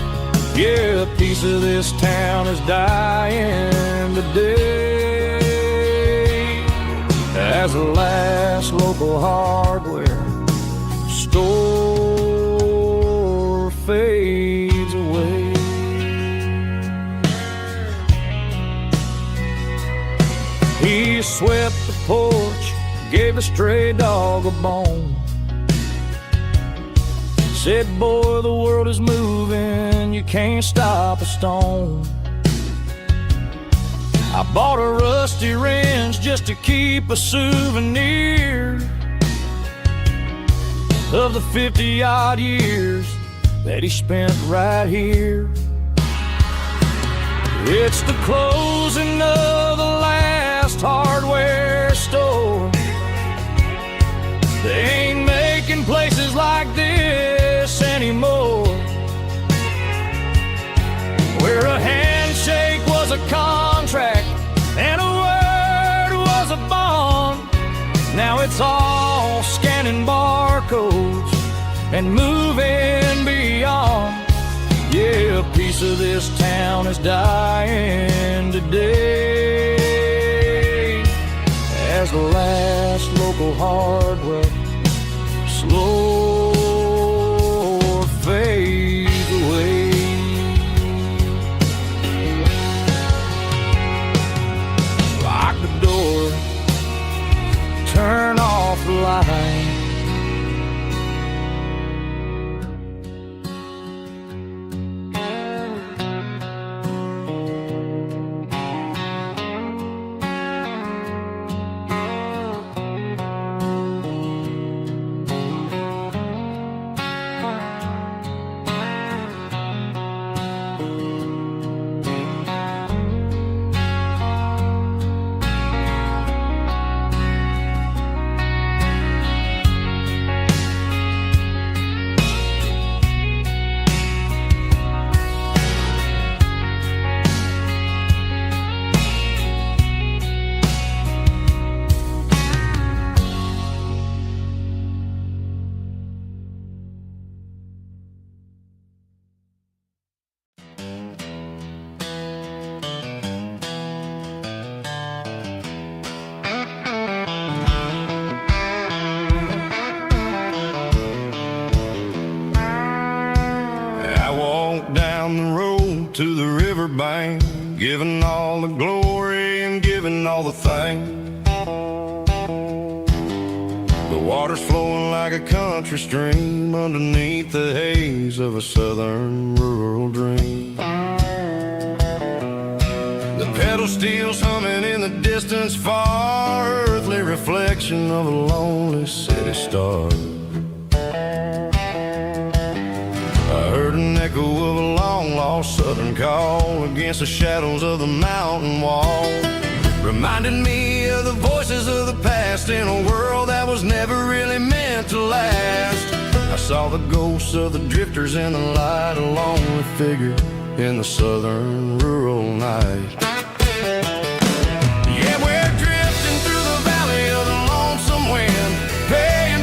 Yeah, a piece of this town is dying today as the last local hardware store fades away. He swept the porch, gave a stray dog a bone, said, boy, the world is moving, you can't stop a stone. I bought a rusty wrench just to keep a souvenir of the 50-odd years that he spent right here. It's the closing of the last hardware store. They ain't making places like this anymore, where a handshake was a contract and a word was a bond. Now it's all scanning barcodes and moving beyond. Yeah, a piece of this town is dying today as the last local hardware slow fades away. Lock the door, turn off the light. To the riverbank, giving all the glory and giving all the thanks. The water's flowing like a country stream underneath the haze of a southern rural dream. The pedal steel's humming in the distance far, earthly reflection of a lonely city star. I heard an echo of a long-lost southern call against the shadows of the mountain wall, reminded me of the voices of the past in a world that was never really meant to last. I saw the ghosts of the drifters in the light, a lonely figure in the southern rural night. Yeah, we're drifting through the valley of the lonesome wind, paying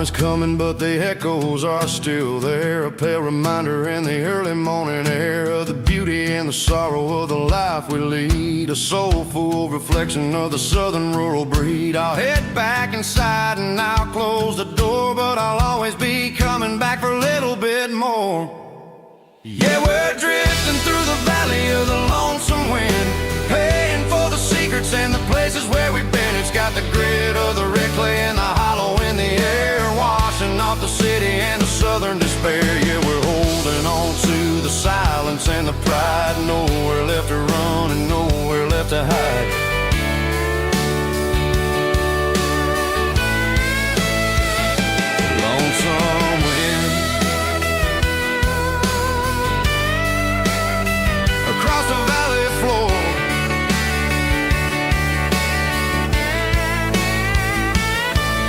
is coming, but the echoes are still there. A pale reminder in the early morning air of the beauty and the sorrow of the life we lead. A soulful reflection of the southern rural breed. I'll head back inside and I'll close the door, but I'll always be coming back for a little bit more. Yeah, we're drifting through the valley of the lonesome wind, paying for the secrets and the places where we've been. It's got the grit of the red clay and the hollow in the air, washing off the city and the southern despair. Yeah, we're holding on to the silence and the pride. Nowhere left to run and nowhere left to hide. Lonesome wind across the valley floor,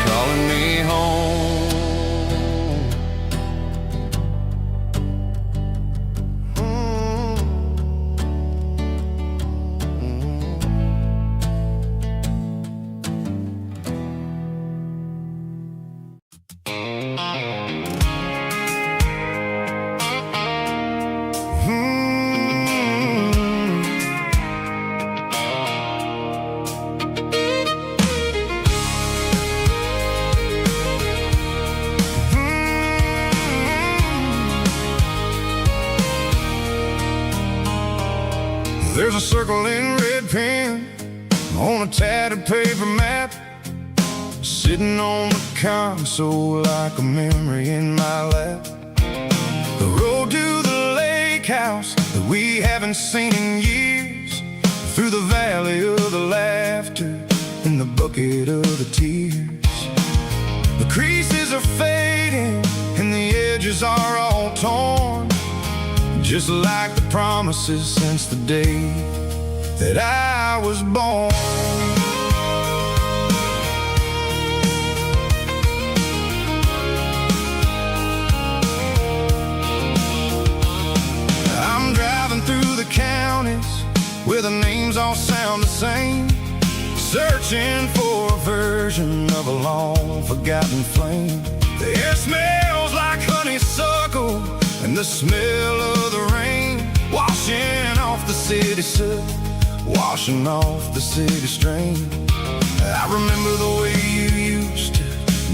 calling me home. There's a circle in red pen on a tattered paper map, sitting on the console like a memory in my lap. The road to the lake house that we haven't seen in years, through the valley of the laughter and the bucket of the tears. The creases are fading and the edges are all torn, just like the promises since the day that I was born. I'm driving through the counties where the names all sound the same, searching for a version of a long forgotten flame. The air smells like honeysuckle and the smell of the rain, washing off the city soot, washing off the city strain. I remember the way you used to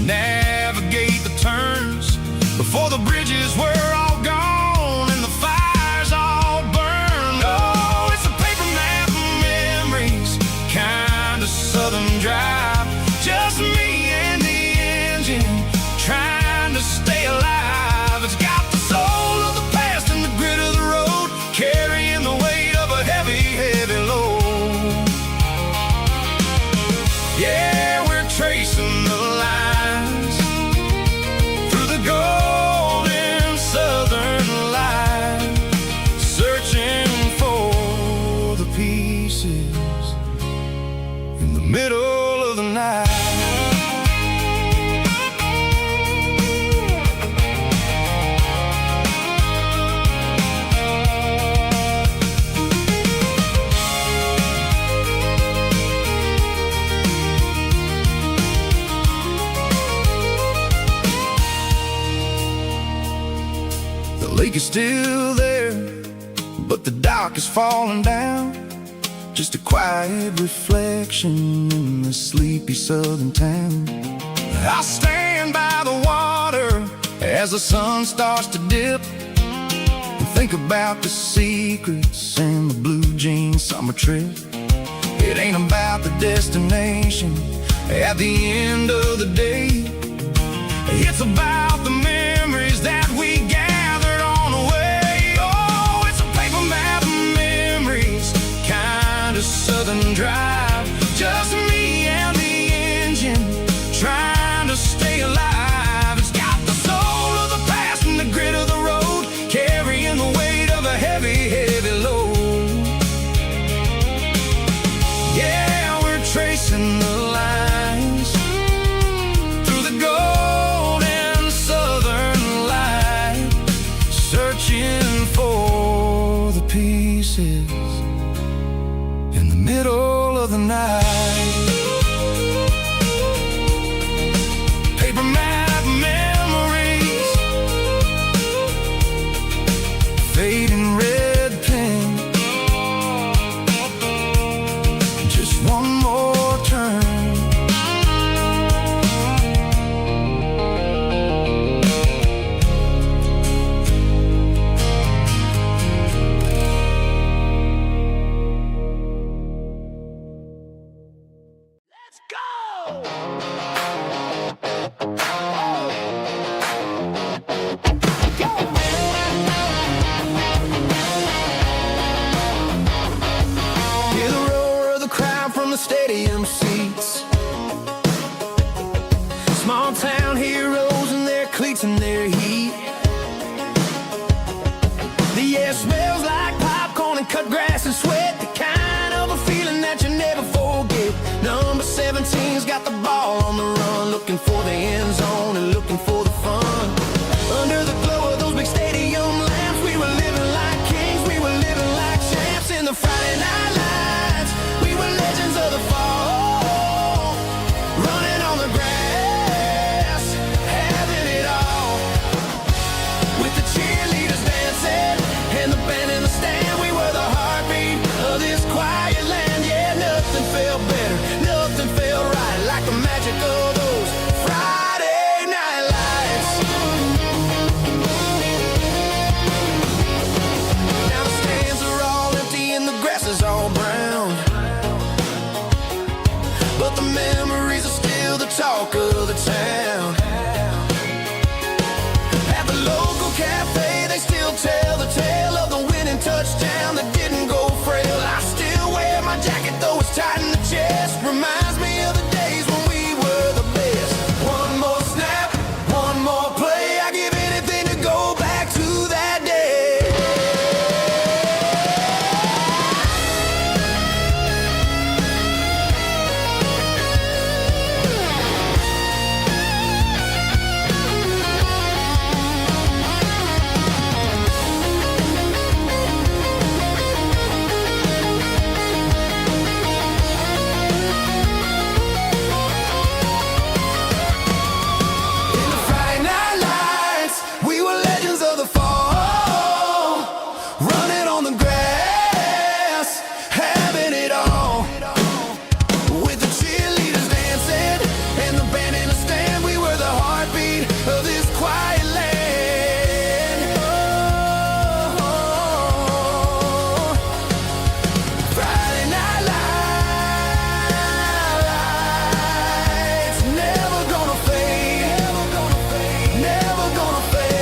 navigate the turns before the bridges were all gone and the fires all burned. Oh, it's a paper map of memories, kind of southern drive, just me and the engine trying to stay alive. It's got the soul of the past and the grit of the road, carrying the weight of a heavy, heavy load. Yeah, we're tracing the lines through the golden southern light, searching for the pieces in the middle of the night. The lake is still there, but the dock is falling down, just a quiet reflection in the sleepy southern town. I'll stand by the water as the sun starts to dip and think about the secrets and the blue jean summer trip. It ain't about the destination at the end of the day, it's about the memories that we gathered on the way. Oh, it's a paper map of memories, kind of southern drive, just me and the engine trying to stay alive. It's got the soul of the past and the grit of the road, carrying the weight of a heavy, heavy load. Yeah, we're tracing the lines through the golden sun. cleats in their heat. The air smells like popcorn and cut grass and sweat, the kind of a feeling that you never forget. Number 17's got the ball on the run, looking for the end zone and looking for the fun. Under the glow of those big stadium lamps, we were living like kings, we were living like champs. In the Friday night lights, we were legends of the fall, running on the grass, having it all. With the cheerleaders dancing and the band in the stand, we were the heartbeat of this quiet land. Yeah, nothing felt better, nothing felt right like the magic of those Friday night lights. Now the stands are all empty and the grass is all brown, but the memories are still the talk of the town. At the local cafe, they still tell the tale of the winning touchdown that didn't go frail. I still wear my jacket though it's tight in the chest. Reminds me of the days when we were the best. One more snap, one more play, I give anything to go back to that day. In the Friday night lights, we were legends of the fall, running on the grass, having it all. With the cheerleaders dancing and the band in the stand, we were the heartbeat of this quiet land. Oh, Friday night lights, never gonna fade, never gonna fade, never gonna fade.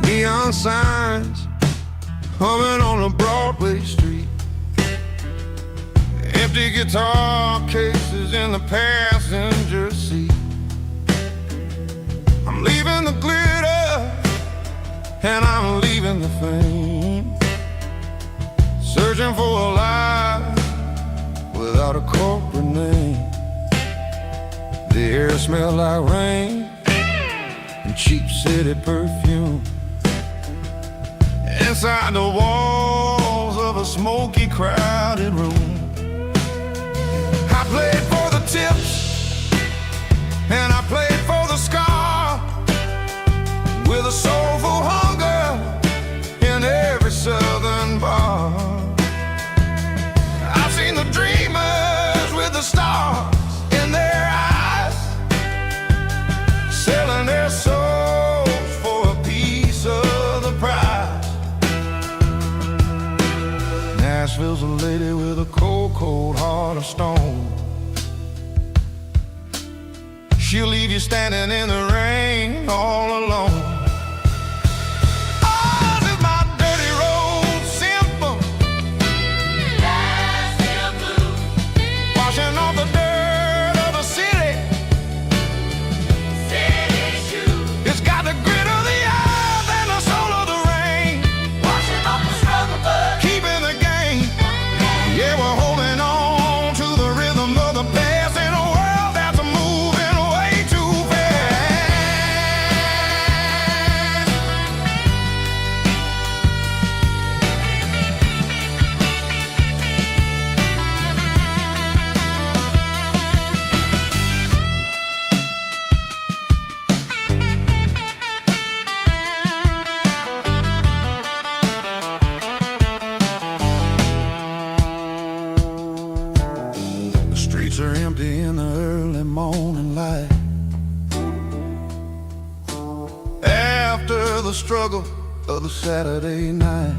Neon signs humming on a Broadway street, empty guitar cases in the passenger seat. I'm leaving the glitter and I'm leaving the fame, searching for a life without a corporate name. The air smelled like rain and cheap city perfume. Inside the walls of a smoky, crowded room, I played for the tips and I played for the scar, with a soulful hunger in every southern bar. I've seen the dreamers with the stars in their eyes, selling their souls for a piece of the prize. Nashville's a lady with a cold, cold heart of stone. She'll leave you standing in the rain all alone. Ours is my dirty road symphony, Nashville blues, washing off the dirt of the city, city shoes. It's got the grit of the earth and the soul of the rain, washing off the struggle but keeping the game. Yeah, we're holding on to the rhythm of the past in a world that's moving way too fast. struggle of the Saturday night.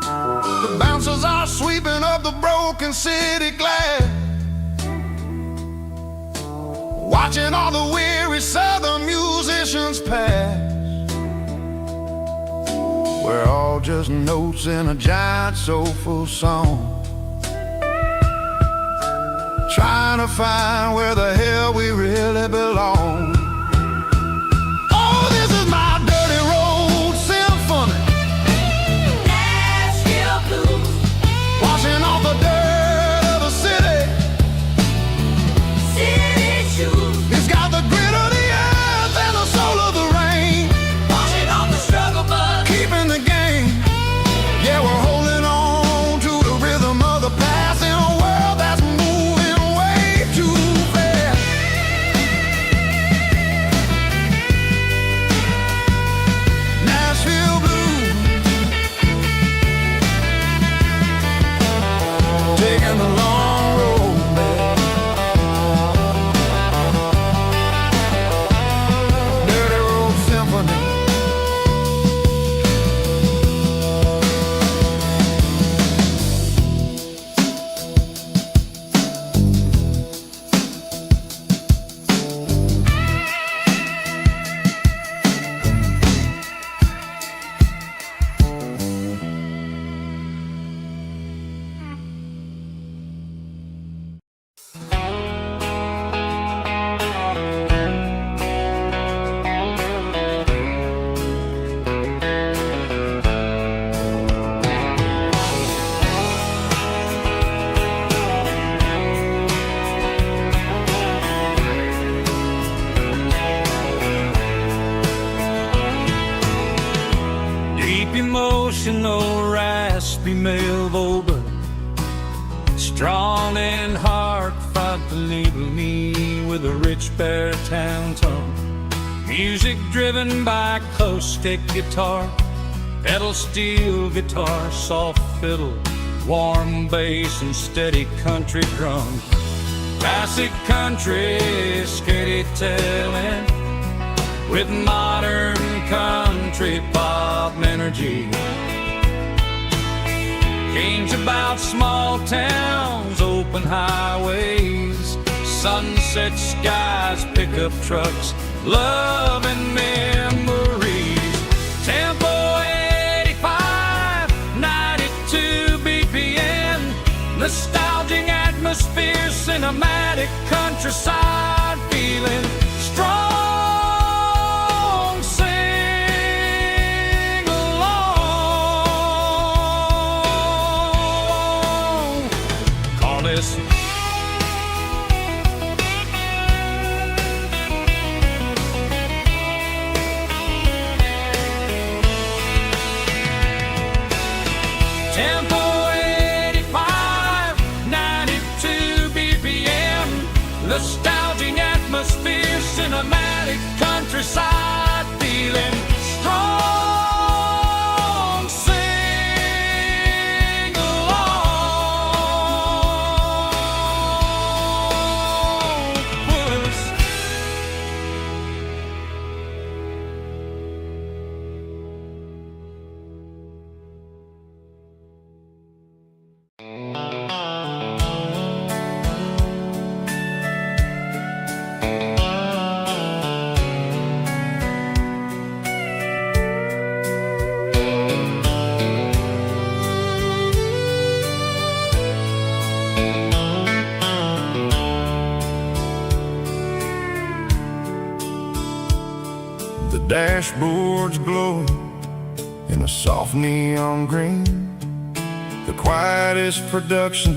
The bouncers are sweeping up the broken city glass, watching all the weary southern musicians pass. We're all just notes in a giant soulful song, trying to find where the hell we really belong. Oh, this is my dirty road symphony, Nashville blues, washing off the dirt of the city. city shoes, It's got the grit of the earth and the soul of the rain, washing off the struggle bug. keeping the game. Yeah, we're holding on to the rhythm of the past in a world that's moving way too fast. Nashville blues, taking the long road back. Dirty road symphony. Deep emotional, raspy male but strong and heart fought to label me with a rich baritone tone. Music driven by acoustic guitar, pedal steel guitar, soft fiddle, warm bass and steady country drums. Classic country storytelling with modern country pop energy. Games about small towns, open highways, sunset skies, pickup trucks, love and memories. Tempo 85, 92 BPM, nostalgic atmosphere, cinematic countryside feeling strong. Tempo 85, 92 BPM, nostalgic atmosphere, cinematic countryside feeling strong. Sing along with us. The dashboard's glowing in a soft neon green, the quietest production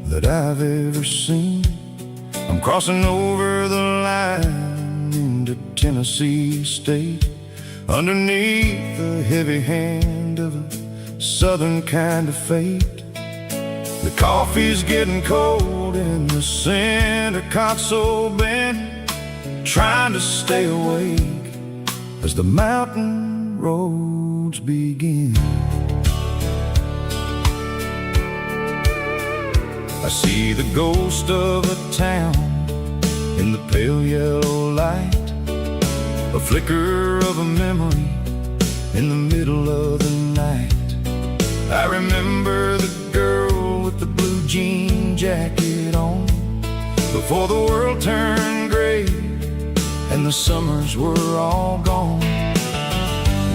that I've ever seen. I'm crossing over the line into Tennessee State, underneath the heavy hand of a southern kind of fate. The coffee's getting cold in the center console bin, trying to stay awake as the mountain roads begin. I see the ghost of a town in the pale yellow light, a flicker of a memory in the middle of the night. I remember the girl with the blue jean jacket on, before the world turned gray and the summers were all gone.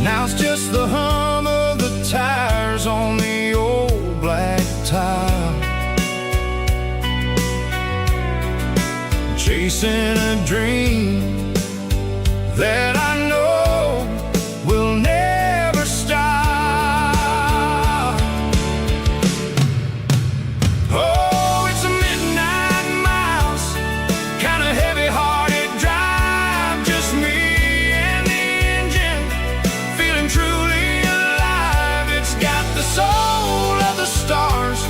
Now it's just the hum of the tires on the old black tile, chasing a dream that I know will never stop. Oh, it's a midnight mouse, kind of heavy-hearted drive, just me and the engine, feeling truly alive. It's got the soul of the stars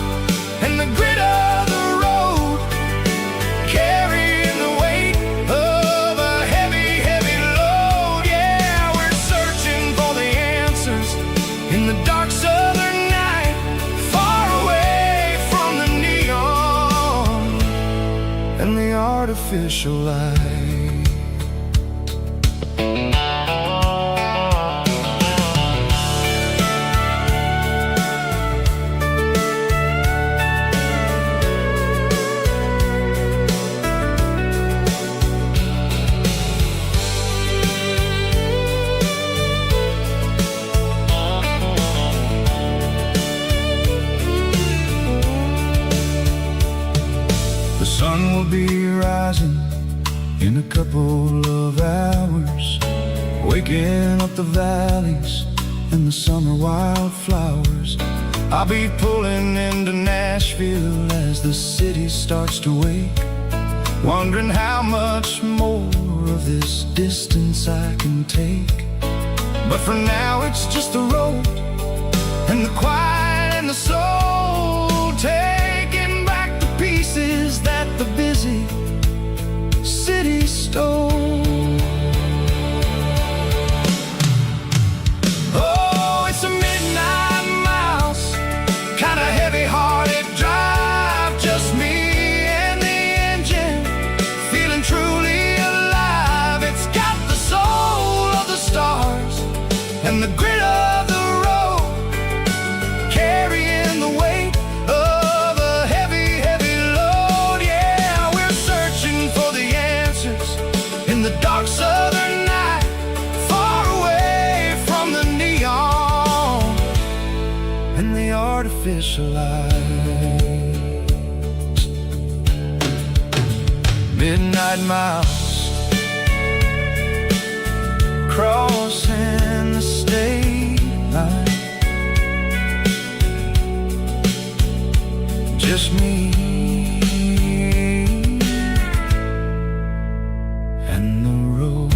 and the grit of the road, carrying the weight of a heavy, heavy load. Yeah, we're searching for the answers in the dark southern night, far away from the neon and the artificial light. The sun will be rising in a couple of hours, waking up the valleys and the summer wildflowers. I'll be pulling into Nashville as the city starts to wake, wondering how much more of this distance I can take. But for now it's just the road and the quiet and the soul, taking back the pieces that the busy city stole. Oh, it's a midnight mouse, kind of heavy-hearted drive, just me and the engine, feeling truly alive. It's got the soul of the stars and the grit of the road, carrying the weight of a heavy, heavy load. Yeah, we're searching for the answers in the dark southern night, far away from the neon and the artificial lights. Midnight mouse, crossing the state line, just me and the road.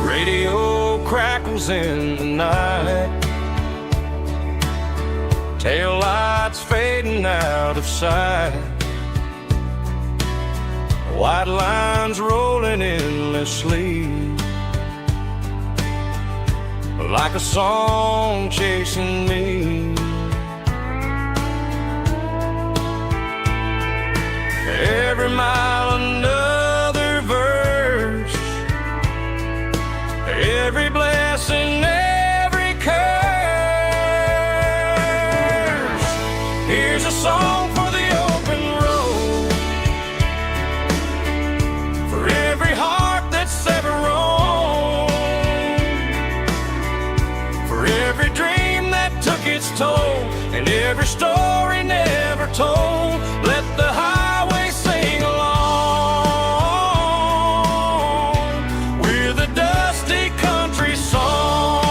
Radio crackles in the night, tail lights fading out of sight, white lines rolling endlessly, like a song chasing me. Every mile another verse, every blessing, every curse. Here's a song for the open road, for every heart that's ever roamed, for every dream that took its toll, and every every story never told. Let the highway sing along with a dusty country song.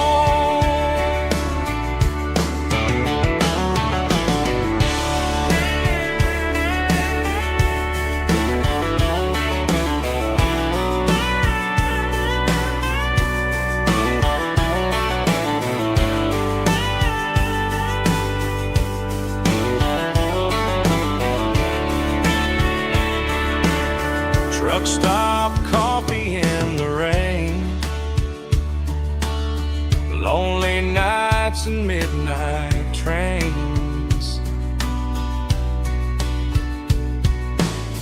Truck stop, coffee in the rain, lonely nights and midnight trains.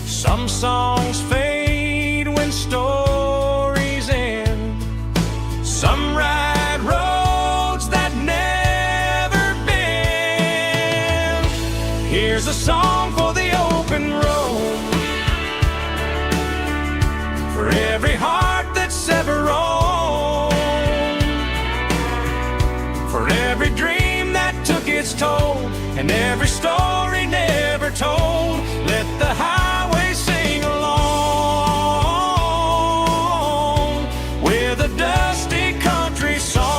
Some songs fade when stories end. Some ride roads that never bend. Here's a song for the open road, for every heart that's ever roamed, for every dream that took its toll, and every story never told. Let the highway sing along with a dusty country song.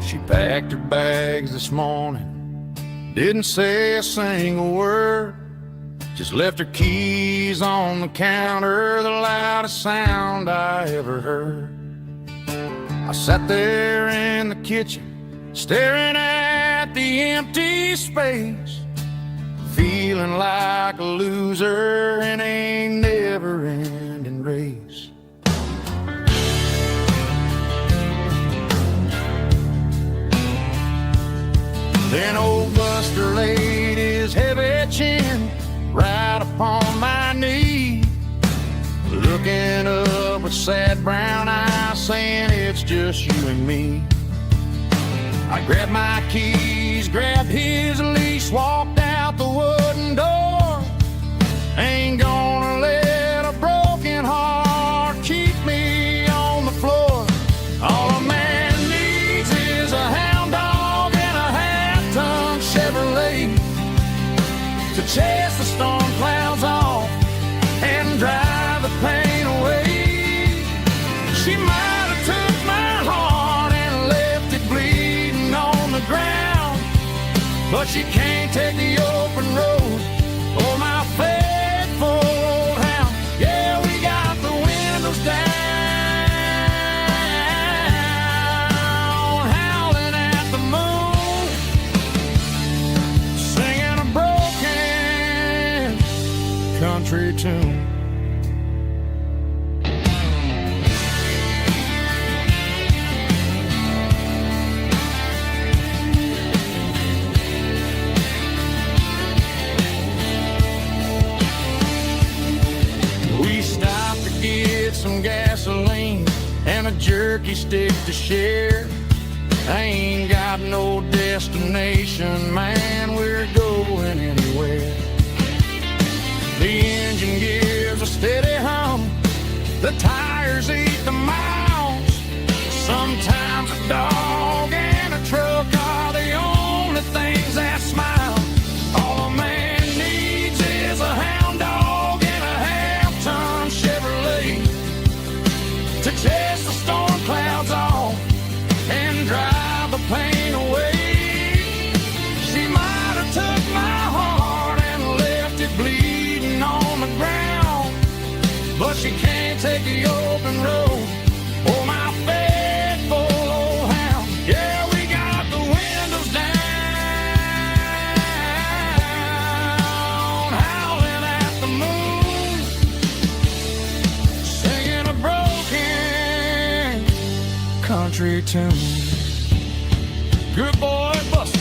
She packed her bags this morning, didn't say a single word, just left her keys on the counter, the loudest sound I ever heard. I sat there in the kitchen, staring at the empty space, feeling like a loser in a never-ending race. Then old Buster laid his heavy chin right upon my knee, looking up with sad brown eyes, saying it's just you and me. I grabbed my keys, grabbed his leash, walked out the wooden door. Ain't gonna let a broken heart keep me on the floor. All a man needs is a hound dog and a half-ton Chevrolet to chase the storm clouds off and drive the pain away. She might have took my heart and left it bleeding on the ground, but she can't take the open road or my faithful old hound. Yeah, we got the windows down, howling at the moon, singing a broken country tune. We stopped to get some gasoline and a jerky stick to share. I ain't got no destination, man, we're going anywhere. The engine gives a steady hum, the tires eat the miles. Sometimes a dog and a truck are the only things that smile. All a man needs is a hound dog and a country tune. Good boy, Buster.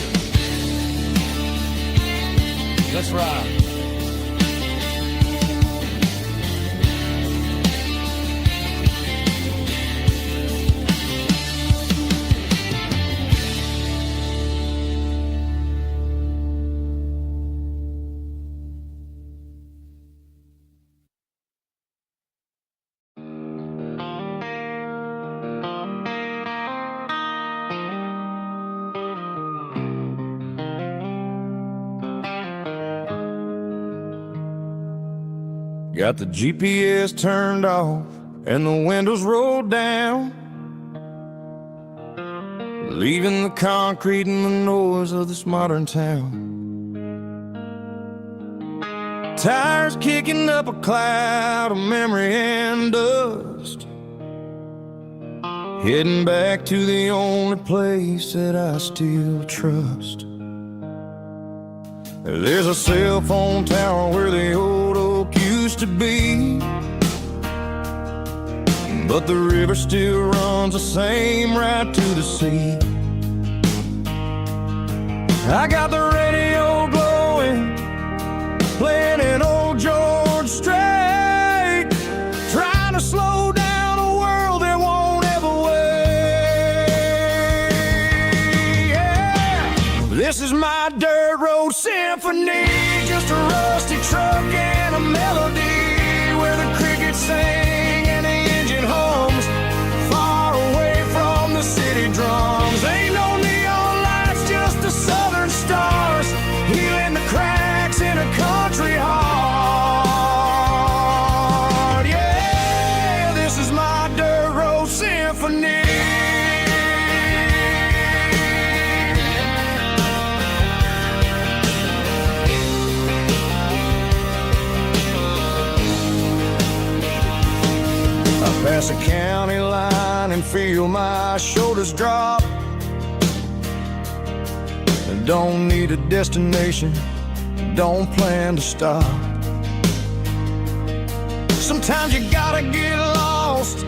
Let's ride. Got the GPS turned off and the windows rolled down, leaving the concrete and the noise of this modern town. Tires kicking up a cloud of memory and dust, heading back to the only place that I still trust. There's a cell phone tower where the old oak used to be, but the river still runs the same right to the sea. I got the radio glowing, playing an old George Strait, trying to slow down a world that won't ever wait. Yeah. This is my dirt road symphony, just a rusty truck and a melody where the crickets sing and the engine hums, far away from the city drums. Ain't no neon lights, just the southern stars, healing the cracks in a country heart. Yeah, this is my dirt road symphony. Pass a county line and feel my shoulders drop. Don't need a destination, don't plan to stop. Sometimes you gotta get lost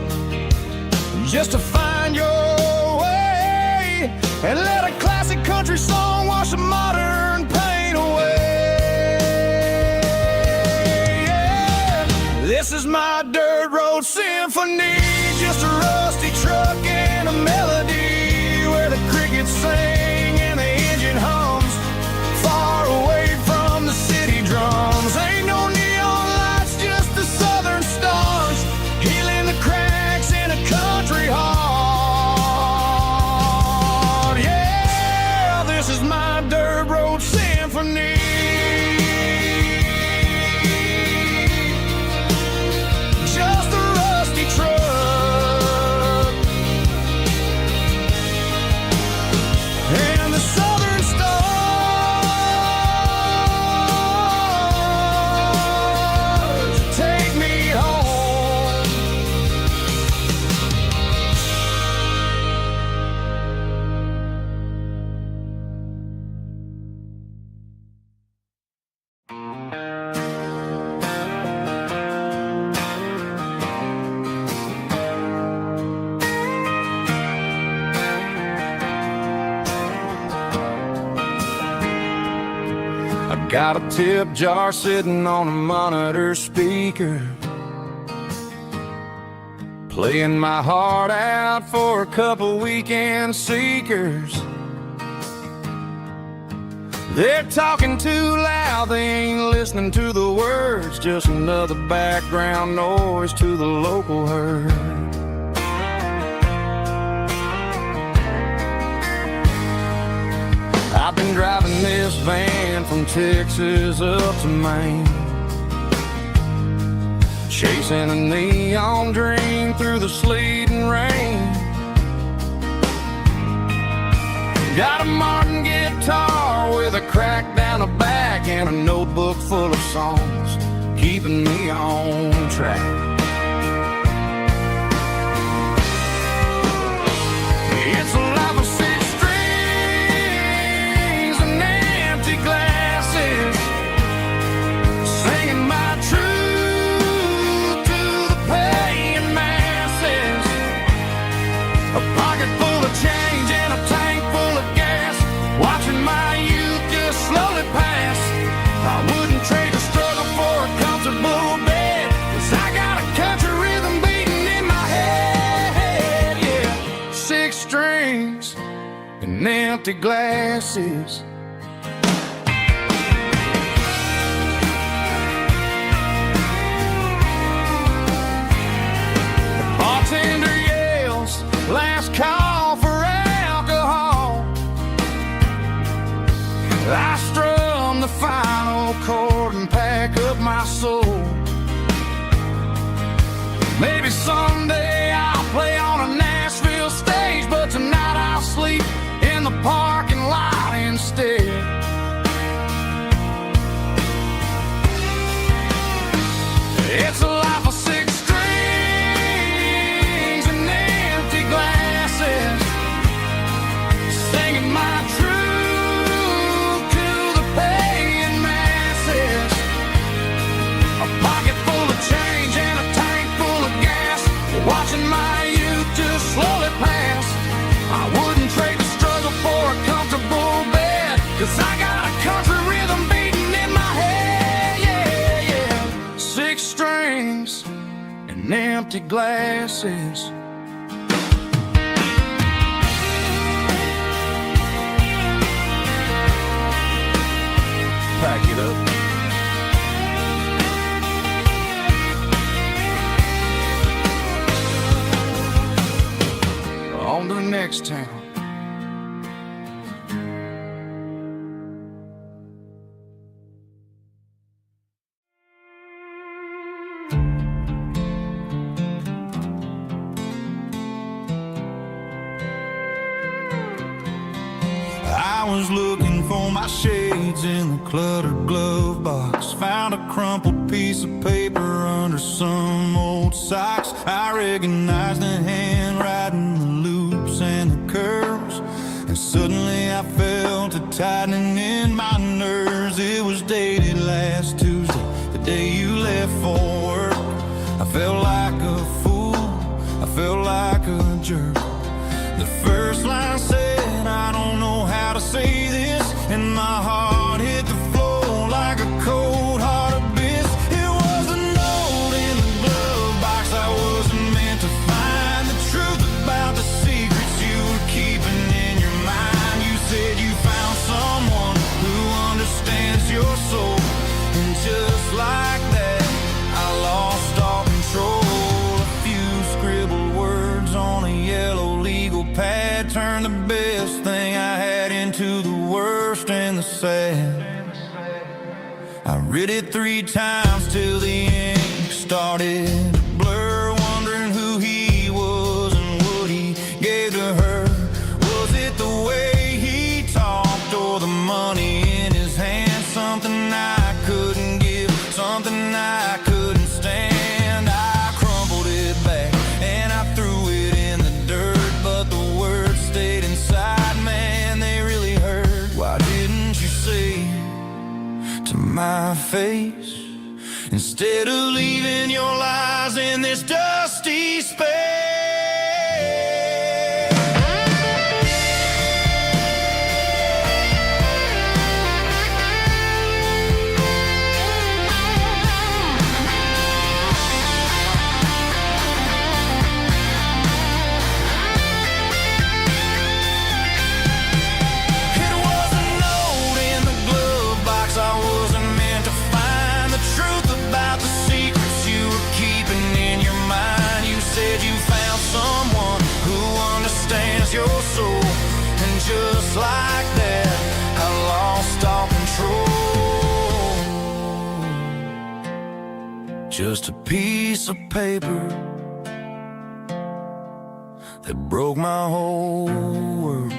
just to find your way, and let a classic country song wash the modern pain away. Yeah. This is my dirt road symphony, just a rusty truck and a melody where the crickets sing and the engine hums, far away from the city drums. Ain't no neon lights, just the southern stars, healing the cracks in a country heart. Yeah, this is my dirt road symphony. Got a tip jar sitting on a monitor speaker, playing my heart out for a couple weekend seekers. They're talking too loud, they ain't listening to the words, just another background noise to the local herd. I've been driving this van from Texas up to Maine, chasing a neon dream through the sleet and rain. Got a Martin guitar with a crack down the back and a notebook full of songs, keeping me on track. It's a life of six strings and empty glasses, singing my truth to the paying masses. A pocket full of change and a tank full of gas, watching my youth just slowly pass. I wouldn't trade the struggle for a comfortable bed, 'cause I got a country rhythm beating in my head, yeah. 6 strings and empty glasses. The bartender yells, last call for alcohol. I strum the final chord and pack up my soul. Maybe someday I'll play on a Nashville stage, but tonight I'll sleep in the parking lot instead. It's a life of 6 strings and empty glasses, singing my truth to the paying masses. A pocket full of change and a tank full of gas, watching my youth just slowly pass. I wouldn't trade the struggle for a comfortable bed, 'cause I got a country rhythm beating in my head, yeah, yeah. 6 strings and empty glasses. Pack it up. On to the next town. I was looking for my shades in the cluttered glove box. Found a crumpled piece of paper under some old socks. I recognized the handwriting, the loops and the curves, and suddenly I felt a tightening in my nerves. It was dated last Tuesday, the day you left for work. I felt like a fool, I felt like a jerk. The first line said, I don't know how to say this, and my heart hit the floor like a cold heart abyss. It was a note in the glove box I wasn't meant to find, the truth about the secrets you were keeping in your mind. You said you found someone who understands your soul, and just like that I lost all control. A few scribbled words on a yellow legal pad turned the best thing I had into the worst and the sad. I read it 3 times till the ink started to blur, wondering who he was and what he gave to her. Was it the way he talked or the money in his hand? Something I couldn't give, something I couldn't stand. I crumpled it back and I threw it in the dirt, but the words stayed inside, man, they really hurt. Why didn't you say to my face, instead of leaving your lies in this dusty space? It was a note in the glove box I wasn't meant to find, the truth about the secrets you were keeping in your mind. You said you found someone who understands your soul, and just like that I lost all control. Just a piece of paper that broke my whole world.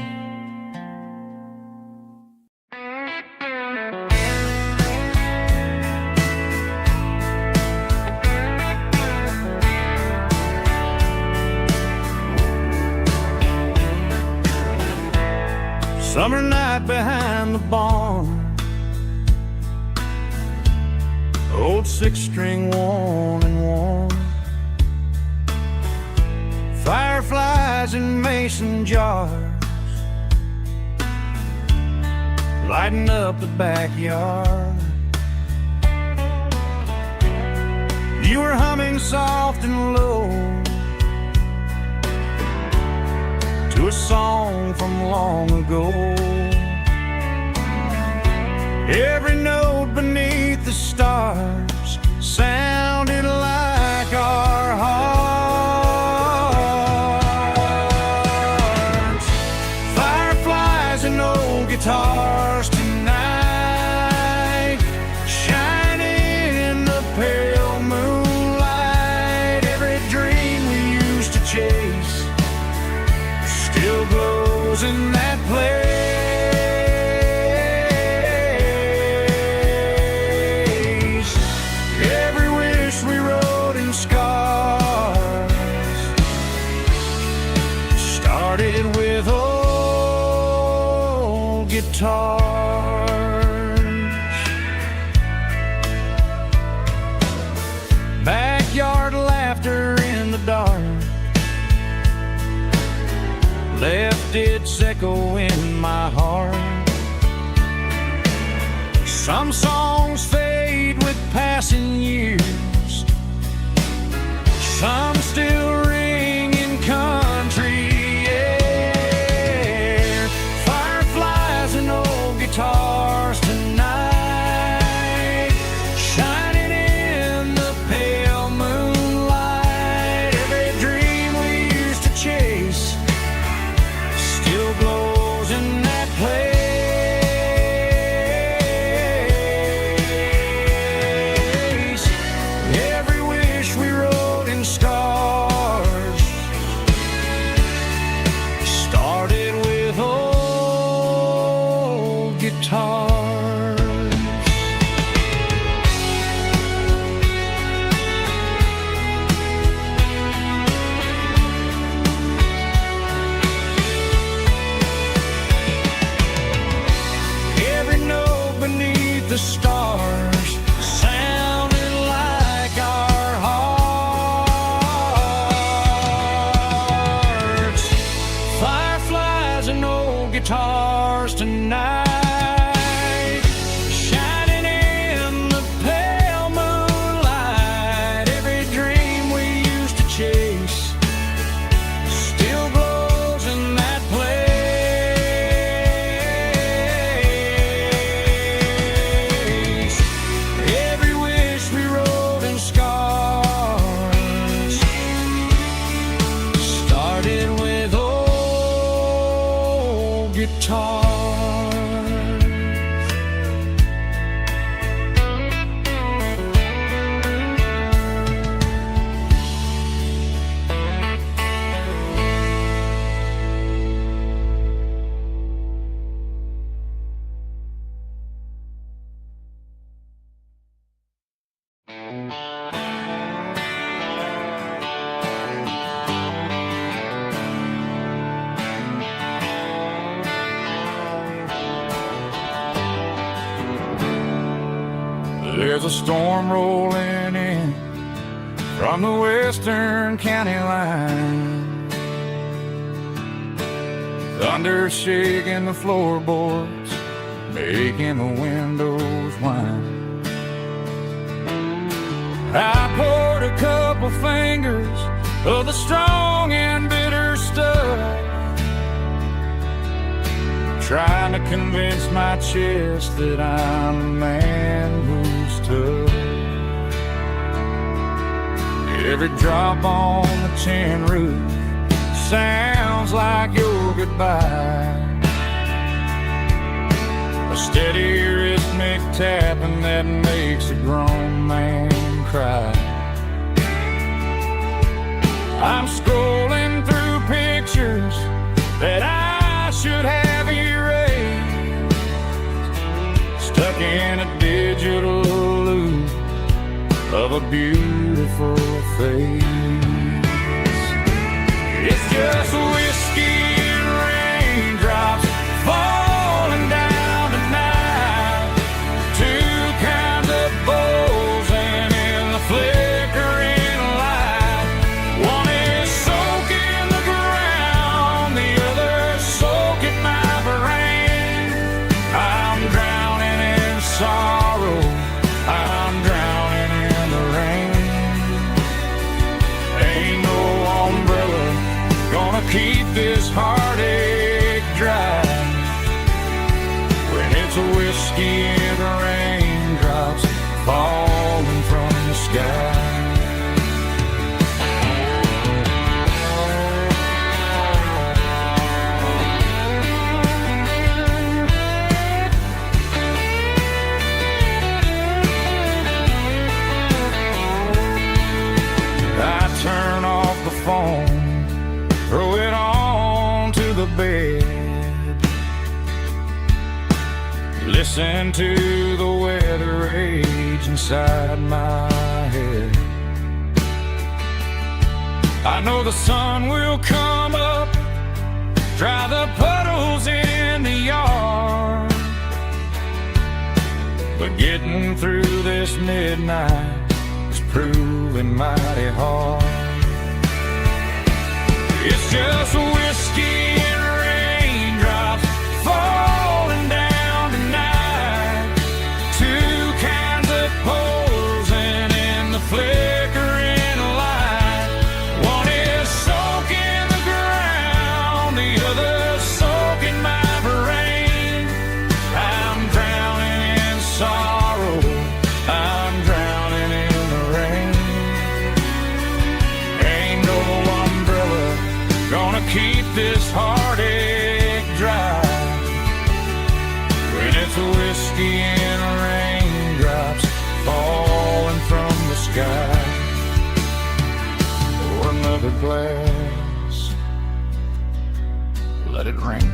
Summer night behind the barn, old 6-string worn and worn. Fireflies in mason jars lighting up the backyard. You were humming soft and low to a song from long ago. Every note beneath the stars sounded like our hearts. Fireflies and old guitars tonight, shining in the pale moonlight. Every dream we used to chase still glows in that place. Every wish we wrote in scars started with old guitars. Backyard laughter in the dark left its echo in my heart. Some songs fade with passing years, some still ring in country air. Fireflies and old guitars tonight, shining in the pale moonlight. Every dream we used to chase still glows in that place. Every wish we wrote in scars started with old guitars. Every note beneath the stars sounded like our hearts. Fireflies and old guitars tonight, shining in the pale moonlight. Every dream we used to chase still glows in that place. Every wish we wrote in scars started with old guitars. There's a storm rolling in from the western county line. Thunder shaking the floorboards, making the windows whine. I poured a couple fingers of the strong and bitter stuff, trying to convince my chest that I'm a man who's tough. Every drop on the tin roof sounds like your goodbye, a steady rhythmic tapping that makes a grown man cry. I'm scrolling through pictures that I should have erased, stuck in a digital loop of a beautiful face. It's just whiskey and raindrops falling down tonight, two kinds of bowls and in the flickering light. One is soaking listen to the weather rage inside my head. I know the sun will come up, dry the puddles in the yard, but getting through this midnight is proving mighty hard. It's just whiskey and raindrops falling down tonight, two cans of poison in the flickering light. One is soaking the ground, the other soaking my brain. I'm drowning in sorrow, I'm drowning in the rain. Ain't no umbrella gonna keep this heartache dry when it's whiskey and raindrops falling from the sky. Pour another glass, let it rain.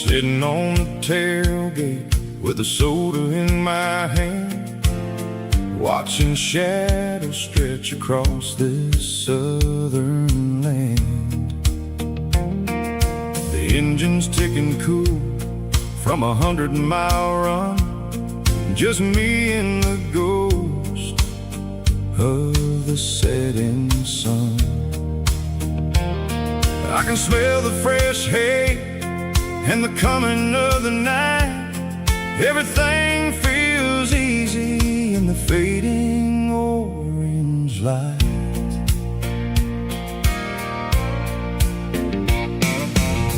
Sitting on the tailgate with a soda in my hand, watching shadows stretch across this southern land. The engine's ticking cool from 100-mile run, just me and the ghost of the setting sun. I can smell the fresh hay and the coming of the night. Everything feels easy in the fading orange light.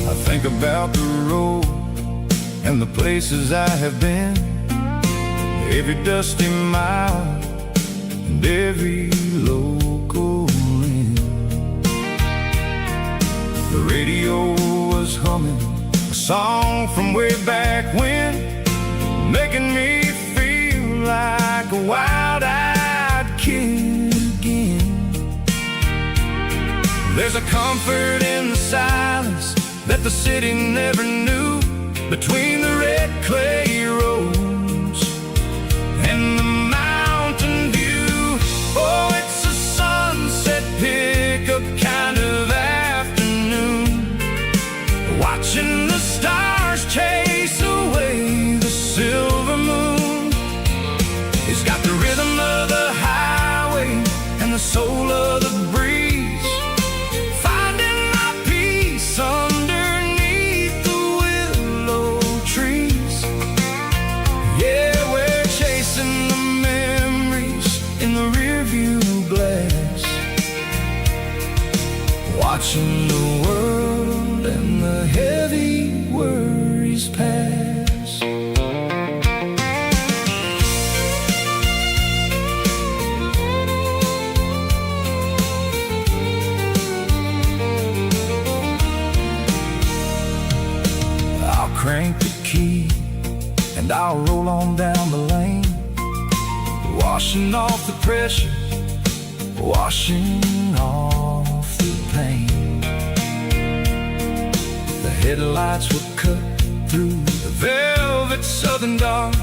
I think about the road and the places I have been, every dusty mile and every local inn. The radio was humming a song from way back when, making me feel like a wild-eyed kid again. There's a comfort in the silence that the city never knew, between the red clay roads and the mountain view. Oh, it's a sunset pickup kind of afternoon, watching the stars chase away the silver moon. It's got the rhythm of the highway and the soul of the breeze, finding my peace underneath the willow trees. Yeah, we're chasing the memories in the rearview glass, watching the world and the heavy worries pass. I'll crank the key and I'll roll on down the lane, washing off the pressure, washing off the pain. The headlights will cut through the velvet velvet southern dark,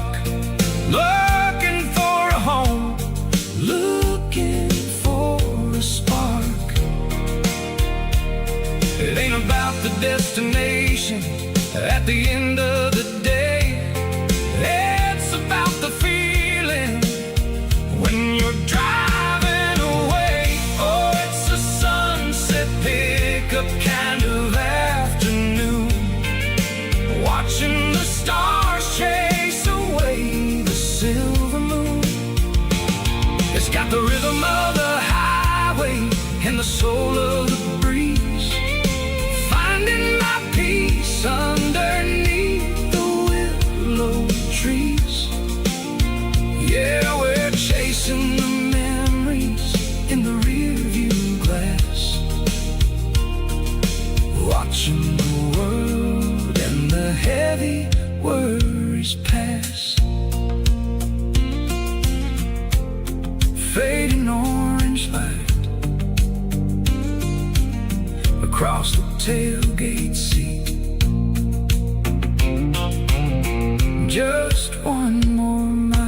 looking for a home, looking for a spark. It ain't about the destination at the end of the day. It's about the feeling when you're driving away. Oh, it's a sunset pickup kind of afternoon, watching the stars chase away the silver moon. It's got the rhythm of the highway and the soul of the breeze, finding my peace underneath the willow trees. Yeah, we're chasing the memories in the rearview glass, watching the world and the heavy worries pass. Fading orange light across the tailgate seat. Just one more mile.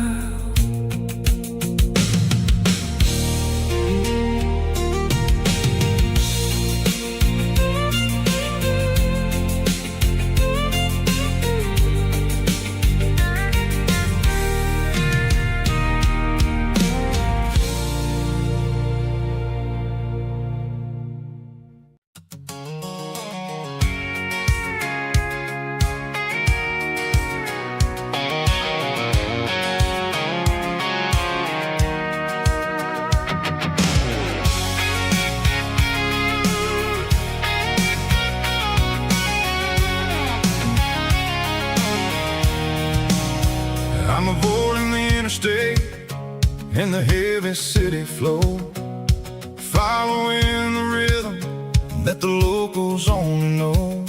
I'm avoiding the interstate and the heavy city flow, following the rhythm that the locals only know.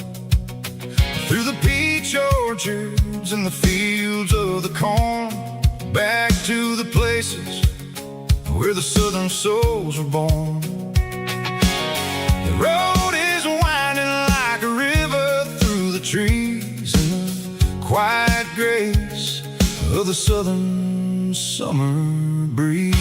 Through the peach orchards and the fields of the corn, back to the places where the southern souls were born. The road is winding like a river through the trees in the quiet grace of the southern summer breeze.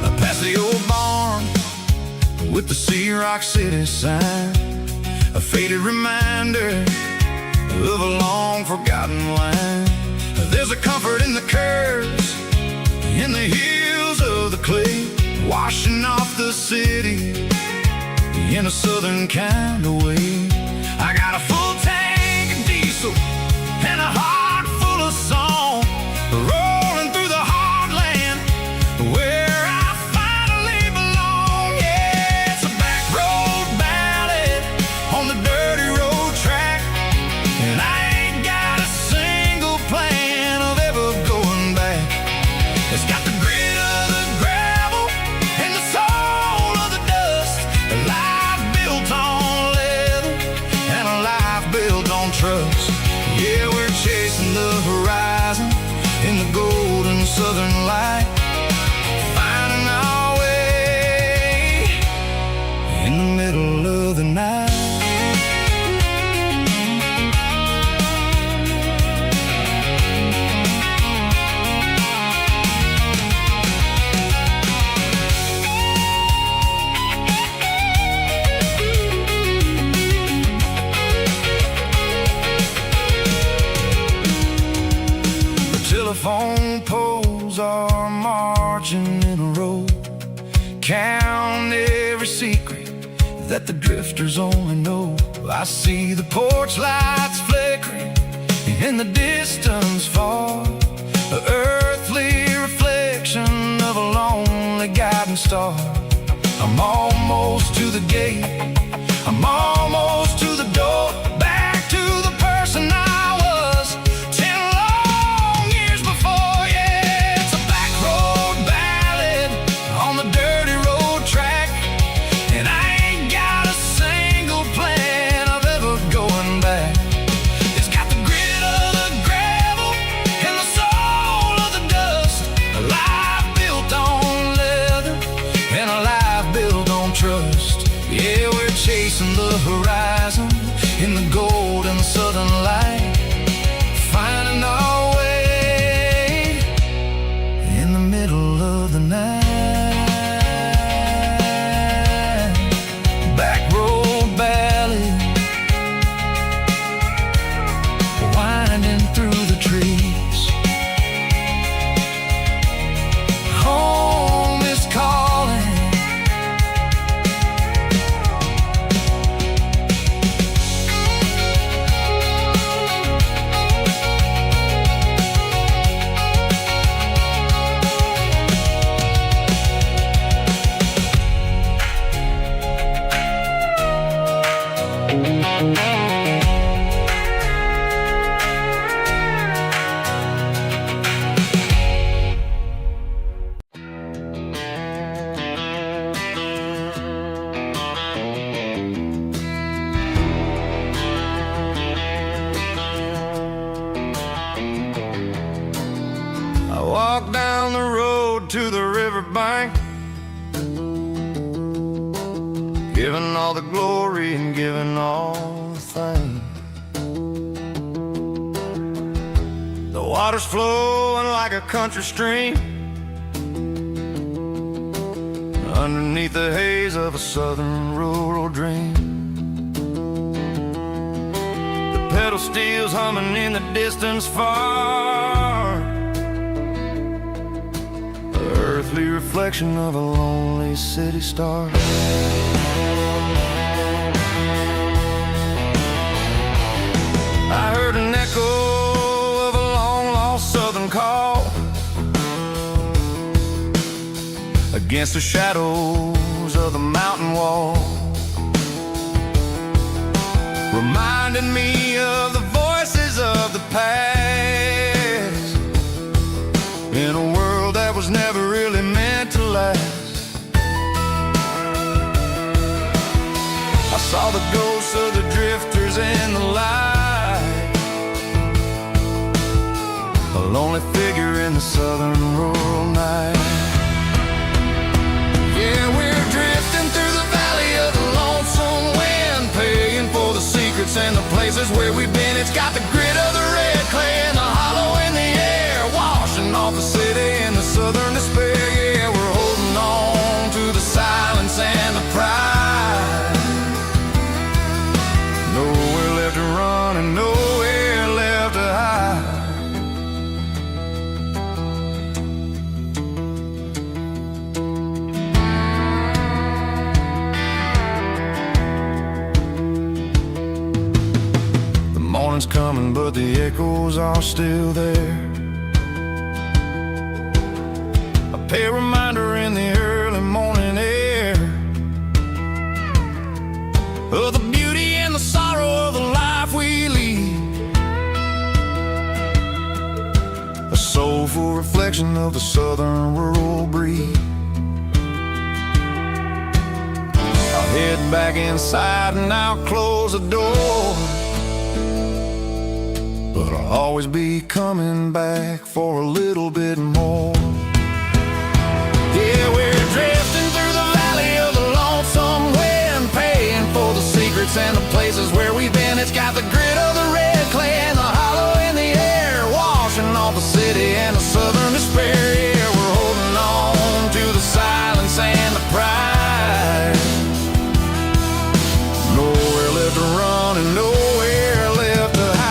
I pass the old barn with the Sea Rock City sign, a faded reminder of a long forgotten line. There's a comfort in the curves, in the hills of the clay, washing off the city in a southern kind of way. I got a full tank of diesel and a heart full of song, rolling through the heartland where I finally belong. Yeah, it's a back road ballad on the dirty road track, and I ain't got a single plan of ever going back. It's got the grit of the gravel and the soul of the dust, a life built on leather and a life built on trust. Yeah, we're chasing the horizon in the golden southern light, finding our way in the middle of the night. Telephone poles are marching in a row, count every secret that the drifters only know. I see the porch lights flickering in the distance far, an earthly reflection of a lonely guiding star. I'm almost to the gate, I'm almost to the door, back to the person I was 10 long years before. Yeah, it's a back road ballad on the dirty road track, and I ain't got a single plan of ever going back. It's got the grit of the gravel and the soul of the dust, a life built on leather and a to the riverbank, giving all the glory and giving all the thanks. The water's flowing like a country stream underneath the haze of a southern rural dream. The pedal steel's humming in the distance far, the earthly reflection of a lonely city star. I heard an echo of a long-lost southern call against the shadows of the mountain wall, reminding me of the voices of the past in a world that was never really meant to last. I saw the ghosts of the drifters in the light, a lonely figure in the southern rural night. Yeah, we're drifting through the valley of the lonesome wind, paying for the secrets and the places where we've been. It's got the grit of the red clay and the hollow in the air, washing off the city and the southern despair. Yeah, we're holding on to the silence and the pride. Nowhere left to run and nowhere left to hide. Morning's coming, but the echoes are still there. A pale reminder in the early morning air of the beauty and the sorrow of the life we lead, a soulful reflection of the southern rural breed. I'll head back inside and I'll close the door, but I'll always be coming back for a little bit more. Yeah, we're drifting through the valley of the lonesome wind, paying for the secrets and the places where we've been. It's got the grit of the red clay and the hollow in the air, washing off the city and the southern despair. Yeah, we're holding on to the silence and the pride. Nowhere left to run and nowhere left to hide.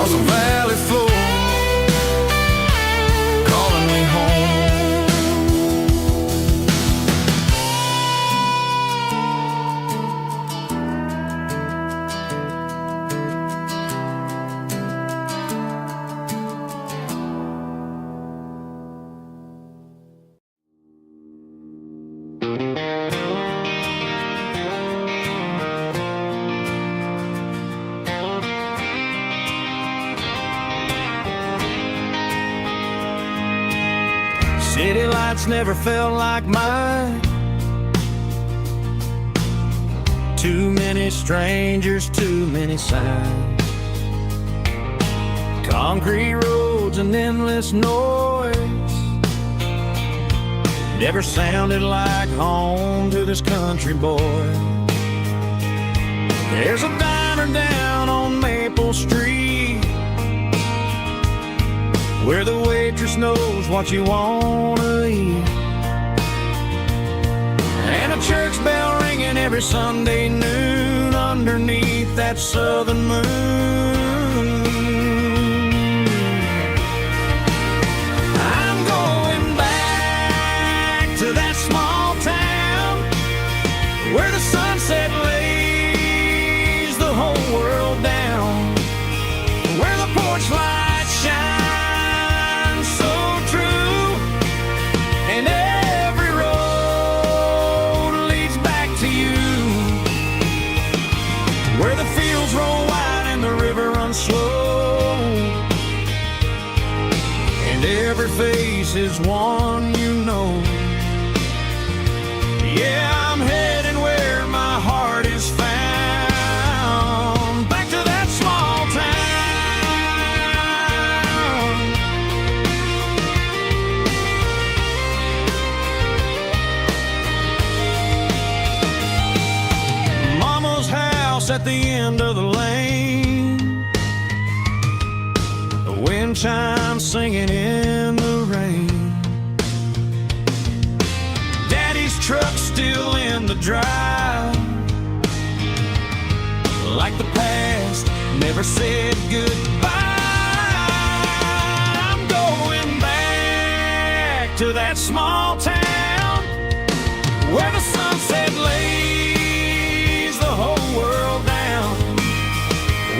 The valley floor calling me home. City lights never felt like mine. Too many strangers, too many signs. Concrete roads and endless noise never sounded like home to this country boy. There's a diner down on Maple Street where the waitress knows what you wanna eat, and a church bell ringing every Sunday noon underneath that southern moon. I'm going back to that small town where the sunset lays the whole world down, where the porch lights shine and every road leads back to you, where the fields roll wide and the river runs slow. and every face is one you know. Yeah, I'm heading where my heart is found, back to that small town. Mama's house at the end of the lane, the wind chimes singing in the rain. Daddy's truck still in the drive, like the past never said goodbye. I'm going back to that small town where the sunset lays the whole world down,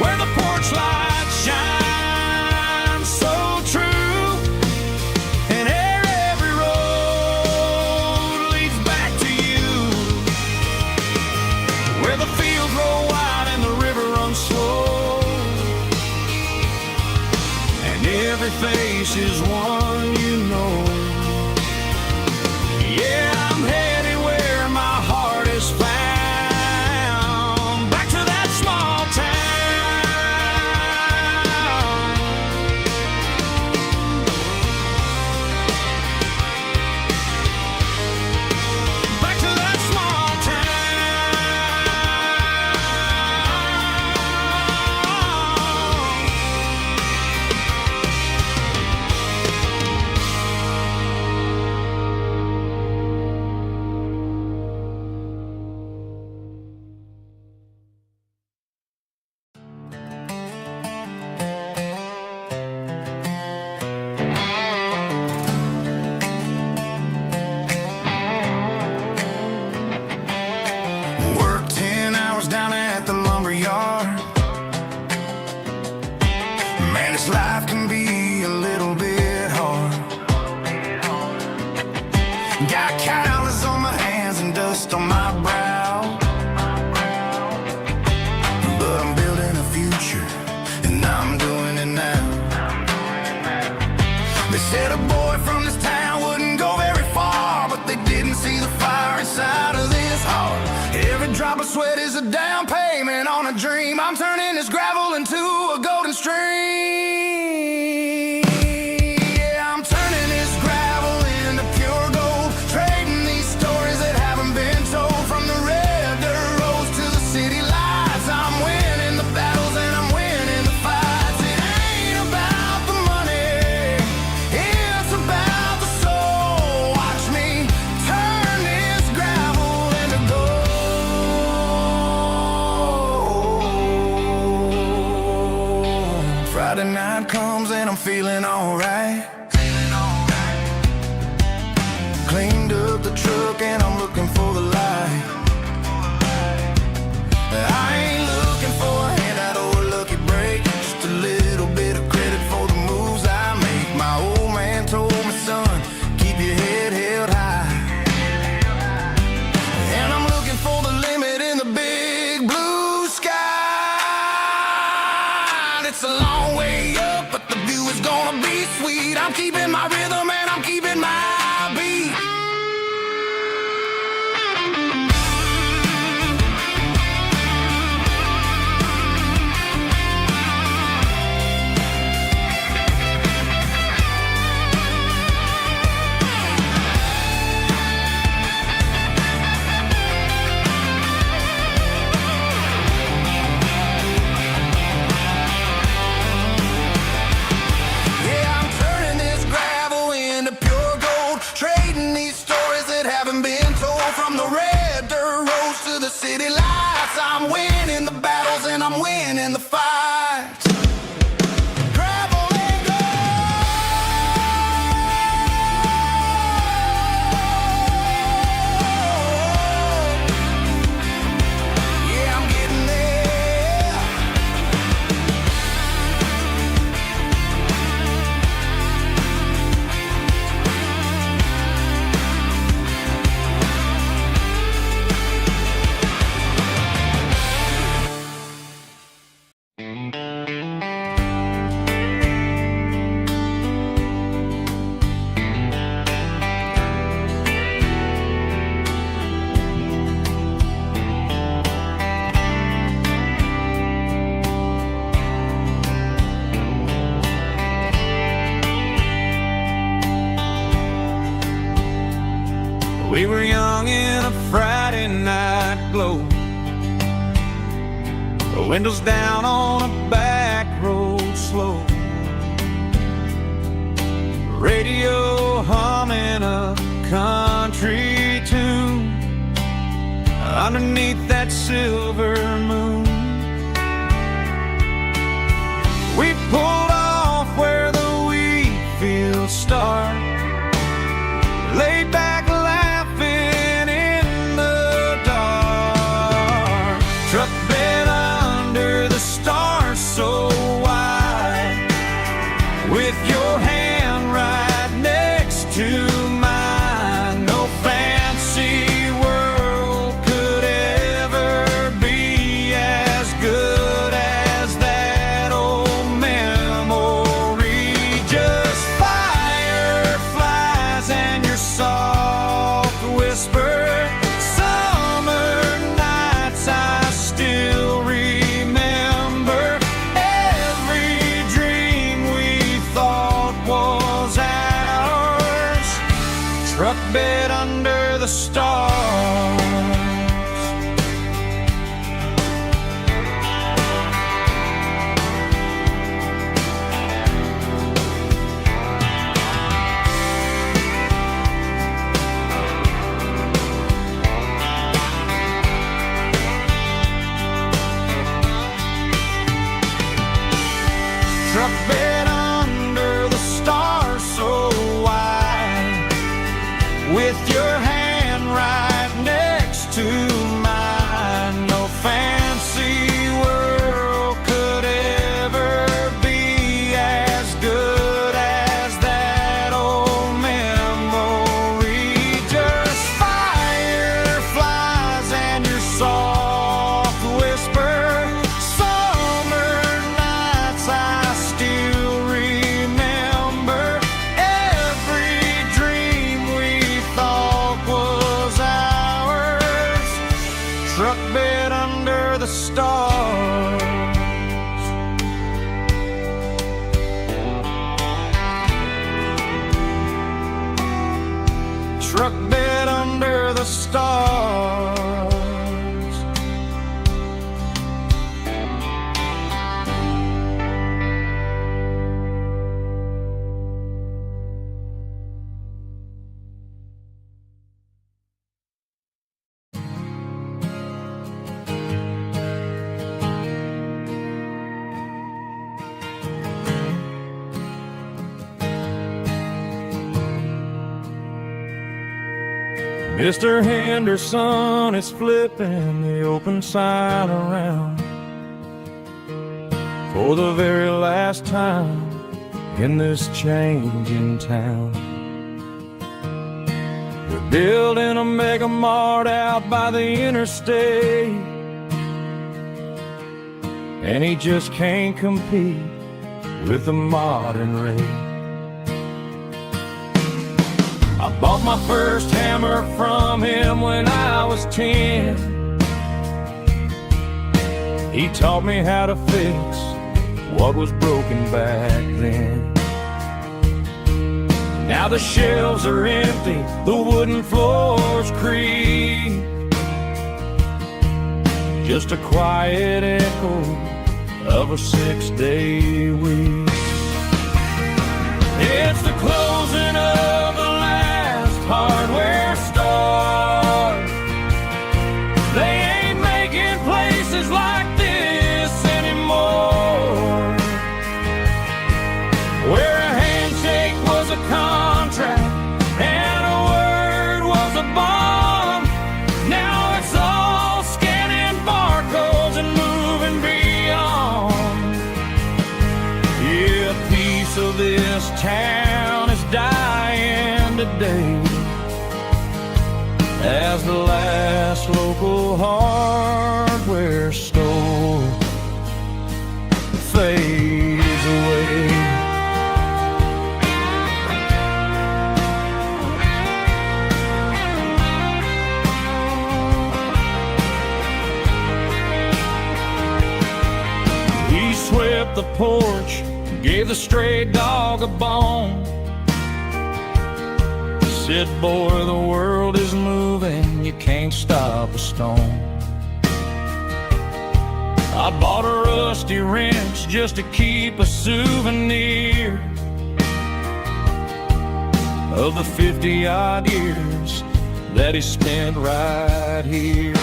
where the porch lights shine so true, and every road leads back to you, where the fields roll wide and the river runs slow, and every face is one you know. Yeah, I'm headed where my heart is found, back to that small town. Back to that small Worked 10 hours down at the lumber yard. Man, this life can be a little bit hard. Got calluses on my hands and dust on my brow, but I'm building a future, and I'm doing it now. They said a boy from this town wouldn't go very far, but they didn't see the fire inside of this heart. Every drop of sweat is a down payment on a dream. I'm turning this gravel into a golden stream. Yeah, I'm turning this gravel into pure gold, trading these stories that haven't been told. From the red dirt roads to the city lights, I'm winning the battles and I'm winning the fights. It ain't about the money, it's about the soul. Watch me turn this gravel into gold. Friday night comes and I'm feeling alright. Cleaned up the truck and I'm looking for the light. I ain't looking for a handout or a lucky break, just a little bit of credit for the moves I make. My old man told me, son, keep your head held high. And I'm looking for the limit in the big blue sky. It's a long way up, but the view is gonna be sweet. I'm keeping my rhythm and I'm keeping my beat. Yeah, I'm turning this gravel into pure gold, trading these We were young in a Friday night glow, the windows down on a back road slow, radio humming a country tune underneath that silver moon. We pulled off where the wheat fields start, laid back laughing in the dark. Truck bed under the stars so wide, with your hand right next to mine. No fancy world could ever be as good as that old memory. Just fireflies and your soft whisper. Summer nights I still remember. Every dream we thought was ours. Truck bed under the stars. Truck bed under the stars so wide, with your hand right next to mine. No fancy world could ever be as good as that old memory. Just fireflies and your soft whisper. Summer nights I still remember. Every dream we thought was ours. Truck bed under the stars. Truck bed under the stars. Mr. Henderson is flipping the open sign around for the very last time in this changing town. They're building a mega mart out by the interstate, and he just can't compete with the modern rate. I bought my first hammer from him when I was 10. He taught me how to fix what was broken back then. Now the shelves are empty, the wooden floors creak, just a quiet echo of a 6-day week. It's the closing of the last hardware store. They ain't making places like this anymore, where a handshake was a contract and a word was a bond. Now it's all scanning barcodes and moving beyond. Yeah, a piece of this town is dying today as the last local hardware store fades away. He swept the porch, gave the stray dog a bone, Said, boy, the world is moving, you can't stop a stone. I bought a rusty wrench just to keep a souvenir of the 50-odd years that he spent right here.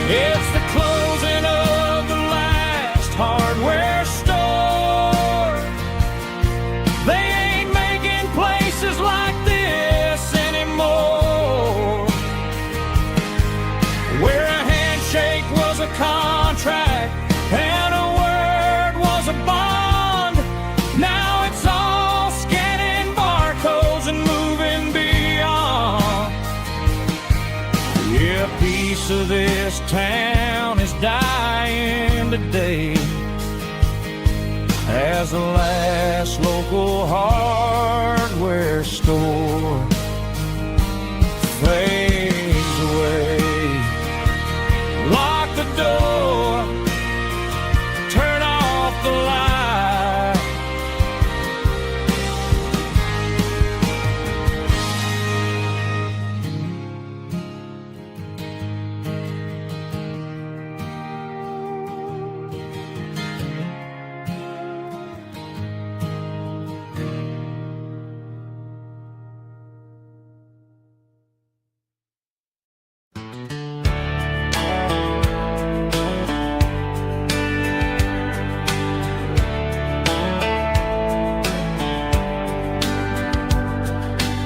It's the closing of the last hardware store. They ain't making places like this anymore, where a handshake was a contract and a word was a bond. Now it's all scanning barcodes and moving beyond. Yeah, a piece of this town is dying today as the last local hardware store fades away. Lock the door, turn off the light.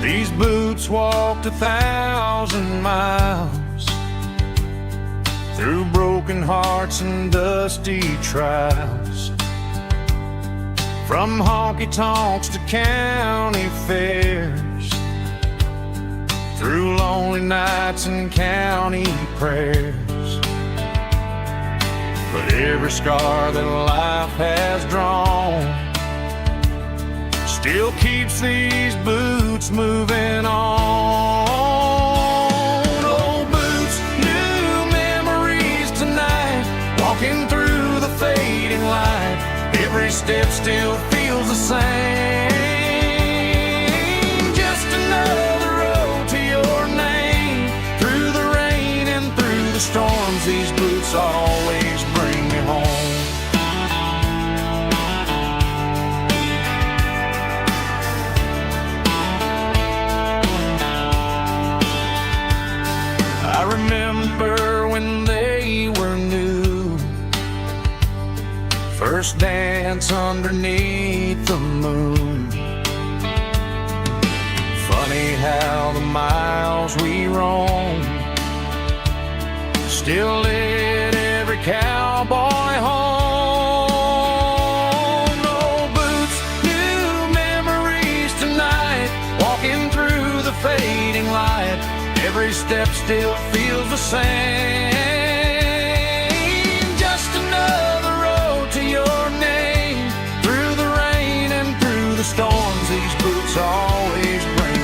These boots walked 1,000 miles through broken hearts and dusty trials, from honky-tonks to county fairs, through lonely nights and county prayers. But every scar that life has drawn still keeps these boots moving on. Old boots, new memories tonight, walking through the fading light. Every step still feels the same. Just another road to your name. Through the rain and through the storms, these boots always bring me home. I remember when they were new, first dance underneath the moon. Funny how the miles we roam still lit every cowboy home. Old boots, new memories tonight, walking through the fading light. Every step still feels the same. Just another road to your name. Through the rain and through the storms, these boots always bring